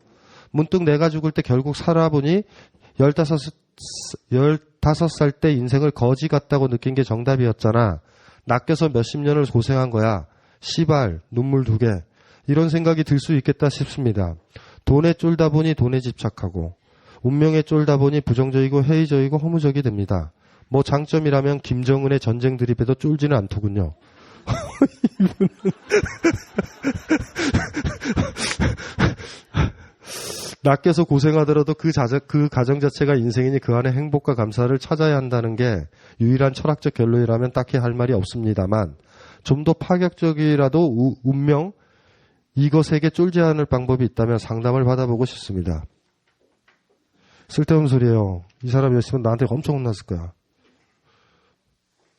문득 내가 죽을 때 결국 살아보니 15살 때 인생을 거지 같다고 느낀 게 정답이었잖아. 낚여서 몇십 년을 고생한 거야. 시발, 눈물 2개. 이런 생각이 들 수 있겠다 싶습니다. 돈에 쫄다 보니 돈에 집착하고 운명에 쫄다 보니 부정적이고 회의적이고 허무적이 됩니다. 장점이라면 김정은의 전쟁 드립에도 쫄지는 않더군요. 낚여서 고생하더라도 그 가정 자체가 인생이니 그 안에 행복과 감사를 찾아야 한다는 게 유일한 철학적 결론이라면 딱히 할 말이 없습니다만 좀 더 파격적이라도 운명 이것에게 쫄지 않을 방법이 있다면 상담을 받아보고 싶습니다. 쓸데없는 소리예요. 이 사람이었으면 나한테 엄청 혼났을 거야.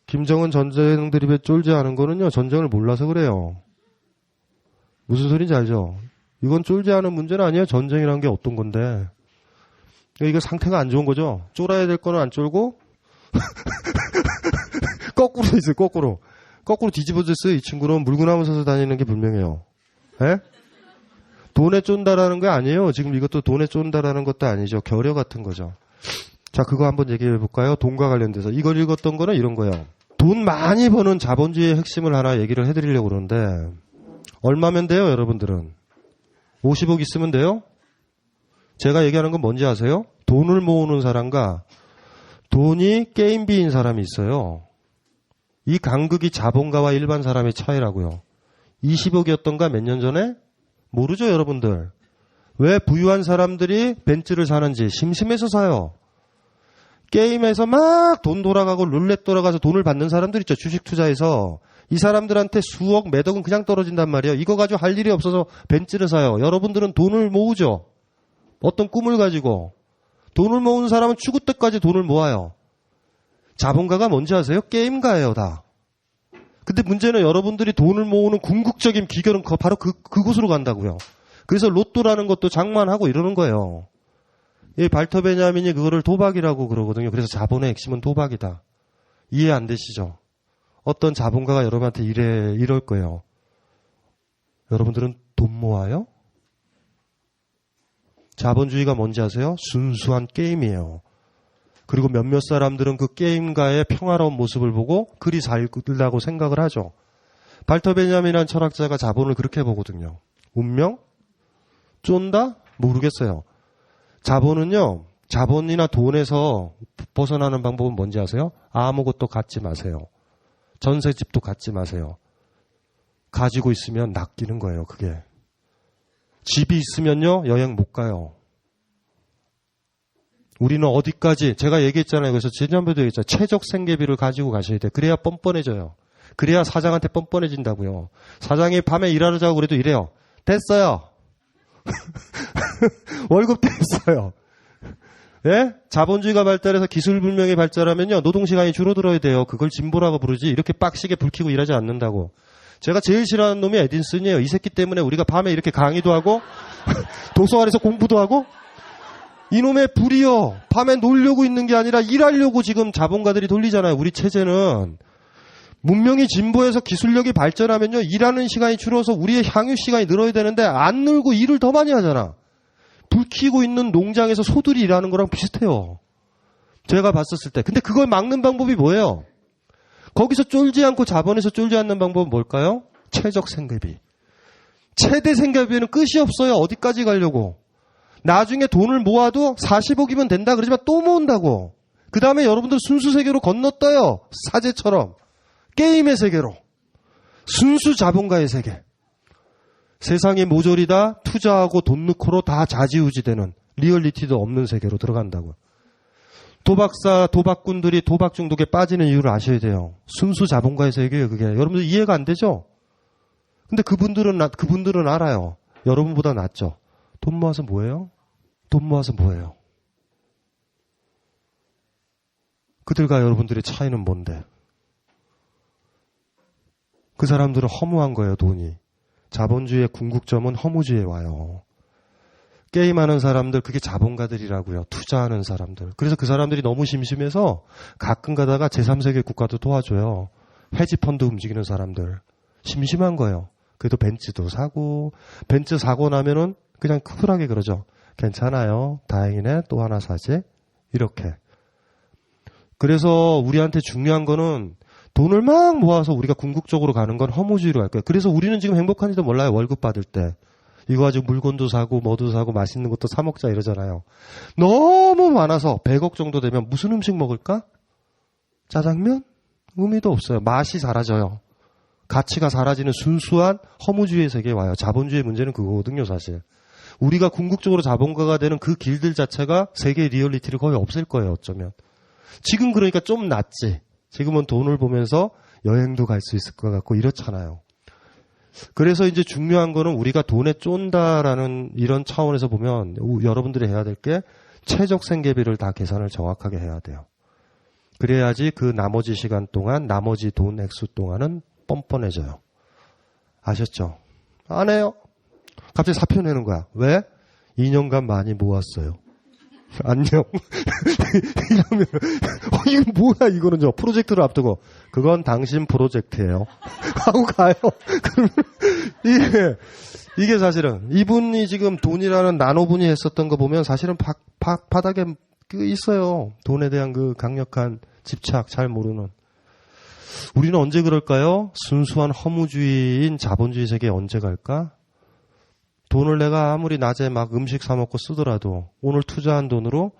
김정은 전쟁 드립에 쫄지 않은 거는요. 전쟁을 몰라서 그래요. 무슨 소리인지 알죠? 이건 쫄지 않은 문제는 아니에요. 전쟁이라는 게 어떤 건데. 이거 상태가 안 좋은 거죠. 쫄아야 될 거는 안 쫄고 거꾸로 있어요. 거꾸로 뒤집어졌어요. 이 친구는 물구나무 서서 다니는 게 분명해요. 에? 돈에 쫀다라는 게 아니에요. 지금 이것도 돈에 쫀다라는 것도 아니죠. 결여 같은 거죠. 자, 그거 한번 얘기해 볼까요? 돈과 관련돼서. 이걸 읽었던 거는 이런 거예요. 돈 많이 버는 자본주의의 핵심을 하나 얘기를 해드리려고 그러는데 얼마면 돼요, 여러분들은? 50억 있으면 돼요? 제가 얘기하는 건 뭔지 아세요? 돈을 모으는 사람과 돈이 게임비인 사람이 있어요. 이 간극이 자본가와 일반 사람의 차이라고요. 20억이었던가 몇 년 전에? 모르죠, 여러분들. 왜 부유한 사람들이 벤츠를 사는지 심심해서 사요. 게임에서 막 돈 돌아가고 룰렛 돌아가서 돈을 받는 사람들 있죠. 주식 투자해서. 이 사람들한테 수억, 몇 억은 그냥 떨어진단 말이에요. 이거 가지고 할 일이 없어서 벤츠를 사요. 여러분들은 돈을 모으죠. 어떤 꿈을 가지고. 돈을 모으는 사람은 죽을 때까지 돈을 모아요. 자본가가 뭔지 아세요? 게임가예요, 다. 근데 문제는 여러분들이 돈을 모으는 궁극적인 비결은 바로 그곳으로 간다고요. 그래서 로또라는 것도 장만하고 이러는 거예요. 이 발터 베냐민이 그거를 도박이라고 그러거든요. 그래서 자본의 핵심은 도박이다. 이해 안 되시죠? 어떤 자본가가 여러분한테 이럴 거예요. 여러분들은 돈 모아요? 자본주의가 뭔지 아세요? 순수한 게임이에요. 그리고 몇몇 사람들은 그 게임가의 평화로운 모습을 보고 그리 살라고 생각을 하죠. 발터 베냐민이라는 철학자가 자본을 그렇게 보거든요. 운명? 쫀다? 모르겠어요. 자본은요. 자본이나 돈에서 벗어나는 방법은 뭔지 아세요? 아무것도 갖지 마세요. 전세집도 갖지 마세요. 가지고 있으면 낚이는 거예요. 그게. 집이 있으면요. 여행 못 가요. 우리는 어디까지 제가 얘기했잖아요. 그래서 지난번에도 얘기했잖아요. 최적 생계비를 가지고 가셔야 돼. 그래야 뻔뻔해져요. 그래야 사장한테 뻔뻔해진다고요. 사장이 밤에 일하자고 그래도 이래요. 됐어요. 월급 됐어요. 예? 자본주의가 발달해서 기술불명이 발달하면요. 노동시간이 줄어들어야 돼요. 그걸 진보라고 부르지. 이렇게 빡시게 불 켜고 일하지 않는다고. 제가 제일 싫어하는 놈이 에딘슨이에요. 이 새끼 때문에 우리가 밤에 이렇게 강의도 하고 도서관에서 공부도 하고 이놈의 불이요. 밤에 놀려고 있는 게 아니라 일하려고 지금 자본가들이 돌리잖아요. 우리 체제는. 문명이 진보해서 기술력이 발전하면요. 일하는 시간이 줄어서 우리의 향유 시간이 늘어야 되는데 안 늘고 일을 더 많이 하잖아. 불 켜고 있는 농장에서 소들이 일하는 거랑 비슷해요. 제가 봤었을 때. 근데 그걸 막는 방법이 뭐예요? 거기서 쫄지 않고 자본에서 쫄지 않는 방법은 뭘까요? 최적 생계비. 최대 생계비에는 끝이 없어요. 어디까지 가려고. 나중에 돈을 모아도 40억이면 된다 그러지만 또 모은다고. 그 다음에 여러분들 순수 세계로 건너떠요. 사제처럼. 게임의 세계로. 순수 자본가의 세계. 세상이 모조리다 투자하고 돈 넣고로 다 좌지우지되는 리얼리티도 없는 세계로 들어간다고. 도박사, 도박꾼들이 도박 중독에 빠지는 이유를 아셔야 돼요. 순수 자본가의 세계예요, 그게. 여러분들 이해가 안 되죠? 근데 그분들은 알아요. 여러분보다 낫죠. 돈 모아서 뭐예요? 돈 모아서 뭐예요? 그들과 여러분들의 차이는 뭔데? 그 사람들은 허무한 거예요, 돈이. 자본주의의 궁극점은 허무주의에 와요. 게임하는 사람들, 그게 자본가들이라고요. 투자하는 사람들. 그래서 그 사람들이 너무 심심해서 가끔 가다가 제3세계 국가도 도와줘요. 헤지펀드 움직이는 사람들. 심심한 거예요. 그래도 벤츠도 사고, 벤츠 사고 나면은 그냥 쿨하게 그러죠. 괜찮아요. 다행이네. 또 하나 사지. 이렇게. 그래서 우리한테 중요한 거는 돈을 막 모아서 우리가 궁극적으로 가는 건 허무주의로 갈 거예요. 그래서 우리는 지금 행복한지도 몰라요. 월급 받을 때. 이거 가지고 물건도 사고 뭐도 사고 맛있는 것도 사 먹자 이러잖아요. 너무 많아서 100억 정도 되면 무슨 음식 먹을까? 짜장면? 의미도 없어요. 맛이 사라져요. 가치가 사라지는 순수한 허무주의의 세계에 와요. 자본주의 문제는 그거거든요, 사실. 우리가 궁극적으로 자본가가 되는 그 길들 자체가 세계의 리얼리티를 거의 없앨 거예요, 어쩌면. 지금 그러니까 좀 낫지. 지금은 돈을 보면서 여행도 갈 수 있을 것 같고 이렇잖아요. 그래서 이제 중요한 거는 우리가 돈에 쫀다라는 이런 차원에서 보면 여러분들이 해야 될 게 최적 생계비를 다 계산을 정확하게 해야 돼요. 그래야지 그 나머지 시간 동안 나머지 돈 액수 동안은 뻔뻔해져요. 아셨죠? 안 해요. 갑자기 사표 내는 거야. 왜? 2년간 많이 모았어요. 안녕. 이러면 이거 뭐야 이거는 저 프로젝트를 앞두고 그건 당신 프로젝트예요. 하고 가요. 그러면 이게 사실은 이분이 지금 돈이라는 나노분이 했었던 거 보면 사실은 바닥에 있어요. 돈에 대한 그 강력한 집착 잘 모르는. 우리는 언제 그럴까요? 순수한 허무주의인 자본주의 세계에 언제 갈까? 돈을 내가 아무리 낮에 막 음식 사 먹고 쓰더라도 오늘 투자한 돈으로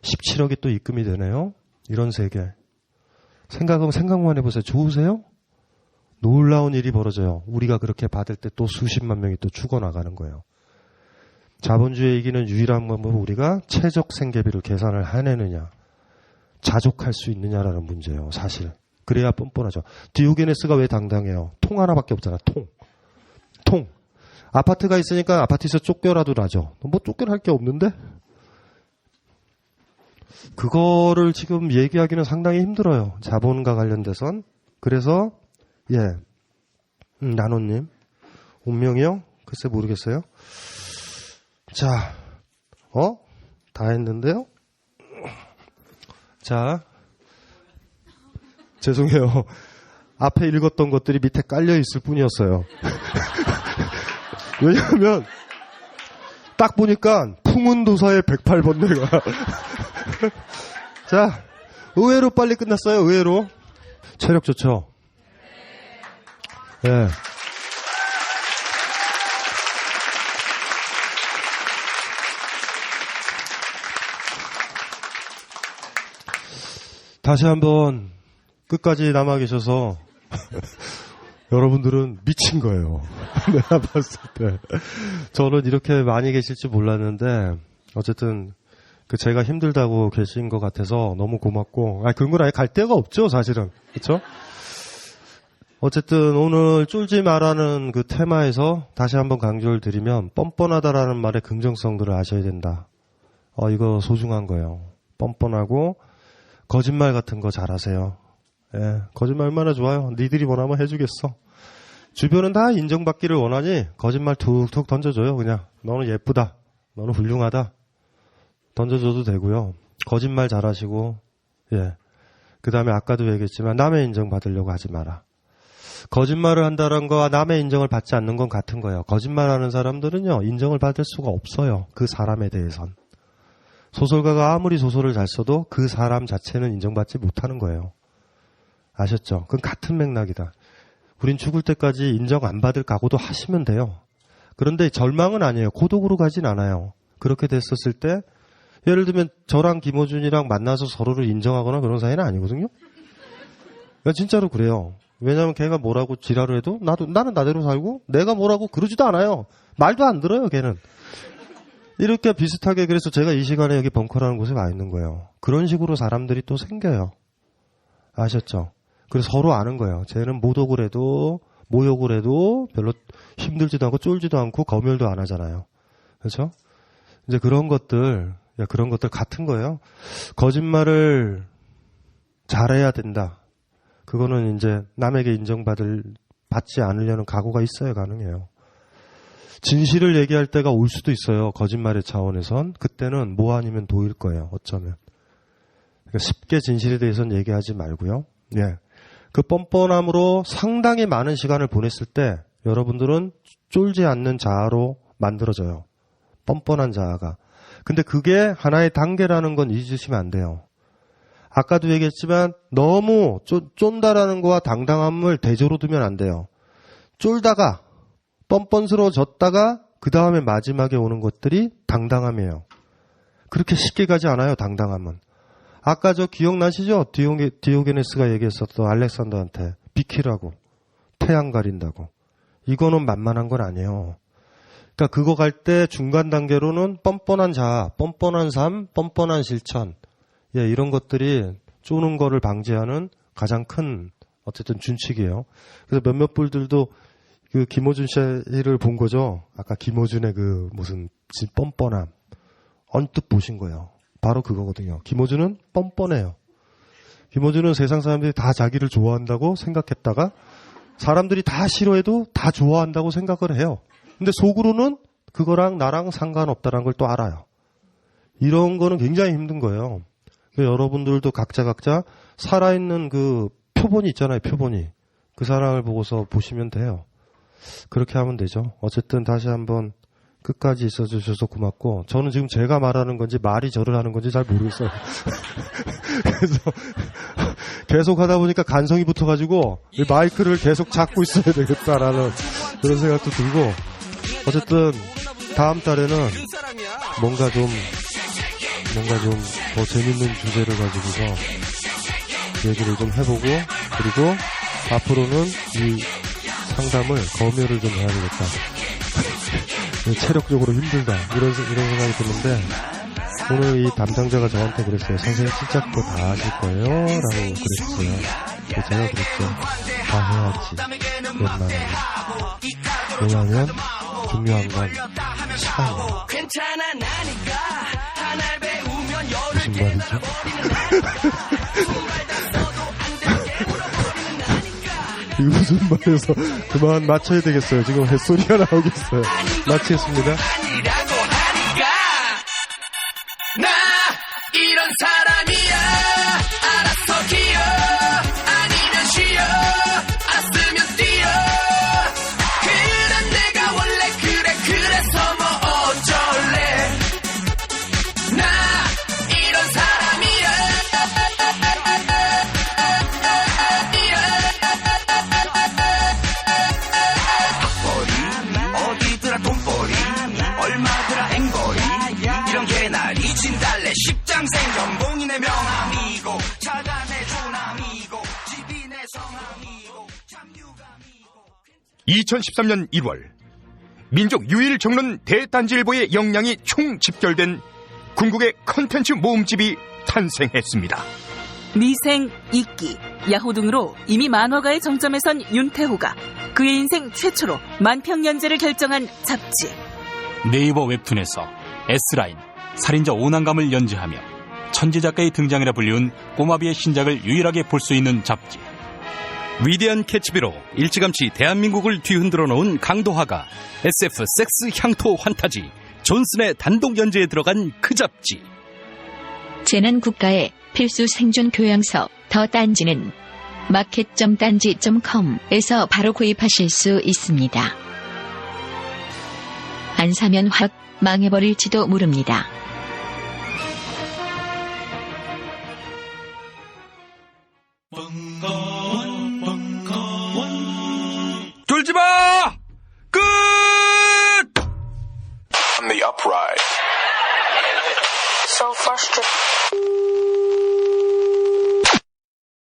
17억이 또 입금이 되네요. 이런 세계. 생각만 해보세요. 좋으세요? 놀라운 일이 벌어져요. 우리가 그렇게 받을 때 또 수십만 명이 또 죽어나가는 거예요. 자본주의에 이기는 유일한 방법은 우리가 최적 생계비를 계산을 해내느냐, 자족할 수 있느냐라는 문제예요. 사실. 그래야 뻔뻔하죠. 디오게네스가 왜 당당해요? 통 하나밖에 없잖아. 통. 아파트가 있으니까 아파트에서 쫓겨라도 나죠. 뭐 쫓겨날 게 없는데? 그거를 지금 얘기하기는 상당히 힘들어요. 자본과 관련돼선. 그래서 나노님 운명이요? 글쎄 모르겠어요. 자, 다 했는데요. 자, 죄송해요. 앞에 읽었던 것들이 밑에 깔려 있을 뿐이었어요. 왜냐하면 딱 보니까 풍운도사의 108번뇌가 자, 의외로 빨리 끝났어요. 의외로 체력 좋죠. 예. 다시 한번 끝까지 남아 계셔서 여러분들은 미친 거예요. 내가 봤을 때. 저는 이렇게 많이 계실 줄 몰랐는데 어쨌든 제가 힘들다고 계신 것 같아서 너무 고맙고 그런 건 아예 갈 데가 없죠, 사실은. 그렇죠? 어쨌든 오늘 쫄지 마라는 그 테마에서 다시 한번 강조를 드리면 뻔뻔하다라는 말의 긍정성들을 아셔야 된다. 이거 소중한 거예요. 뻔뻔하고 거짓말 같은 거 잘하세요. 예, 거짓말 얼마나 좋아요. 니들이 원하면 해주겠어. 주변은 다 인정받기를 원하니 거짓말 툭툭 던져줘요. 그냥 너는 예쁘다, 너는 훌륭하다 던져줘도 되고요. 거짓말 잘하시고 그 다음에 아까도 얘기했지만 남의 인정받으려고 하지 마라. 거짓말을 한다는 거와 남의 인정을 받지 않는 건 같은 거예요. 거짓말하는 사람들은요 인정을 받을 수가 없어요. 그 사람에 대해선. 소설가가 아무리 소설을 잘 써도 그 사람 자체는 인정받지 못하는 거예요. 아셨죠? 그건 같은 맥락이다. 우린 죽을 때까지 인정 안 받을 각오도 하시면 돼요. 그런데 절망은 아니에요. 고독으로 가진 않아요. 그렇게 됐었을 때 예를 들면 저랑 김호준이랑 만나서 서로를 인정하거나 그런 사이는 아니거든요. 진짜로 그래요. 왜냐하면 걔가 뭐라고 지랄을 해도 나는 나대로 살고 내가 뭐라고 그러지도 않아요. 말도 안 들어요, 걔는. 이렇게 비슷하게 그래서 제가 이 시간에 여기 벙커라는 곳에 와 있는 거예요. 그런 식으로 사람들이 또 생겨요. 아셨죠? 그래서 서로 아는 거예요. 쟤는 모독을 해도 모욕을 해도 별로 힘들지도 않고 쫄지도 않고 검열도 안 하잖아요. 그렇죠? 이제 그런 것들 같은 거예요. 거짓말을 잘해야 된다. 그거는 이제 남에게 받지 않으려는 각오가 있어야 가능해요. 진실을 얘기할 때가 올 수도 있어요. 거짓말의 차원에선. 그때는 뭐 아니면 도일 거예요. 어쩌면. 그러니까 쉽게 진실에 대해서는 얘기하지 말고요. 예. 그 뻔뻔함으로 상당히 많은 시간을 보냈을 때 여러분들은 쫄지 않는 자아로 만들어져요. 뻔뻔한 자아가. 근데 그게 하나의 단계라는 건 잊으시면 안 돼요. 아까도 얘기했지만 너무 쫀다라는 거와 당당함을 대조로 두면 안 돼요. 쫄다가 뻔뻔스러워졌다가 그 다음에 마지막에 오는 것들이 당당함이에요. 그렇게 쉽게 가지 않아요. 당당함은. 아까 저 기억나시죠? 디오게네스가 얘기했었던 알렉산더한테 비키라고. 태양 가린다고. 이거는 만만한 건 아니에요. 그러니까 그거 갈 때 중간 단계로는 뻔뻔한 자아, 뻔뻔한 삶, 뻔뻔한 실천. 예, 이런 것들이 쪼는 거를 방지하는 가장 큰 어쨌든 준칙이에요. 그래서 몇몇 분들도 그 김호준 씨를 본 거죠. 아까 김호준의 그 무슨 뻔뻔함. 언뜻 보신 거예요. 바로 그거거든요. 김호준은 뻔뻔해요. 김호준은 세상 사람들이 다 자기를 좋아한다고 생각했다가 사람들이 다 싫어해도 다 좋아한다고 생각을 해요. 근데 속으로는 그거랑 나랑 상관없다는 걸 또 알아요. 이런 거는 굉장히 힘든 거예요. 여러분들도 각자 살아있는 그 표본이 있잖아요. 표본이. 그 사람을 보고서 보시면 돼요. 그렇게 하면 되죠. 어쨌든 다시 한번 끝까지 있어주셔서 고맙고 저는 지금 제가 말하는 건지 말이 저를 하는 건지 잘 모르겠어요. 그래서 계속 하다 보니까 간성이 붙어가지고 이 마이크를 계속 잡고 있어야 되겠다라는 그런 생각도 들고 어쨌든 다음 달에는 뭔가 좀 더 재밌는 주제를 가지고서 얘기를 좀 해보고 그리고 앞으로는 이 상담을 검열을 좀 해야 되겠다. 체력적으로 힘들다. 이런 생각이 드는데 오늘 이 담당자가 저한테 그랬어요. 선생님 진짜 그거 다 하실 거예요? 라고 그랬어요. 제가 그랬죠. 다 해야지. 웬만하면. 왜냐하면 중요한 건 시간이에요. 무슨 말이죠? 이거 무슨 말에서 그만 맞춰야 되겠어요. 지금 햇소리가 나오겠어요. 마치겠습니다. 나 이런 사람이야. 알아서 기어 아니면 쉬어 알았으면 뛰어. 그래 내가 원래 그래서 뭐 어쩔래. 나 이런 사람이야. 어디더라 돈벌이 얼마더라 앵거리 이런 게 날 잊힌달래. 십장생 연봉이 내 명함이고 차가 내 조남이고 집이 내 성함이고 참유감이고. 2013년 1월 민족 유일 정론 대단지일보의 역량이 총 집결된 궁극의 컨텐츠 모음집이 탄생했습니다. 미생, 이끼, 야호 등으로 이미 만화가의 정점에 선 윤태호가 그의 인생 최초로 만평연재를 결정한 잡지. 네이버 웹툰에서 S라인, 살인자 오난감을 연재하며 천재작가의 등장이라 불리운 꼬마비의 신작을 유일하게 볼 수 있는 잡지. 위대한 캐치비로 일찌감치 대한민국을 뒤흔들어 놓은 강도화가 SF 섹스 향토 환타지 존슨의 단독 연재에 들어간 그 잡지. 재난 국가의 필수 생존 교양서 더 딴지는 마켓.딴지.com에서 바로 구입하실 수 있습니다. 안 사면 확 망해버릴지도 모릅니다. 벙커원 ride. So frustrated.